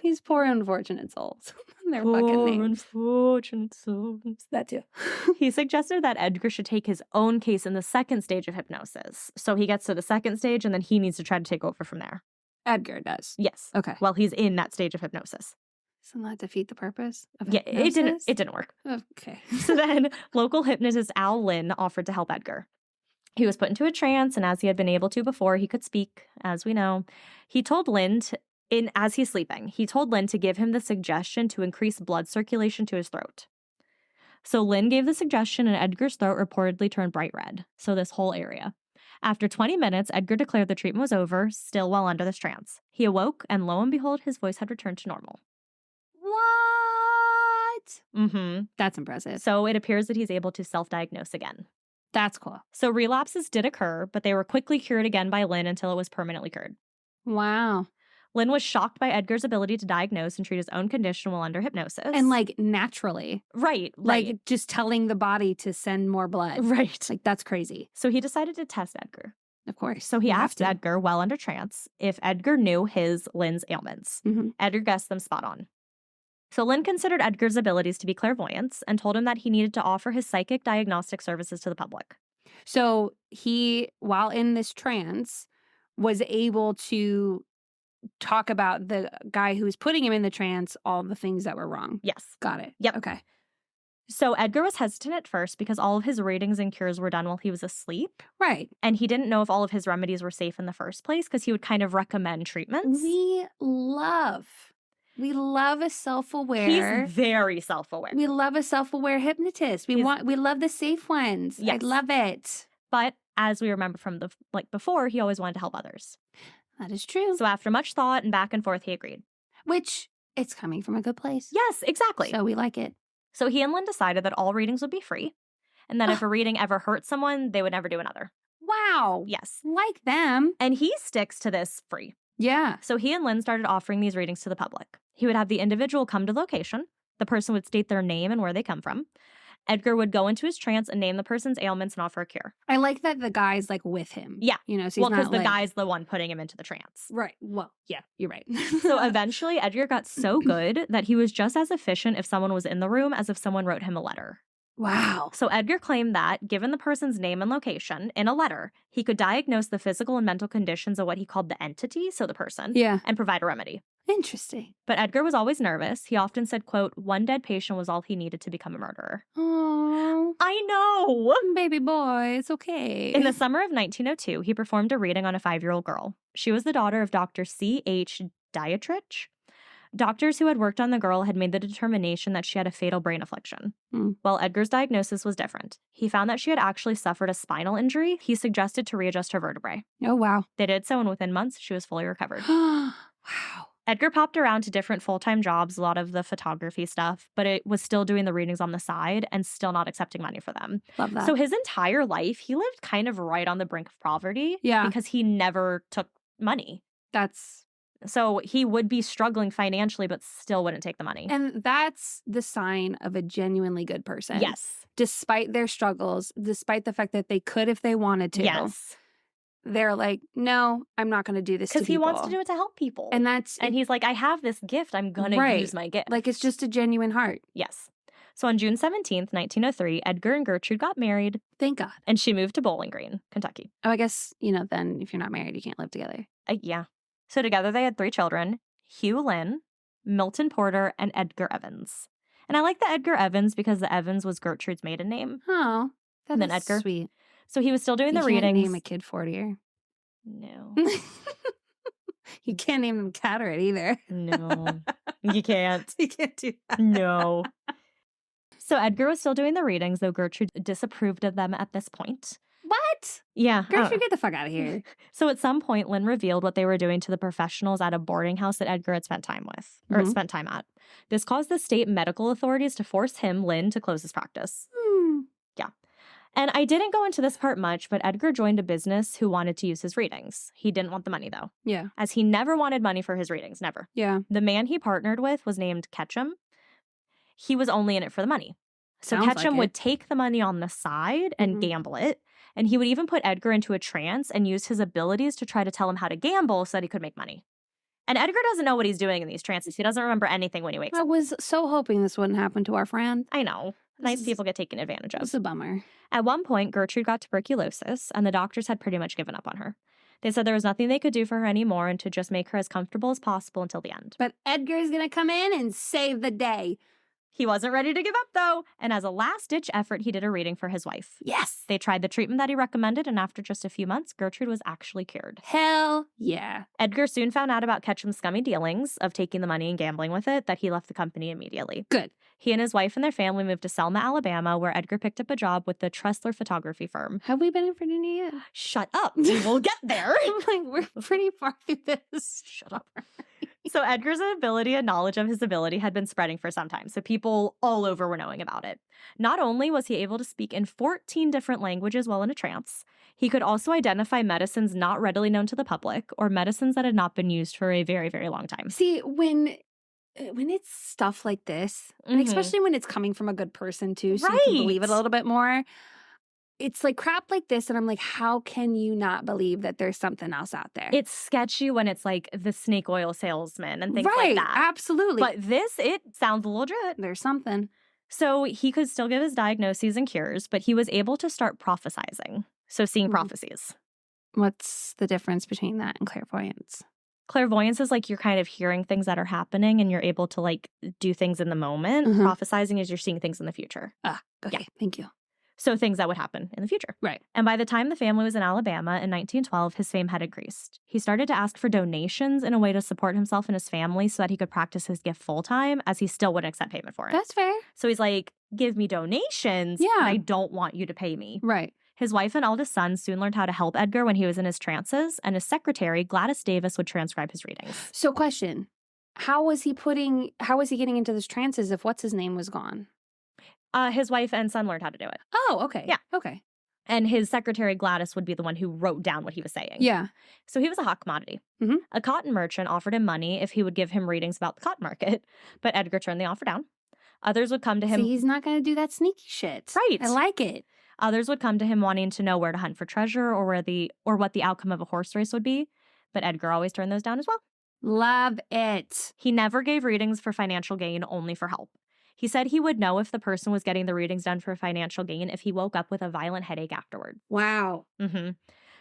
These poor unfortunate souls. They're poor fucking names. Unfortunate souls. That too. He suggested that Edgar should take his own case in the second stage of hypnosis. So he gets to the second stage, and then he needs to try to take over from there. Edgar does? Yes. Okay. Well, he's in that stage of hypnosis. Doesn't that defeat the purpose of hypnosis? It didn't work. Okay. So then, local hypnotist Al Lynn offered to help Edgar. He was put into a trance, and as he had been able to before, he could speak, as we know. He told Lynn, as he's sleeping, he told Lynn to give him the suggestion to increase blood circulation to his throat. So Lynn gave the suggestion, and Edgar's throat reportedly turned bright red. So this whole area. After 20 minutes, Edgar declared the treatment was over, still while under this trance. He awoke, and lo and behold, his voice had returned to normal. What? What? Mm-hmm. That's impressive. So it appears that he's able to self-diagnose again. That's cool. So relapses did occur, but they were quickly cured again by Lynn until it was permanently cured. Wow. Lynn was shocked by Edgar's ability to diagnose and treat his own condition while under hypnosis. And like naturally. Right. Like just telling the body to send more blood. Right. Like that's crazy. So he decided to test Edgar. Of course. So he asked Edgar, while under trance, if Edgar knew Lynn's ailments. Mm-hmm. Edgar guessed them spot on. So Lynn considered Edgar's abilities to be clairvoyance and told him that he needed to offer his psychic diagnostic services to the public. So he, while in this trance, was able to talk about the guy who was putting him in the trance, all the things that were wrong. Yes. Got it. Yep. Okay. So Edgar was hesitant at first because all of his readings and cures were done while he was asleep. Right. And he didn't know if all of his remedies were safe in the first place because he would kind of recommend treatments. We love a self-aware. He's very self-aware. We love a self-aware hypnotist. We love the safe ones. Yes. I love it. But as we remember from before, he always wanted to help others. That is true. So after much thought and back and forth, he agreed. Which, it's coming from a good place. Yes, exactly. So we like it. So he and Lynn decided that all readings would be free, and that if a reading ever hurt someone, they would never do another. Wow. Yes. Like them. And he sticks to this free. Yeah. So he and Lynn started offering these readings to the public. He would have the individual come to the location. The person would state their name and where they come from. Edgar would go into his trance and name the person's ailments and offer a cure. I like that the guy's like with him. Yeah. You know, so he's Well, because not the like... guy's the one putting him into the trance. Right. Well, yeah, you're right. So eventually, Edgar got so good that he was just as efficient if someone was in the room as if someone wrote him a letter. Wow. So Edgar claimed that, given the person's name and location, in a letter, he could diagnose the physical and mental conditions of what he called the entity, so the person, Yeah. and provide a remedy. Interesting. But Edgar was always nervous. He often said, quote, one dead patient was all he needed to become a murderer. Oh, I know! baby boy, it's okay. In the summer of 1902, he performed a reading on a 5-year-old girl. She was the daughter of Dr. C.H. Dietrich. Doctors who had worked on the girl had made the determination that she had a fatal brain affliction. While Edgar's diagnosis was different. He found that she had actually suffered a spinal injury. He suggested to readjust her vertebrae. Oh, wow. They did so, and within months, she was fully recovered. Wow. Edgar popped around to different full-time jobs, a lot of the photography stuff, but it was still doing the readings on the side and still not accepting money for them. Love that. So his entire life, he lived kind of right on the brink of poverty. Yeah. Because he never took money. That's... So he would be struggling financially, but still wouldn't take the money. And that's the sign of a genuinely good person. Yes. Despite their struggles, despite the fact that they could if they wanted to. Yes. They're like, no, I'm not going to do this to people. Because he wants to do it to help people. And he's like, I have this gift. I'm going to use my gift. Like, it's just a genuine heart. Yes. So on June 17th, 1903, Edgar and Gertrude got married. Thank God. And she moved to Bowling Green, Kentucky. Oh, I guess, then if you're not married, you can't live together. Yeah. So together they had 3 children, Hugh Lynn, Milton Porter, and Edgar Evans. And I like the Edgar Evans because the Evans was Gertrude's maiden name. Oh, And then that's Edgar. sweet. So he was still doing the You can't readings. name a kid Fortier. No. You can't name them Catterit either. No. You can't. You can't do that. No. So Edgar was still doing the readings, though Gertrude disapproved of them at this point. What? Yeah. Gertrude, get the fuck out of here. So at some point, Lynn revealed what they were doing to the professionals at a boarding house that Edgar had spent time with, or spent time at. This caused the state medical authorities to force him, Lynn, to close his practice. Yeah. And I didn't go into this part much, but Edgar joined a business who wanted to use his readings. He didn't want the money, though. Yeah. As he never wanted money for his readings, never. Yeah. The man he partnered with was named Ketchum. He was only in it for the money. So Sounds Ketchum like would it. take the money on the side and gamble it. And he would even put Edgar into a trance and use his abilities to try to tell him how to gamble so that he could make money. And Edgar doesn't know what he's doing in these trances. He doesn't remember anything when he wakes I up. was so hoping this wouldn't happen to our friend. I know. Nice people get taken advantage of. It's a bummer. At one point, Gertrude got tuberculosis, and the doctors had pretty much given up on her. They said there was nothing they could do for her anymore and to just make her as comfortable as possible until the end. But Edgar's going to come in and save the day. He wasn't ready to give up, though, and as a last-ditch effort, he did a reading for his wife. Yes. They tried the treatment that he recommended, and after just a few months, Gertrude was actually cured. Hell yeah. Edgar soon found out about Ketchum's scummy dealings of taking the money and gambling with it, that he left the company immediately. Good. He and his wife and their family moved to Selma, Alabama, where Edgar picked up a job with the Tressler photography firm. Have we been in Virginia yet? Shut up. We will get there. I'm like, we're pretty far through this. Shut up. So Edgar's ability and knowledge of his ability had been spreading for some time, so people all over were knowing about it. Not only was he able to speak in 14 different languages while in a trance, he could also identify medicines not readily known to the public or medicines that had not been used for a very, very long time. See, when it's stuff like this, and especially when it's coming from a good person too, so you can believe it a little bit more, it's like crap like this, and I'm like, how can you not believe that there's something else out there? It's sketchy when it's like the snake oil salesman and things like that. Absolutely. But this, it sounds legit. There's something. So he could still give his diagnoses and cures, but he was able to start prophesizing. So seeing prophecies. What's the difference between that and clairvoyance? Clairvoyance is like you're kind of hearing things that are happening and you're able to like do things in the moment. Prophesizing is you're seeing things in the future. Okay. Thank you. So things that would happen in the future. Right. And by the time the family was in Alabama in 1912, his fame had increased. He started to ask for donations in a way to support himself and his family so that he could practice his gift full time, as he still wouldn't accept payment for it. That's fair. So he's like, give me donations, but I don't want you to pay me. Right. His wife and eldest son soon learned how to help Edgar when he was in his trances, and his secretary, Gladys Davis, would transcribe his readings. So question, how was he getting into this trances if what's his name was gone? His wife and son learned how to do it. Oh, okay. Yeah. Okay. And his secretary, Gladys, would be the one who wrote down what he was saying. Yeah. So he was a hot commodity. A cotton merchant offered him money if he would give him readings about the cotton market, but Edgar turned the offer down. Others would come to him. See, he's not going to do that sneaky shit. Right. I like it. Others would come to him wanting to know where to hunt for treasure or what the outcome of a horse race would be, but Edgar always turned those down as well. Love it. He never gave readings for financial gain, only for help. He said he would know if the person was getting the readings done for financial gain if he woke up with a violent headache afterward. Wow.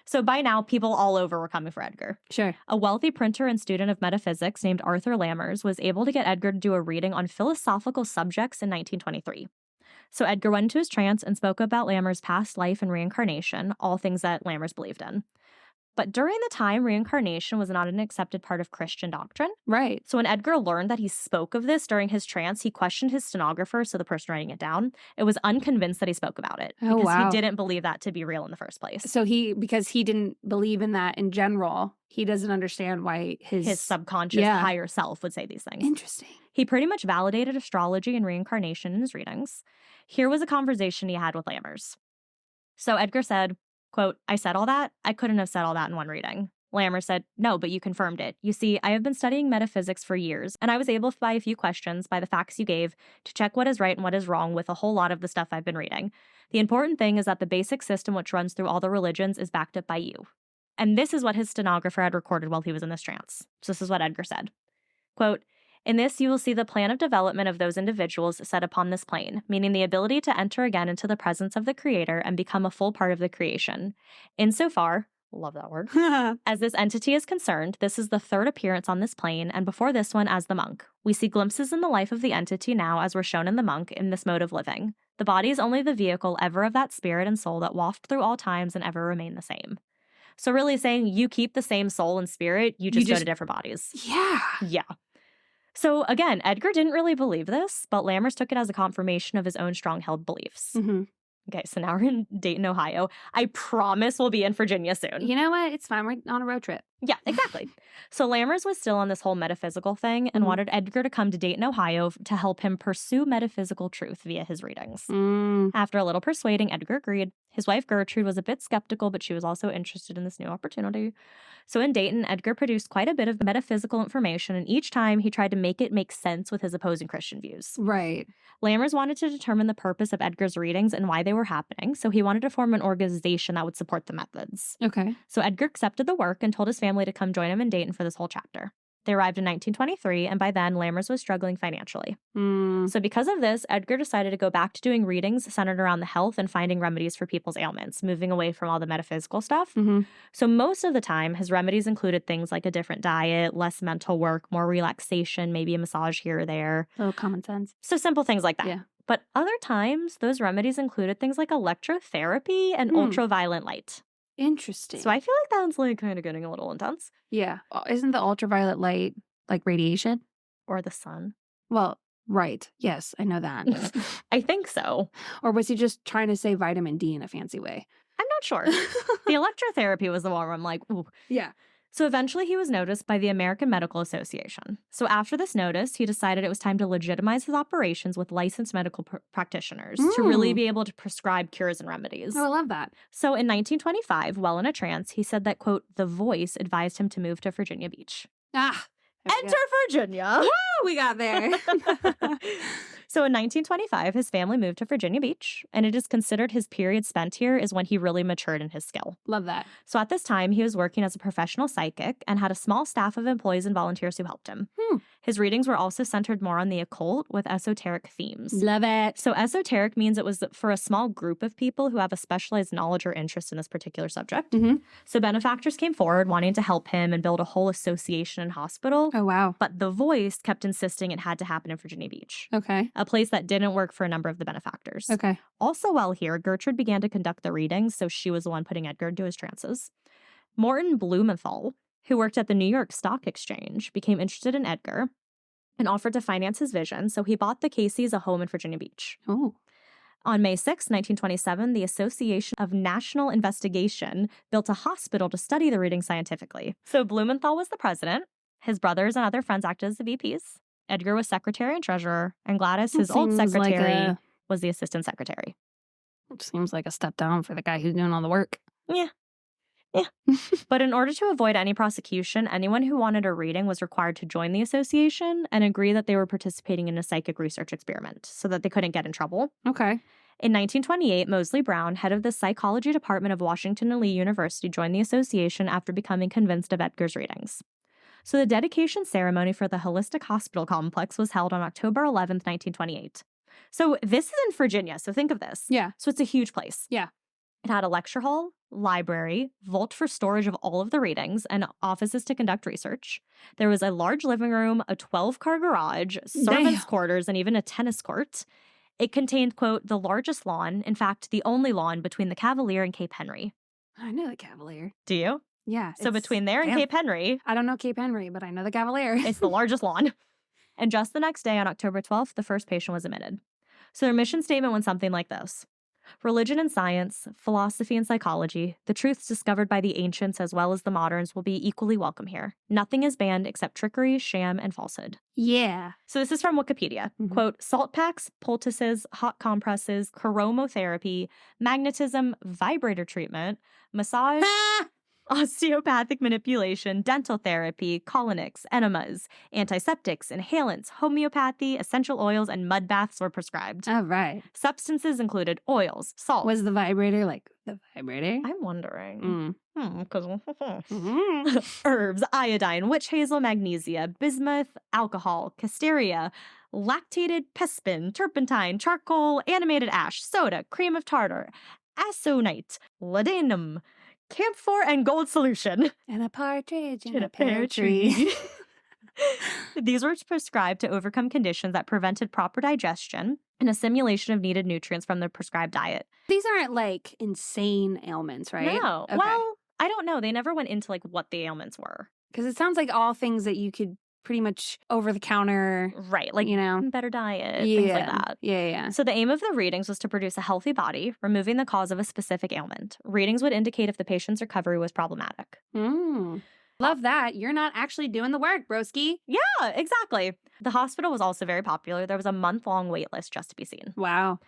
So by now, people all over were coming for Edgar. Sure. A wealthy printer and student of metaphysics named Arthur Lammers was able to get Edgar to do a reading on philosophical subjects in 1923. So Edgar went into his trance and spoke about Lammers' past life and reincarnation, all things that Lammers believed in. But during the time, reincarnation was not an accepted part of Christian doctrine. Right. So when Edgar learned that he spoke of this during his trance, he questioned his stenographer, so the person writing it down. It was unconvinced that he spoke about it because he didn't believe that to be real in the first place. So because he didn't believe in that in general, he doesn't understand why his subconscious higher self would say these things. Interesting. He pretty much validated astrology and reincarnation in his readings. Here was a conversation he had with Lammers. So Edgar said, quote, I said all that? I couldn't have said all that in one reading. Lammers said, no, but you confirmed it. You see, I have been studying metaphysics for years, and I was able by a few questions, by the facts you gave, to check what is right and what is wrong with a whole lot of the stuff I've been reading. The important thing is that the basic system which runs through all the religions is backed up by you. And this is what his stenographer had recorded while he was in this trance. So this is what Edgar said. Quote, in this, you will see the plan of development of those individuals set upon this plane, meaning the ability to enter again into the presence of the Creator and become a full part of the creation. Insofar, love that word, as this entity is concerned, this is the third appearance on this plane, and before this one as the monk. We see glimpses in the life of the entity now as were shown in the monk in this mode of living. The body is only the vehicle ever of that spirit and soul that waft through all times and ever remain the same. So really saying you keep the same soul and spirit, you just go to different bodies. Yeah. Yeah. So again, Edgar didn't really believe this, but Lammers took it as a confirmation of his own strong-held beliefs. Okay, so now we're in Dayton, Ohio. I promise we'll be in Virginia soon. You know what? It's fine. We're on a road trip. Yeah, exactly. So Lammers was still on this whole metaphysical thing and wanted Edgar to come to Dayton, Ohio to help him pursue metaphysical truth via his readings. After a little persuading, Edgar agreed. His wife Gertrude was a bit skeptical, but she was also interested in this new opportunity. So in Dayton, Edgar produced quite a bit of metaphysical information, and each time he tried to make it make sense with his opposing Christian views. Right. Lammers wanted to determine the purpose of Edgar's readings and why they were happening, so he wanted to form an organization that would support the methods. Okay. So Edgar accepted the work and told his family to come join him in Dayton for this whole chapter. They arrived in 1923, and by then, Lammers was struggling financially. So because of this, Edgar decided to go back to doing readings centered around the health and finding remedies for people's ailments, moving away from all the metaphysical stuff. So most of the time, his remedies included things like a different diet, less mental work, more relaxation, maybe a massage here or there. A little common sense. So simple things like that. Yeah. But other times, those remedies included things like electrotherapy and ultraviolet light. Interesting. So I feel like that's like kind of getting a little intense. Yeah. Isn't the ultraviolet light like radiation? Or the sun. Well, right. Yes, I know that. I think so. Or was he just trying to say vitamin D in a fancy way? I'm not sure. The electrotherapy was the one where I'm like, ooh. Yeah. So eventually he was noticed by the American Medical Association. So after this notice, he decided it was time to legitimize his operations with licensed medical practitioners to really be able to prescribe cures and remedies. Oh, I love that. So in 1925, while in a trance, he said that, quote, the voice advised him to move to Virginia Beach. Ah. Enter Virginia. Woo! We got there. So in 1925, his family moved to Virginia Beach, and it is considered his period spent here is when he really matured in his skill. Love that. So at this time, he was working as a professional psychic and had a small staff of employees and volunteers who helped him. His readings were also centered more on the occult with esoteric themes. Love it. So esoteric means it was for a small group of people who have a specialized knowledge or interest in this particular subject. So benefactors came forward wanting to help him and build a whole association and hospital. Oh, wow. But the voice kept insisting it had to happen in Virginia Beach. Okay. A place that didn't work for a number of the benefactors. Okay. Also while here, Gertrude began to conduct the readings, so she was the one putting Edgar into his trances. Morton Blumenthal, who worked at the New York Stock Exchange, became interested in Edgar and offered to finance his vision, so he bought the Cayces a home in Virginia Beach. Oh. On May 6, 1927, the Association of National Investigation built a hospital to study the reading scientifically. So Blumenthal was the president. His brothers and other friends acted as the VPs. Edgar was secretary and treasurer, and Gladys, his old secretary, was the assistant secretary. It seems like a step down for the guy who's doing all the work. Yeah. But in order to avoid any prosecution, anyone who wanted a reading was required to join the association and agree that they were participating in a psychic research experiment so that they couldn't get in trouble. Okay. In 1928, Moseley Brown, head of the psychology department of Washington and Lee University, joined the association after becoming convinced of Edgar's readings. So the dedication ceremony for the Holistic Hospital Complex was held on October 11th, 1928. So this is in Virginia, so think of this. Yeah. So it's a huge place. Yeah. It had a lecture hall, library, vault for storage of all of the readings, and offices to conduct research. There was a large living room, a 12-car garage, servants' quarters, and even a tennis court. It contained, quote, the largest lawn, in fact, the only lawn between the Cavalier and Cape Henry. I know the Cavalier. Do you? Yeah. So between there and Cape Henry. I don't know Cape Henry, but I know the Cavalier. It's the largest lawn. And just the next day, on October 12th, the first patient was admitted. So their mission statement went something like this. Religion and science, philosophy and psychology, the truths discovered by the ancients as well as the moderns will be equally welcome here. Nothing is banned except trickery, sham, and falsehood. Yeah. So this is from Wikipedia. Quote, salt packs, poultices, hot compresses, chromotherapy, magnetism, vibrator treatment, massage, osteopathic manipulation, dental therapy, colonics, enemas, antiseptics, inhalants, homeopathy, essential oils, and mud baths were prescribed. All right. Substances included oils, salt. Was the vibrator like the vibrator? I'm wondering. Herbs, iodine, witch hazel, magnesia, bismuth, alcohol, casteria, lactated pespin, turpentine, charcoal, animated ash, soda, cream of tartar, asonite, laudanum, camphor, and gold solution. And a partridge in a pear tree. These were prescribed to overcome conditions that prevented proper digestion and assimilation of needed nutrients from the prescribed diet. These aren't like insane ailments, right? No. Okay. Well, I don't know. They never went into like what the ailments were. Because it sounds like all things that you could pretty much over the counter. Right. Like, you know, better diet, things like that. Yeah. So the aim of the readings was to produce a healthy body, removing the cause of a specific ailment. Readings would indicate if the patient's recovery was problematic. Love that. You're not actually doing the work, broski. Yeah, exactly. The hospital was also very popular. There was a month-long wait list just to be seen. Wow.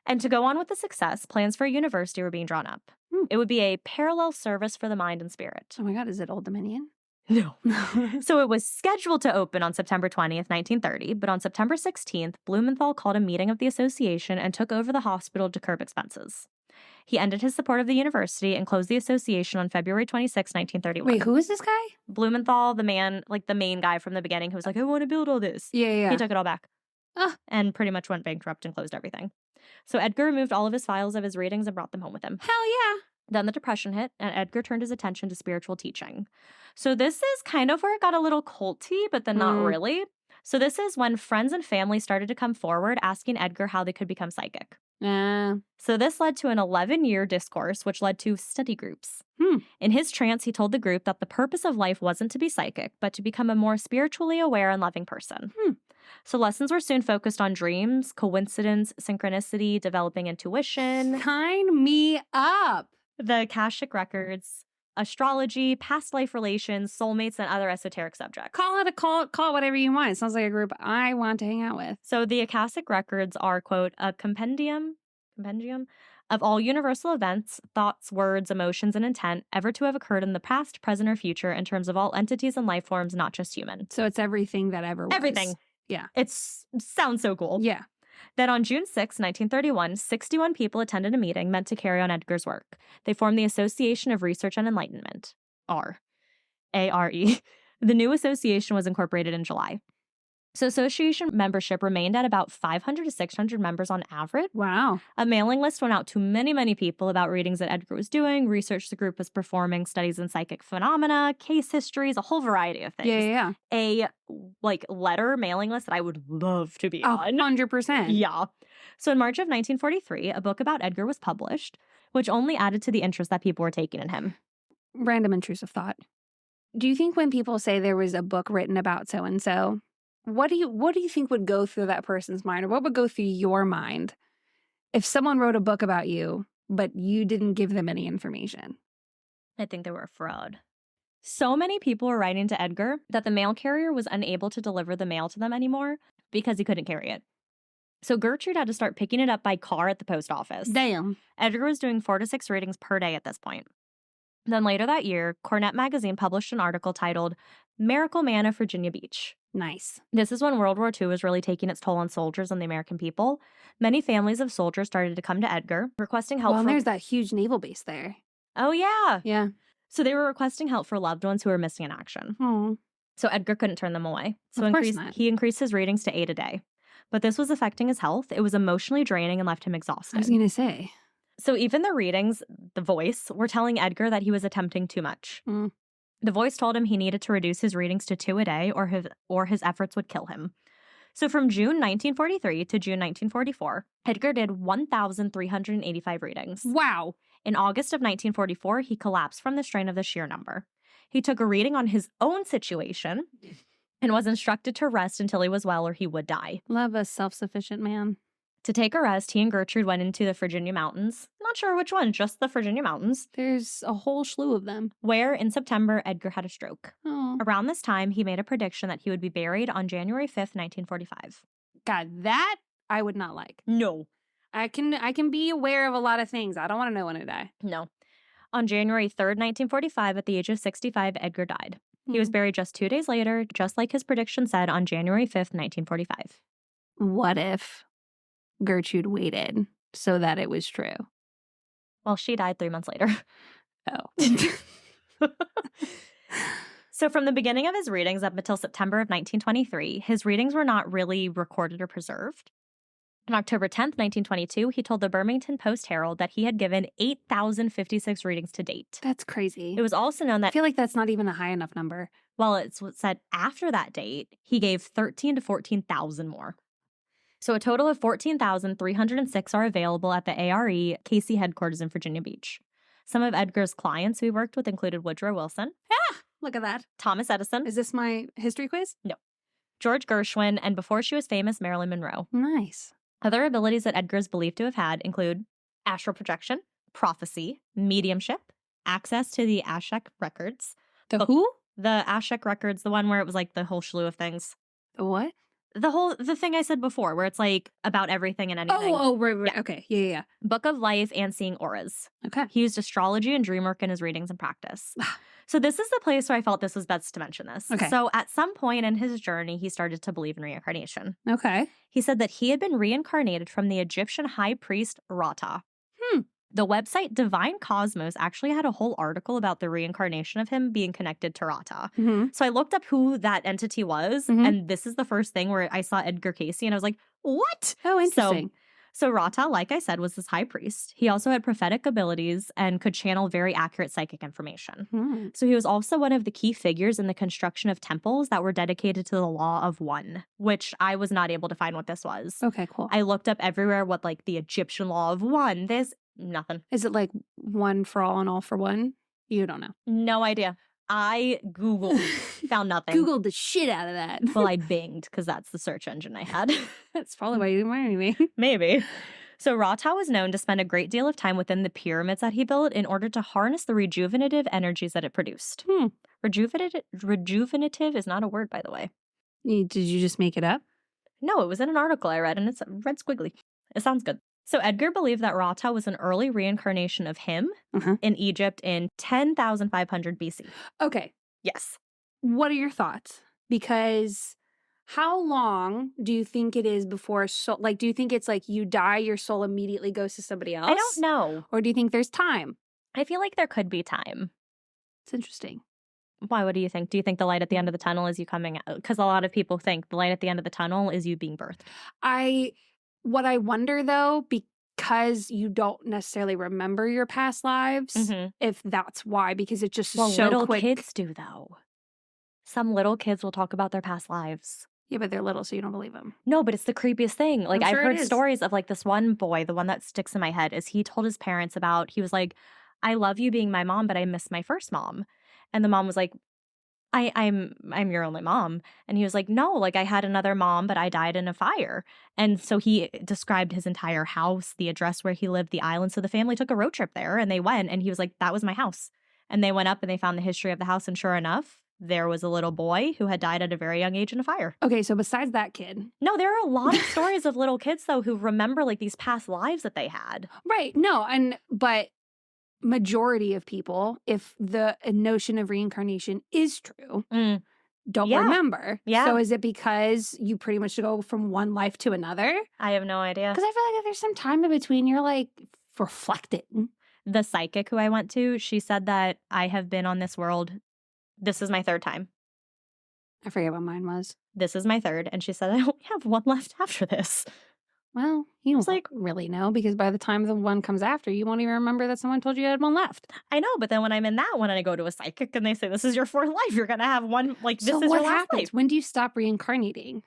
And to go on with the success, plans for a university were being drawn up. It would be a parallel service for the mind and spirit. Oh my God, is it Old Dominion? No. So it was scheduled to open on September 20th, 1930, but on September 16th, Blumenthal called a meeting of the association and took over the hospital to curb expenses. He ended his support of the university and closed the association on February 26, 1931. Wait, who is this guy? Blumenthal, the man, like the main guy from the beginning who was like, I want to build all this. Yeah. He took it all back and pretty much went bankrupt and closed everything. So Edgar removed all of his files of his readings and brought them home with him. Hell yeah. Then the Depression hit, and Edgar turned his attention to spiritual teaching. So this is kind of where it got a little culty, but then not really. So this is when friends and family started to come forward asking Edgar how they could become psychic. So this led to an 11-year discourse, which led to study groups. In his trance, he told the group that the purpose of life wasn't to be psychic, but to become a more spiritually aware and loving person. So lessons were soon focused on dreams, coincidence, synchronicity, developing intuition. Sign me up. The Akashic records, astrology, past life relations, soulmates, and other esoteric subjects. Call it whatever you want. It sounds like a group I want to hang out with. So the Akashic records are, quote, a compendium of all universal events, thoughts, words, emotions, and intent ever to have occurred in the past, present, or future in terms of all entities and life forms, not just human. So it's everything that ever was. Everything. Yeah. It sounds so cool. Yeah. Then on June 6, 1931, 61 people attended a meeting meant to carry on Edgar's work. They formed the Association of Research and Enlightenment, ARE. The new association was incorporated in July. So association membership remained at about 500 to 600 members on average. Wow. A mailing list went out to many, many people about readings that Edgar was doing, research the group was performing, studies in psychic phenomena, case histories, a whole variety of things. Yeah. A letter mailing list that I would love to be on. 100%. Yeah. So in March of 1943, a book about Edgar was published, which only added to the interest that people were taking in him. Random intrusive thought. Do you think when people say there was a book written about so-and-so, what do you think would go through that person's mind, or what would go through your mind if someone wrote a book about you, but you didn't give them any information? I think they were a fraud. So many people were writing to Edgar that the mail carrier was unable to deliver the mail to them anymore because he couldn't carry it. So Gertrude had to start picking it up by car at the post office. Damn. Edgar was doing 4 to 6 readings per day at this point. Then later that year, Cornet magazine published an article titled Miracle Man of Virginia Beach. Nice. This is when World War II was really taking its toll on soldiers and the American people. Many families of soldiers started to come to Edgar, requesting help. Well, and there's that huge naval base there. Oh, yeah. Yeah. So they were requesting help for loved ones who were missing in action. Oh. So Edgar couldn't turn them away. So Of course not. he increased his readings to 8 a day. But this was affecting his health. It was emotionally draining and left him exhausted. I was going to say. So even the readings, the voice, were telling Edgar that he was attempting too much. Mm. The voice told him he needed to reduce his readings to 2 a day or his efforts would kill him. So from June 1943 to June 1944, Edgar did 1,385 readings. Wow. In August of 1944, he collapsed from the strain of the sheer number. He took a reading on his own situation and was instructed to rest until he was well or he would die. Love a self-sufficient man. To take a rest, he and Gertrude went into the Virginia mountains. Not sure which one, just the Virginia mountains. There's a whole slew of them. Where, in September, Edgar had a stroke. Oh. Around this time, he made a prediction that he would be buried on January 5th, 1945. God, that I would not like. No. I can be aware of a lot of things. I don't want to know when I die. No. On January 3rd, 1945, at the age of 65, Edgar died. He was buried just 2 days later, just like his prediction said, on January 5th, 1945. What if Gertrude waited so that it was true? Well, she died 3 months later. Oh. So from the beginning of his readings up until September of 1923, his readings were not really recorded or preserved. On October 10th, 1922, he told the Birmingham Post-Herald that he had given 8,056 readings to date. That's crazy. It was also known I that, feel like that's not even a high enough number. well, it's said after that date, he gave 13 to 14,000 more. So a total of 14,306 are available at the ARE Cayce headquarters in Virginia Beach. Some of Edgar's clients we worked with included Woodrow Wilson, Look at that. Thomas Edison, Is this my history quiz? George Gershwin, and before she was famous, Marilyn Monroe. Nice. Other abilities that Edgar is believed to have had include astral projection, prophecy, mediumship, access to the Ashek records. The who? The Ashek records, the one where it was like the whole slew of things. The what? The thing I said before, where it's like about everything and anything. Right. Yeah. Okay. Yeah. Book of Life and seeing auras. Okay. He used astrology and dream work in his readings and practice. So this is the place where I felt this was best to mention this. Okay. So at some point in his journey, he started to believe in reincarnation. Okay. He said that he had been reincarnated from the Egyptian high priest Rata. The website Divine Cosmos actually had a whole article about the reincarnation of him being connected to Rata. Mm-hmm. So I looked up who that entity was, and this is the first thing where I saw Edgar Cayce, and I was like, what? Oh, interesting. So Rata, like I said, was this high priest. He also had prophetic abilities and could channel very accurate psychic information. So he was also one of the key figures in the construction of temples that were dedicated to the law of one, which I was not able to find what this was. Okay, cool. I looked up everywhere what like the Egyptian law of one, nothing. Is it like one for all and all for one? You don't know. No idea. I Googled, found nothing. Googled the shit out of that. Well, I binged because that's the search engine I had. That's probably why you didn't mind me. Maybe. So Rata was known to spend a great deal of time within the pyramids that he built in order to harness the rejuvenative energies that it produced. Rejuvenative is not a word, by the way. Did you just make it up? No, it was in an article I read, and it's red squiggly. It sounds good. So Edgar believed that Rata was an early reincarnation of him in Egypt in 10,500 BC. Okay. Yes. What are your thoughts? Because how long do you think it is before do you think it's like you die, your soul immediately goes to somebody else? I don't know. Or do you think there's time? I feel like there could be time. It's interesting. Why? What do you think? Do you think the light at the end of the tunnel is you coming out? Because a lot of people think the light at the end of the tunnel is you being birthed. What I wonder, though, because you don't necessarily remember your past lives, if that's why, because it's just so little quick. Kids do, though. Some little kids will talk about their past lives. Yeah, but they're little, so you don't believe them. No, but it's the creepiest thing. Like, I've sure heard stories of, like, this one boy, the one that sticks in my head, is he told his parents about, he was like, I love you being my mom, but I miss my first mom. And the mom was like, I'm your only mom. And he was like, no, like I had another mom, but I died in a fire. And so he described his entire house, the address where he lived, the island. So the family took a road trip there and they went, and he was like, that was my house. And they went up and they found the history of the house. And sure enough, there was a little boy who had died at a very young age in a fire. Okay, so besides that kid. No, there are a lot of stories of little kids, though, who remember like these past lives that they had. Right. No, but majority of people, if the notion of reincarnation is true, don't remember. Yeah. So is it because you pretty much go from one life to another? I have no idea. Because I feel like if there's some time in between, you're like reflecting. The psychic who I went to, she said that I have been on this world. This is my third time. I forget what mine was. This is my third. And she said, I only have one left after this. Well, you don't really know, because by the time the one comes after, you won't even remember that someone told you had one left. I know, but then when I'm in that one and I go to a psychic and they say, this is your fourth life, you're going to have one, like, this is your last life. When do you stop reincarnating?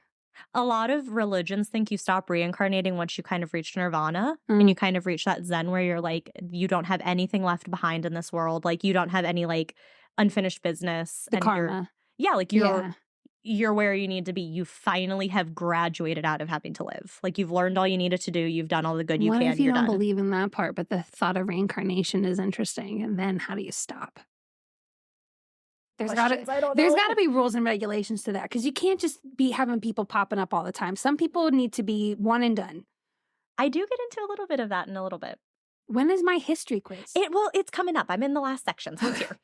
A lot of religions think you stop reincarnating once you kind of reach nirvana and you kind of reach that zen where you're like, you don't have anything left behind in this world. Like, you don't have any, like, unfinished business. The karma. You're where you need to be. You finally have graduated out of having to live. Like, you've learned all you needed to do. You've done all the good you can. What if you you're don't done. believe in that part, but the thought of reincarnation is interesting? And then how do you stop? There's got to be rules and regulations to that, because you can't just be having people popping up all the time. Some people need to be one and done. I do get into a little bit of that in a little bit. When is my history quiz? It's coming up. I'm in the last section, so it's here.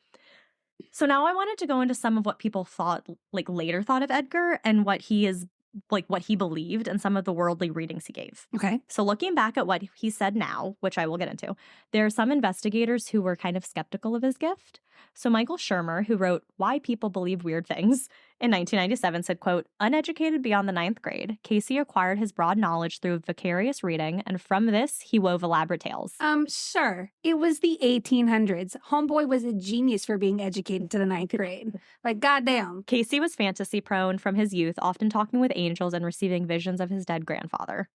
So now I wanted to go into some of what people thought, like later thought of Edgar, and what he is, like what he believed, and some of the worldly readings he gave. Okay. So looking back at what he said now, which I will get into, there are some investigators who were kind of skeptical of his gift. So Michael Shermer, who wrote Why People Believe Weird Things in 1997, said, quote, uneducated beyond the 9th grade, Cayce acquired his broad knowledge through vicarious reading, and from this, he wove elaborate tales. Sir, it was the 1800s. Homeboy was a genius for being educated to the 9th grade. Like, goddamn. Cayce was fantasy prone from his youth, often talking with angels and receiving visions of his dead grandfather.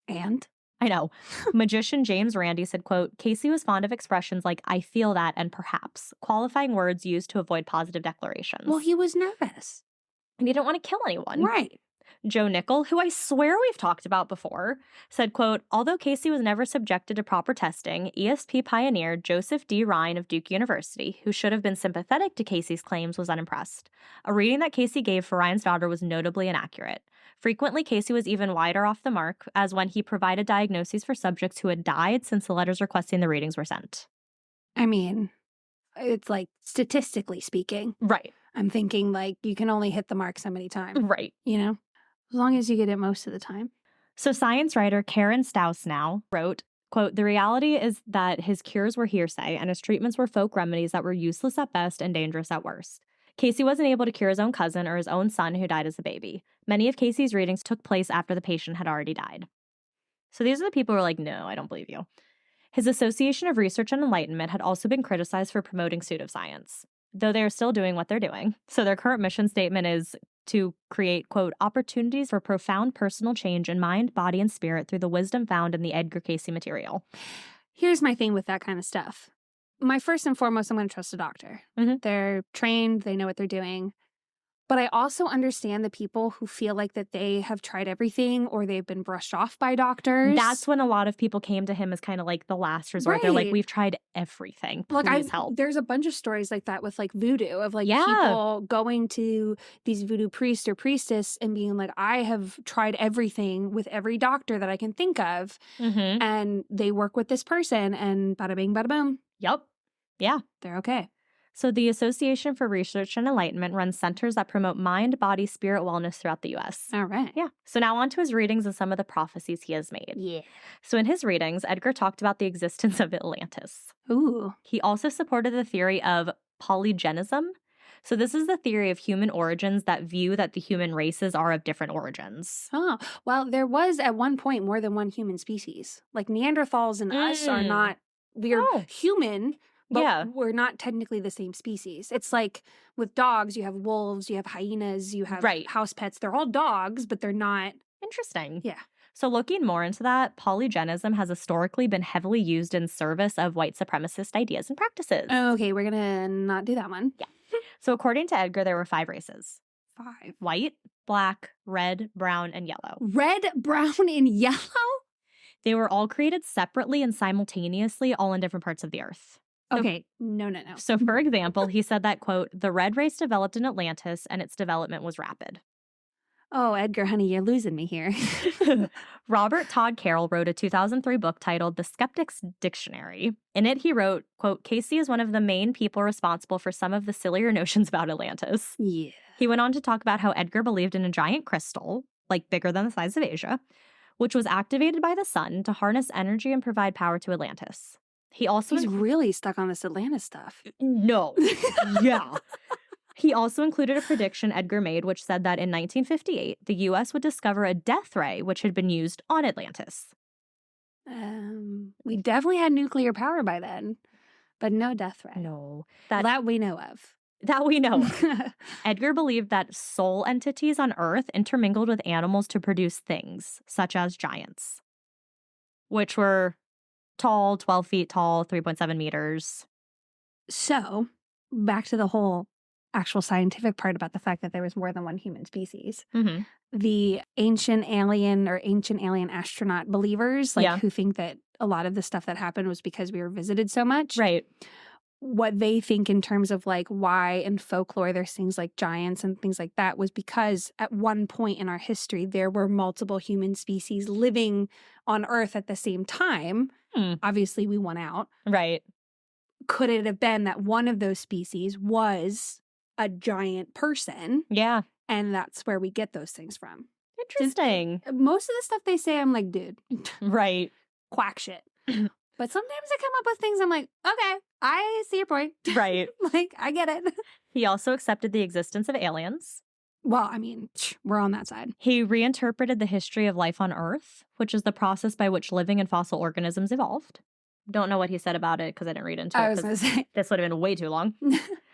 And? I know. Magician James Randi said, quote, Cayce was fond of expressions like, I feel that and perhaps, qualifying words used to avoid positive declarations. Well, he was nervous. And he didn't want to kill anyone. Right. Joe Nickel, who I swear we've talked about before, said, quote, although Cayce was never subjected to proper testing, ESP pioneer Joseph D. Rhine of Duke University, who should have been sympathetic to Cayce's claims, was unimpressed. A reading that Cayce gave for Rhine's daughter was notably inaccurate. Frequently, Cayce was even wider off the mark, as when he provided diagnoses for subjects who had died since the letters requesting the readings were sent. I mean, it's like statistically speaking. Right. I'm thinking like you can only hit the mark so many times. Right. You know? As long as you get it most of the time. So science writer Karen Stousnow wrote, quote, the reality is that his cures were hearsay and his treatments were folk remedies that were useless at best and dangerous at worst. Cayce wasn't able to cure his own cousin or his own son who died as a baby. Many of Cayce's readings took place after the patient had already died. So these are the people who are like, no, I don't believe you. His Association of Research and Enlightenment had also been criticized for promoting pseudoscience, though they are still doing what they're doing. So their current mission statement is to create, quote, opportunities for profound personal change in mind, body, and spirit through the wisdom found in the Edgar Cayce material. Here's my thing with that kind of stuff. My first and foremost, I'm going to trust a doctor. Mm-hmm. They're trained. They know what they're doing. But I also understand the people who feel like that they have tried everything or they've been brushed off by doctors. That's when a lot of people came to him as kind of like the last resort. They're like, Right. we've tried everything. Like Please help. there's a bunch of stories like that with like voodoo of like Yeah. people going to these voodoo priest or priestess and being like, I have tried everything with every doctor that I can think of. Mm-hmm. And they work with this person and bada bing, bada boom. Yep. Yeah. They're okay. So the Association for Research and Enlightenment runs centers that promote mind, body, spirit wellness throughout the U.S. All right. Yeah. So now on to his readings and some of the prophecies he has made. Yeah. So in his readings, Edgar talked about the existence of Atlantis. Ooh. He also supported the theory of polygenism. So this is the theory of human origins that view that the human races are of different origins. Oh, well, there was at one point more than one human species. Like Neanderthals and us are not, we're human, but we're not technically the same species. It's like with dogs, you have wolves, you have hyenas, you have house pets. They're all dogs, but they're not. Interesting. Yeah. So looking more into that, polygenism has historically been heavily used in service of white supremacist ideas and practices. Okay, we're going to not do that one. Yeah. So according to Edgar, there were 5 races. 5. White, black, red, brown, and yellow. Red, brown, and yellow? They were all created separately and simultaneously, all in different parts of the earth. Okay, no. So for example, he said that, quote, the red race developed in Atlantis and its development was rapid. Oh, Edgar, honey, you're losing me here. Robert Todd Carroll wrote a 2003 book titled The Skeptic's Dictionary. In it, he wrote, quote, Cayce is one of the main people responsible for some of the sillier notions about Atlantis. Yeah. He went on to talk about how Edgar believed in a giant crystal, like bigger than the size of Asia, which was activated by the sun to harness energy and provide power to Atlantis. He's really stuck on this Atlantis stuff. No. Yeah. He also included a prediction Edgar made, which said that in 1958, the U.S. would discover a death ray which had been used on Atlantis. We definitely had nuclear power by then, but no death ray. No. That we know of. That we know of. Edgar believed that soul entities on Earth intermingled with animals to produce things, such as giants, which were tall, 12 feet tall, 3.7 meters. So, back to the whole actual scientific part about the fact that there was more than one human species. Mm-hmm. The ancient alien astronaut believers, who think that a lot of the stuff that happened was because we were visited so much. Right. What they think in terms of like why in folklore there's things like giants and things like that was because at one point in our history there were multiple human species living on Earth at the same time. Obviously we won out. Right. Could it have been that one of those species was a giant person? Yeah. And that's where we get those things from. Interesting. Most of the stuff they say, I'm like, dude. Right. Quack shit. But sometimes I come up with things I'm like, okay, I see your point. Right. Like, I get it. He also accepted the existence of aliens. Well, I mean, we're on that side. He reinterpreted the history of life on Earth, which is the process by which living and fossil organisms evolved. Don't know what he said about it because I didn't read into it. I was going to say. This would have been way too long.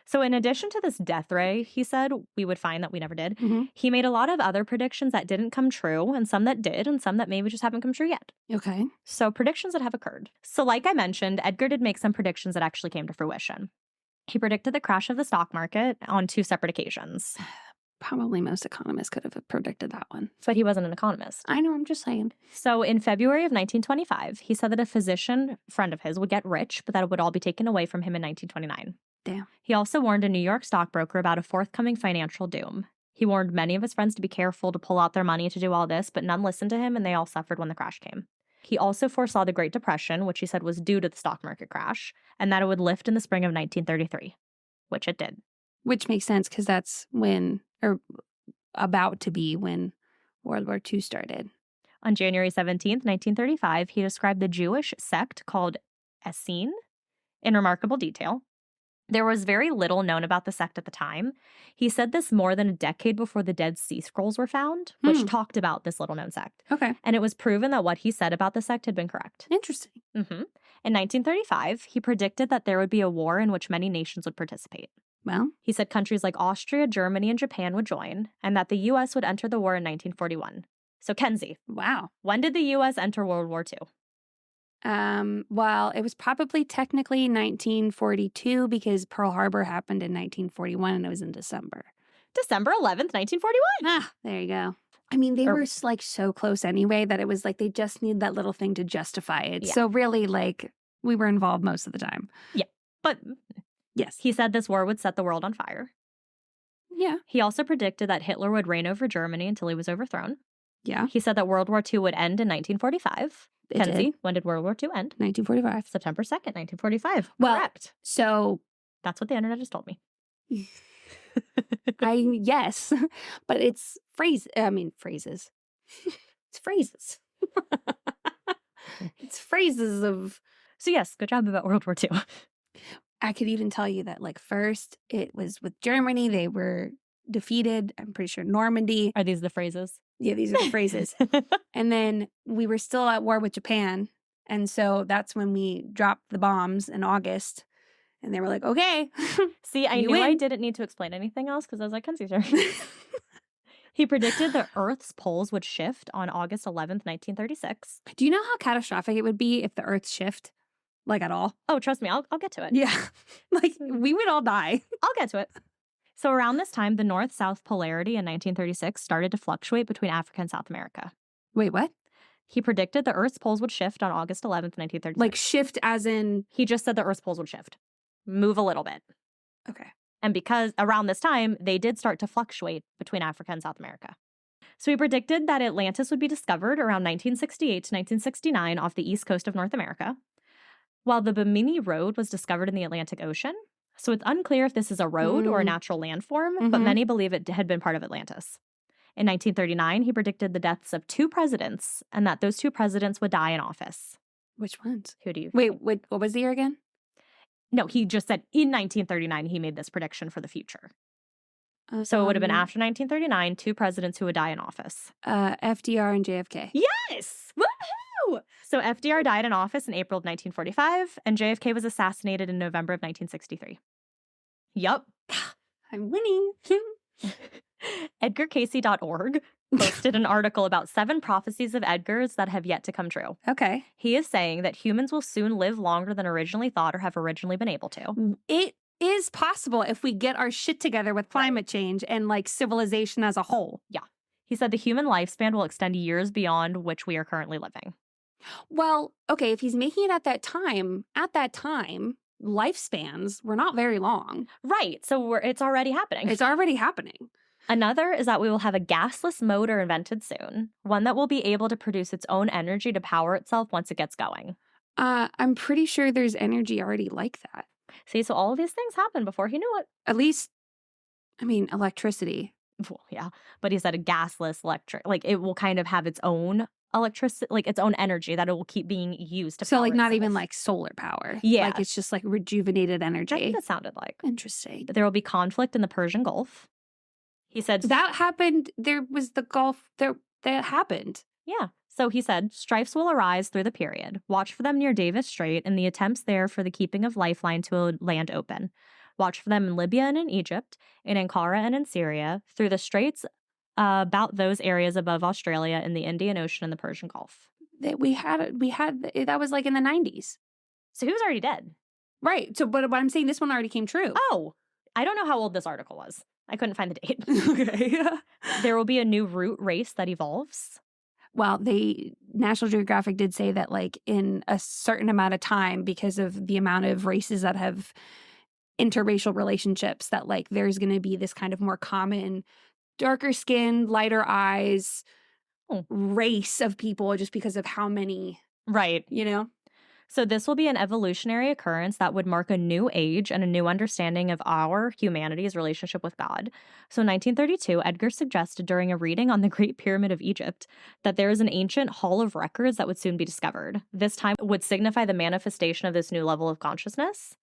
So in addition to this death ray, he said, we would find that we never did. Mm-hmm. He made a lot of other predictions that didn't come true and some that did and some that maybe just haven't come true yet. Okay. So predictions that have occurred. So like I mentioned, Edgar did make some predictions that actually came to fruition. He predicted the crash of the stock market on 2 separate occasions. Probably most economists could have predicted that one. But he wasn't an economist. I know, I'm just saying. So in February of 1925, he said that a physician friend of his would get rich, but that it would all be taken away from him in 1929. Damn. He also warned a New York stockbroker about a forthcoming financial doom. He warned many of his friends to be careful to pull out their money to do all this, but none listened to him and they all suffered when the crash came. He also foresaw the Great Depression, which he said was due to the stock market crash, and that it would lift in the spring of 1933, which it did. Which makes sense because that's when, or about to be when World War II started. On January 17th, 1935, he described the Jewish sect called Essene in remarkable detail. There was very little known about the sect at the time. He said this more than a decade before the Dead Sea Scrolls were found, which talked about this little-known sect. Okay. And it was proven that what he said about the sect had been correct. Interesting. Mm-hmm. In 1935, he predicted that there would be a war in which many nations would participate. Well, he said countries like Austria, Germany, and Japan would join, and that the U.S. would enter the war in 1941. So, Kenzie. Wow. When did the U.S. enter World War II? Well, it was probably technically 1942 because Pearl Harbor happened in 1941 and it was in December. December 11th, 1941. Ah, there you go. I mean, they Or- were like so close anyway that it was like they just need that little thing to justify it. Yeah. So really, like, we were involved most of the time. But Yes. he said this war would set the world on fire. Yeah. He also predicted that Hitler would reign over Germany until he was overthrown. Yeah. He said that World War II would end in 1945. It Kenzie, did. when did World War II end? 1945. September 2nd, 1945. Well, Correct. So That's what the internet just told me. yes, but it's phrases. It's phrases. It's phrases of. So yes, good job about World War II. I could even tell you that, like, first it was with Germany. They were defeated. I'm pretty sure Normandy. Are these the phrases? Yeah, these are the phrases. And then we were still at war with Japan. And so that's when we dropped the bombs in August. And they were like, okay. See, I You knew I win. didn't need to explain anything else because I was like, Kenzie's here. He predicted the Earth's poles would shift on August 11th, 1936. Do you know how catastrophic it would be if the Earth shift? Like, at all? Oh, trust me, I'll get to it. Yeah. Like, we would all die. I'll get to it. So around this time, the north-south polarity in 1936 started to fluctuate between Africa and South America. Wait, what? He predicted the Earth's poles would shift on August 11th, 1936. Like, shift as in. He just said the Earth's poles would shift. Move a little bit. Okay. And because around this time, they did start to fluctuate between Africa and South America. So he predicted that Atlantis would be discovered around 1968 to 1969 off the east coast of North America, while the Bimini Road was discovered in the Atlantic Ocean. So it's unclear if this is a road or a natural landform, but Mhm. many believe it had been part of Atlantis. In 1939, he predicted the deaths of 2 presidents and that those 2 presidents would die in office. Which ones? Who do you Wait, what was the year again? No, he just said in 1939 he made this prediction for the future. So it would have been after 1939, 2 presidents who would die in office. FDR and JFK. Yes! Woohoo! So FDR died in office in April of 1945, and JFK was assassinated in November of 1963. Yup. I'm winning. EdgarCayce.org posted an article about 7 prophecies of Edgar's that have yet to come true. Okay. He is saying that humans will soon live longer than originally thought or have originally been able to. It is possible if we get our shit together with climate change and, like, civilization as a whole. He said the human lifespan will extend years beyond which we are currently living. Well, okay, if he's making it at that time, lifespans were not very long. Right. So it's already happening. It's already happening. Another is that we will have a gasless motor invented soon, one that will be able to produce its own energy to power itself once it gets going. I'm pretty sure there's energy already like that. See, so all of these things happened before he knew it. At least, I mean, electricity. Well, yeah, but he said a gasless electric, like it will kind of have its own electricity, like its own energy that it will keep being used to So, power like, not even itself. like solar power. Yeah. Like, it's just like rejuvenated That's energy. what it sounded like. Interesting. There will be conflict in the Persian Gulf. He said That happened. There was the Gulf. That happened. Yeah. So he said, strifes will arise through the period. Watch for them near Davis Strait and the attempts there for the keeping of lifeline to a land open. Watch for them in Libya and in Egypt, in Ankara and in Syria, through the straits about those areas above Australia in the Indian Ocean and the Persian Gulf. That we had that was like in the 90s. So he was already dead. Right. So, but I'm saying this one already came true. Oh, I don't know how old this article was. I couldn't find the date. Okay. There will be a new root race that evolves. Well, National Geographic did say that, like, in a certain amount of time, because of the amount of races that have interracial relationships, that, like, there's going to be this kind of more common darker skin, lighter eyes race of people just because of how many, Right. you know? So this will be an evolutionary occurrence that would mark a new age and a new understanding of our humanity's relationship with God. So in 1932, Edgar suggested during a reading on the Great Pyramid of Egypt that there is an ancient hall of records that would soon be discovered. This time would signify the manifestation of this new level of consciousness.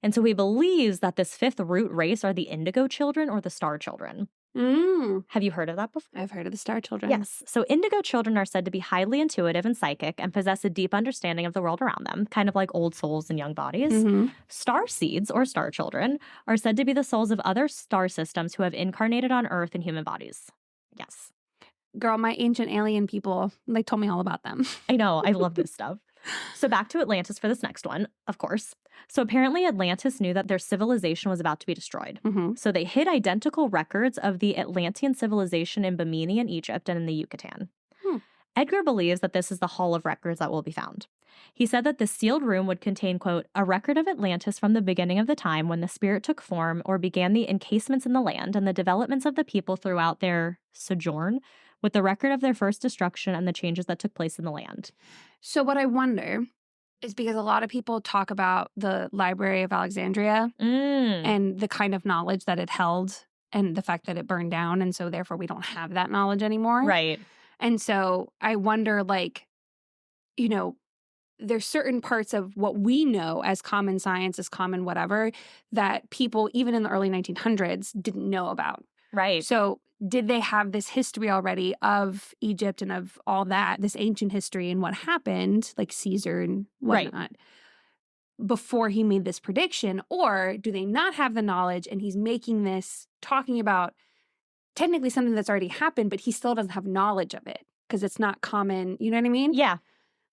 And so he believes that this 5th root race are the indigo children or the star children. Have you heard of that before? I've heard of the star children. Yes. So indigo children are said to be highly intuitive and psychic and possess a deep understanding of the world around them, kind of like old souls and young bodies. Mm-hmm. Star seeds, or star children, are said to be the souls of other star systems who have incarnated on Earth in human bodies. Yes. Girl, my ancient alien people, they told me all about them. I know. I love this stuff. So back to Atlantis for this next one, of course. So apparently Atlantis knew that their civilization was about to be destroyed. Mm-hmm. So they hid identical records of the Atlantean civilization in Bimini in Egypt and in the Yucatan. Edgar believes that this is the Hall of Records that will be found. He said that the sealed room would contain, quote, a record of Atlantis from the beginning of the time when the spirit took form or began the encasements in the land and the developments of the people throughout their sojourn, with the record of their first destruction and the changes that took place in the land. So what I wonder is because a lot of people talk about the Library of Alexandria and the kind of knowledge that it held and the fact that it burned down. And so therefore we don't have that knowledge anymore. Right. And so I wonder, like, you know, there's certain parts of what we know as common science, as common whatever, that people, even in the early 1900s, didn't know about. Right. So did they have this history already of Egypt and of all that, this ancient history and what happened, like Caesar and whatnot, before he made this prediction? Or do they not have the knowledge and he's making this, talking about technically something that's already happened, but he still doesn't have knowledge of it because it's not common. You know what I mean? Yeah.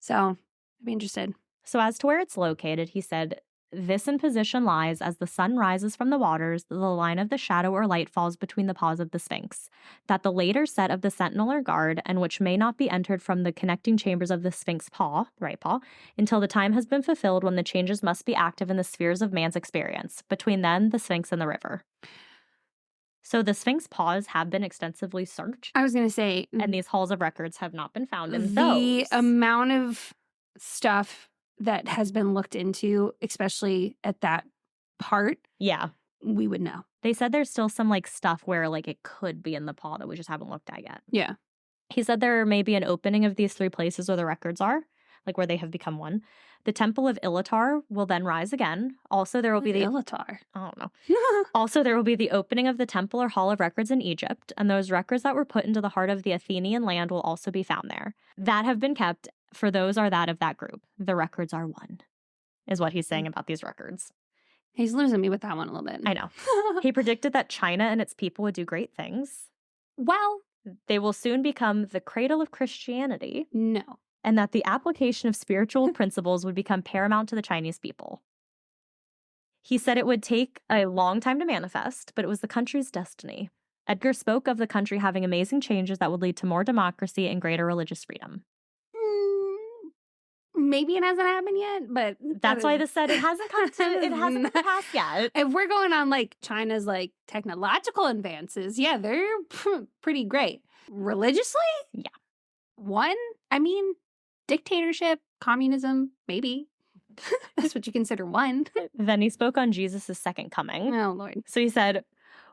So I'd be interested. So as to where it's located, he said, this in position lies as the sun rises from the waters, the line of the shadow or light falls between the paws of the Sphinx, that the later set of the sentinel or guard, and which may not be entered from the connecting chambers of the Sphinx paw, the right paw, until the time has been fulfilled when the changes must be active in the spheres of man's experience, between then, the Sphinx, and the river. So the Sphinx paws have been extensively searched. I was going to say. And these halls of records have not been found in the those. amount of stuff that has been looked into, especially at that part. Yeah. We would know. They said there's still some like stuff where like it could be in the paw that we just haven't looked at yet. Yeah. He said there may be an opening of these three places where the records are, like where they have become one. The temple of Ilatar will then rise again. Also, there will be the Ilatar. I don't know. Also, there will be the opening of the temple or hall of records in Egypt, and those records that were put into the heart of the Athenian land will also be found there. That have been kept, for those are that of that group. The records are one, is what he's saying about these records. He's losing me with that one a little bit. I know. He predicted that China and its people would do great things. Well, they will soon become the cradle of Christianity. No. And that the application of spiritual principles would become paramount to the Chinese people. He said it would take a long time to manifest, but it was the country's destiny. Edgar spoke of the country having amazing changes that would lead to more democracy and greater religious freedom. Maybe it hasn't happened yet, but that's why this said it hasn't come to it hasn't passed yet. If we're going on like China's like technological advances, yeah, they're pretty great. Religiously? Yeah. One? I mean, dictatorship, communism, maybe. That's what you consider one. Then he spoke on Jesus' second coming. Oh, Lord. So he said,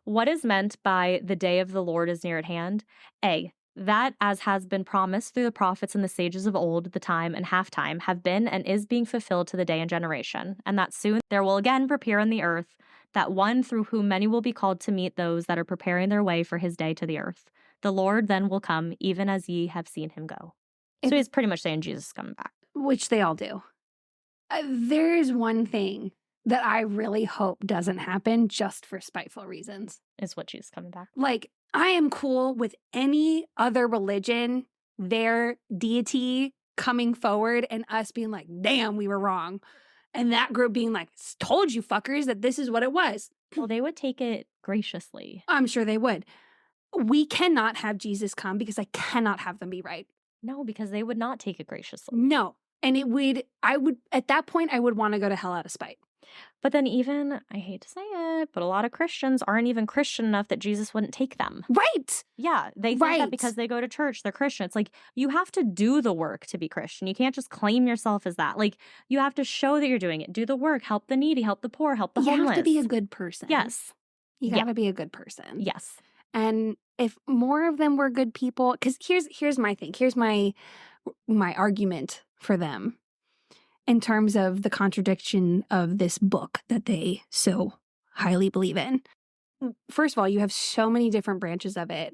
what is meant by the day of the Lord is near at hand? A, that as has been promised through the prophets and the sages of old, the time and half time have been and is being fulfilled to the day and generation, and that soon there will again prepare in the earth that one through whom many will be called to meet those that are preparing their way for his day to the earth. The Lord then will come, even as ye have seen him go. So he's pretty much saying Jesus is coming back. Which they all do. There is one thing that I really hope doesn't happen just for spiteful reasons. Is what Jesus coming back. Like, I am cool with any other religion, their deity coming forward and us being like, damn, we were wrong. And that group being like, told you fuckers that this is what it was. Well, they would take it graciously. I'm sure they would. We cannot have Jesus come because I cannot have them be right. No, because they would not take it graciously. No. And at that point, I would want to go to hell out of spite. But then even, I hate to say it, but a lot of Christians aren't even Christian enough that Jesus wouldn't take them. Right. Yeah. They think that because they go to church, they're Christian. It's like, you have to do the work to be Christian. You can't just claim yourself as that. Like, you have to show that you're doing it. Do the work. Help the needy. Help the poor. Help the homeless. You have to be a good person. Yes. You got to be a good person. Yes. And if more of them were good people, because here's my thing. Here's my argument for them in terms of the contradiction of this book that they so highly believe in. First of all, you have so many different branches of it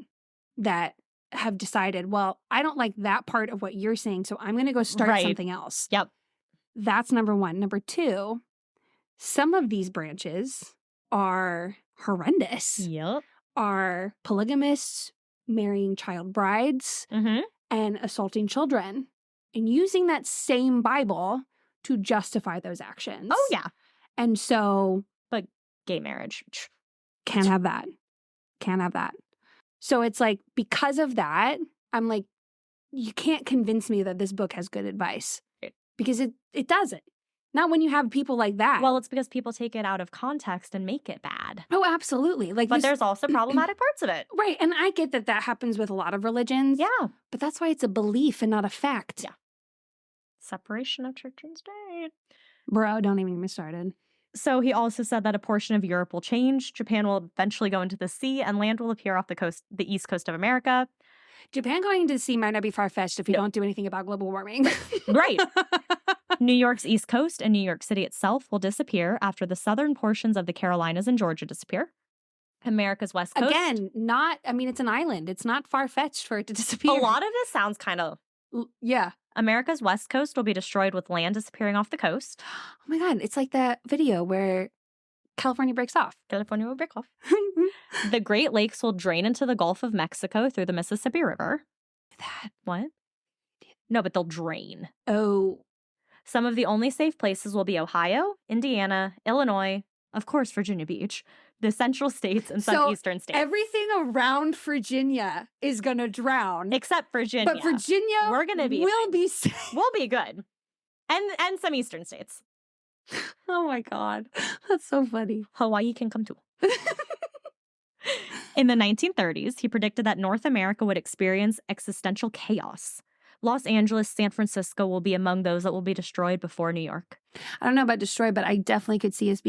that have decided, well, I don't like that part of what you're saying, so I'm going to go start something else. Yep. That's number one. Number two, some of these branches are horrendous. Yep. Are polygamists marrying child brides and assaulting children. and using that same Bible to justify those actions. Oh, yeah. And so... But gay marriage. Can't have that. Can't have that. So it's like, because of that, I'm like, you can't convince me that this book has good advice. Because it doesn't. Not when you have people like that. Well, it's because people take it out of context and make it bad. Oh, absolutely. Like, but there's also problematic parts of it. Right. And I get that happens with a lot of religions. Yeah. But that's why it's a belief and not a fact. Yeah. Separation of church and state. Bro, don't even get me started. So he also said that a portion of Europe will change. Japan will eventually go into the sea, and land will appear off the east coast of America. Japan going into the sea might not be far-fetched if we don't do anything about global warming. Right. New York's east coast and New York City itself will disappear after the southern portions of the Carolinas and Georgia disappear. America's west coast. Again, it's an island. It's not far-fetched for it to disappear. A lot of this sounds kind of... Yeah. America's west coast will be destroyed with land disappearing off the coast. Oh my God, it's like that video where California breaks off. California will break off. The Great Lakes will drain into the Gulf of Mexico through the Mississippi River. What? No, but they'll drain. Oh. Some of the only safe places will be Ohio, Indiana, Illinois, of course, Virginia Beach, the central states, and some eastern states. Everything around Virginia is going to drown. Except Virginia. But Virginia will be safe. We'll be good. And some eastern states. Oh my God. That's so funny. Hawaii can come too. In the 1930s, he predicted that North America would experience existential chaos. Los Angeles, San Francisco will be among those that will be destroyed before New York. I don't know about destroyed, but I definitely could see us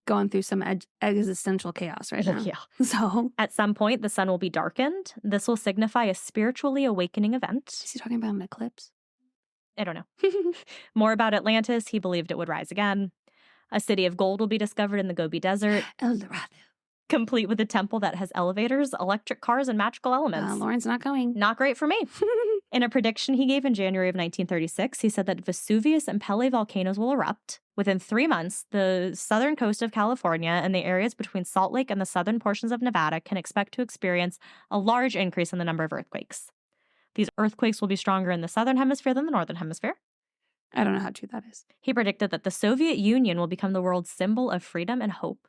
going through some existential chaos right now. Yeah. So at some point, the sun will be darkened. This will signify a spiritually awakening event. Is he talking about an eclipse? I don't know. More about Atlantis. He believed it would rise again. A city of gold will be discovered in the Gobi Desert. El Dorado. Complete with a temple that has elevators, electric cars, and magical elements. Lauren's not going. Not great for me. In a prediction he gave in January of 1936, he said that Vesuvius and Pele volcanoes will erupt. Within 3 months, the southern coast of California and the areas between Salt Lake and the southern portions of Nevada can expect to experience a large increase in the number of earthquakes. These earthquakes will be stronger in the southern hemisphere than the northern hemisphere. I don't know how true that is. He predicted that the Soviet Union will become the world's symbol of freedom and hope.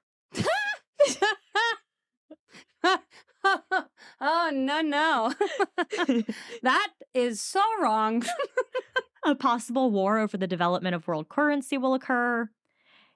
Oh, no. That is so wrong. A possible war over the development of world currency will occur.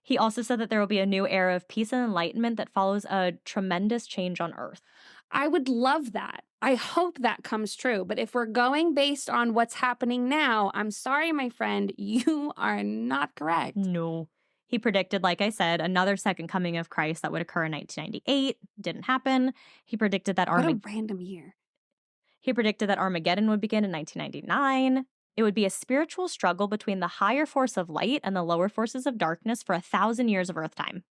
He also said that there will be a new era of peace and enlightenment that follows a tremendous change on Earth. I would love that. I hope that comes true. But if we're going based on what's happening now, I'm sorry, my friend, you are not correct. No. He predicted, like I said, another second coming of Christ that would occur in 1998. Didn't happen. He predicted that What a random year. He predicted that Armageddon would begin in 1999. It would be a spiritual struggle between the higher force of light and the lower forces of darkness for 1,000 years of Earth time.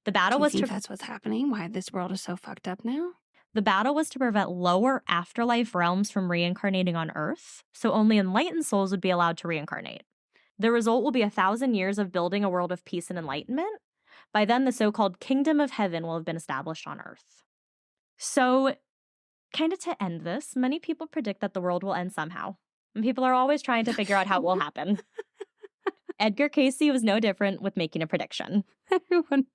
The battle was to... that's what's happening? Why this world is so fucked up now? The battle was to prevent lower afterlife realms from reincarnating on Earth, so only enlightened souls would be allowed to reincarnate. The result will be 1,000 years of building a world of peace and enlightenment. By then, the so-called kingdom of heaven will have been established on Earth. So, kind of to end this, many people predict that the world will end somehow. And people are always trying to figure out how it will happen. Edgar Cayce was no different with making a prediction. Everyone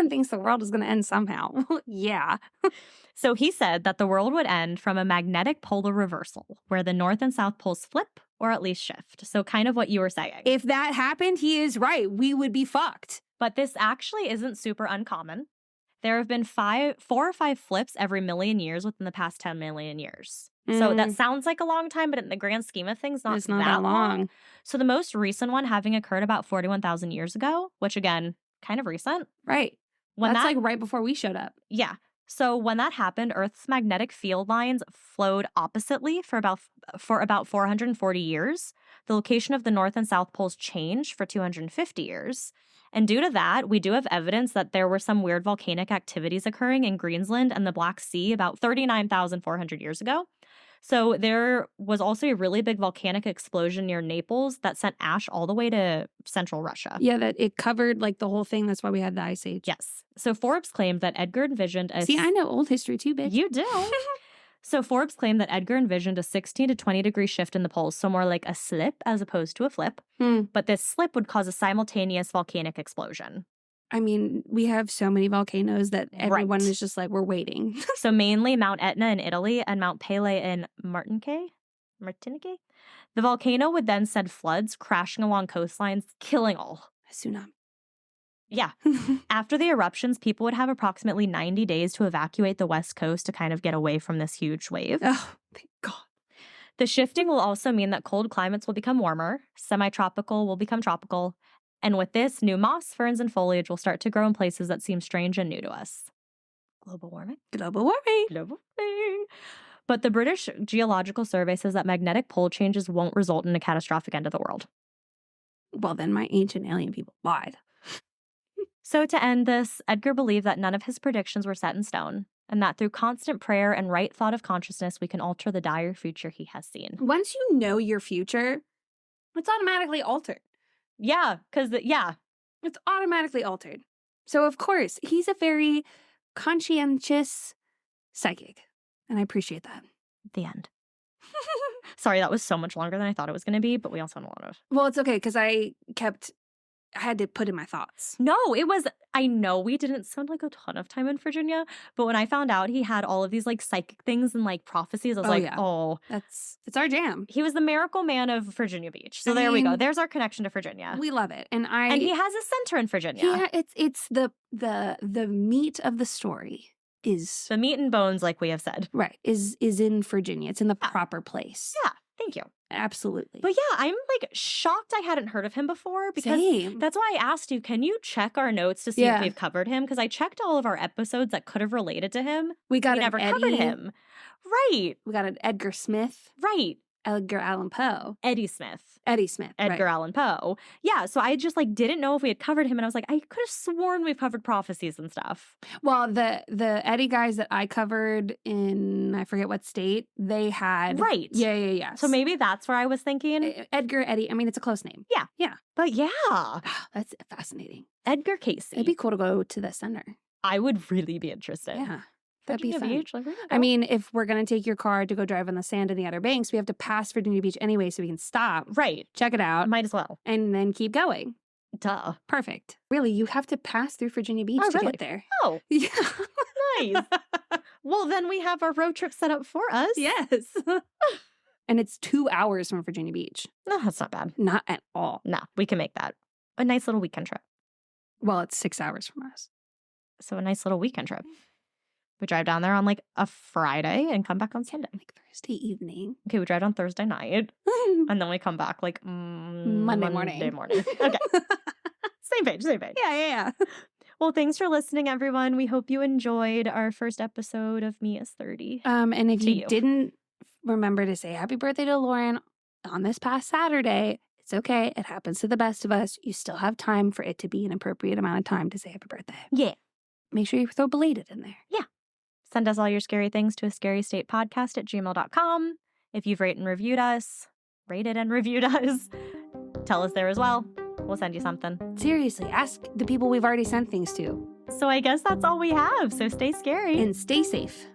thinks the world is going to end somehow. Yeah. So he said that the world would end from a magnetic polar reversal, where the north and south poles flip, or at least shift. So kind of what you were saying. If that happened, he is right. We would be fucked. But this actually isn't super uncommon. There have been 4 or 5 flips every million years within the past 10 million years. So that sounds like a long time, but in the grand scheme of things, it's not that long. So the most recent one having occurred about 41,000 years ago, which again, kind of recent. Right. That's like right before we showed up. Yeah. So when that happened, Earth's magnetic field lines flowed oppositely for about 440 years. The location of the north and south poles changed for 250 years. And due to that, we do have evidence that there were some weird volcanic activities occurring in Greenland and the Black Sea about 39,400 years ago. So there was also a really big volcanic explosion near Naples that sent ash all the way to central Russia. Yeah, that it covered like the whole thing. That's why we had the Ice Age. Yes. So Forbes claimed that Edgar envisioned a... See, I know old history too, bitch. You do. So Forbes claimed that Edgar envisioned a 16 to 20 degree shift in the poles, so more like a slip as opposed to a flip. But this slip would cause a simultaneous volcanic explosion. I mean, we have so many volcanoes that everyone is just like, we're waiting. So mainly Mount Etna in Italy and Mount Pelée in Martinique. The volcano would then send floods crashing along coastlines, killing all. A tsunami. Yeah. After the eruptions, people would have approximately 90 days to evacuate the west coast to kind of get away from this huge wave. Oh, thank God. The shifting will also mean that cold climates will become warmer, semi-tropical will become tropical, and with this, new moss, ferns, and foliage will start to grow in places that seem strange and new to us. Global warming? Global warming. Global warming. But the British Geological Survey says that magnetic pole changes won't result in a catastrophic end of the world. Well, then my ancient alien people lied. So to end this, Edgar believed that none of his predictions were set in stone, and that through constant prayer and right thought of consciousness, we can alter the dire future he has seen. Once you know your future, it's automatically altered. Yeah, because, It's automatically altered. So, of course, he's a very conscientious psychic, and I appreciate that. The end. Sorry, that was so much longer than I thought it was going to be, but we also had a lot of... Well, it's okay, because I had to put in my thoughts. No, I know we didn't spend like a ton of time in Virginia, but when I found out he had all of these like psychic things and like prophecies, I was it's our jam. He was the miracle man of Virginia Beach. So there we go. There's our connection to Virginia. We love it. And he has a center in Virginia. Yeah, it's the meat of the story is the meat and bones, like we have said. Right. Is in Virginia. It's in the proper place. Yeah. Thank you. Absolutely. But yeah, I'm like shocked I hadn't heard of him before because that's why I asked you, can you check our notes to see if we've covered him? Because I checked all of our episodes that could have related to him. We never covered him. Right. We got an Edgar Smith. Right. Edgar Allan Poe. Eddie Smith. Edgar Allan Poe. Yeah, so I just like didn't know if we had covered him, and I was like, I could have sworn we've covered prophecies and stuff. Well, the Eddie guys that I covered in I forget what state, they had Yeah. So maybe that's where I was thinking. Edgar, Eddie. I mean, it's a close name. Yeah. But yeah, that's fascinating. Edgar Cayce. It'd be cool to go to the center. I would really be interested. Yeah. That'd be fun. Beach, I mean, if we're going to take your car to go drive on the sand in the Outer Banks, we have to pass Virginia Beach anyway, so we can stop. Right. Check it out. Might as well. And then keep going. Duh. Perfect. Really, you have to pass through Virginia Beach to get there. Oh. Yeah. Nice. Well, then we have our road trip set up for us. Yes. And it's 2 hours from Virginia Beach. No, that's not bad. Not at all. No, we can make that a nice little weekend trip. Well, it's 6 hours from us. So a nice little weekend trip. We drive down there on like a Friday and come back on Sunday. Like Thursday evening. Okay, we drive on Thursday night. And then we come back like Monday morning. Okay. Same page. Yeah. Well, thanks for listening, everyone. We hope you enjoyed our first episode of Me is 30. And if you didn't remember to say happy birthday to Lauren on this past Saturday, it's okay. It happens to the best of us. You still have time for it to be an appropriate amount of time to say happy birthday. Yeah. Make sure you throw belated in there. Yeah. Send us all your scary things to ascarystatepodcast@gmail.com. If you've rated and reviewed us, tell us there as well. We'll send you something. Seriously, ask the people we've already sent things to. So I guess that's all we have. So stay scary. And stay safe.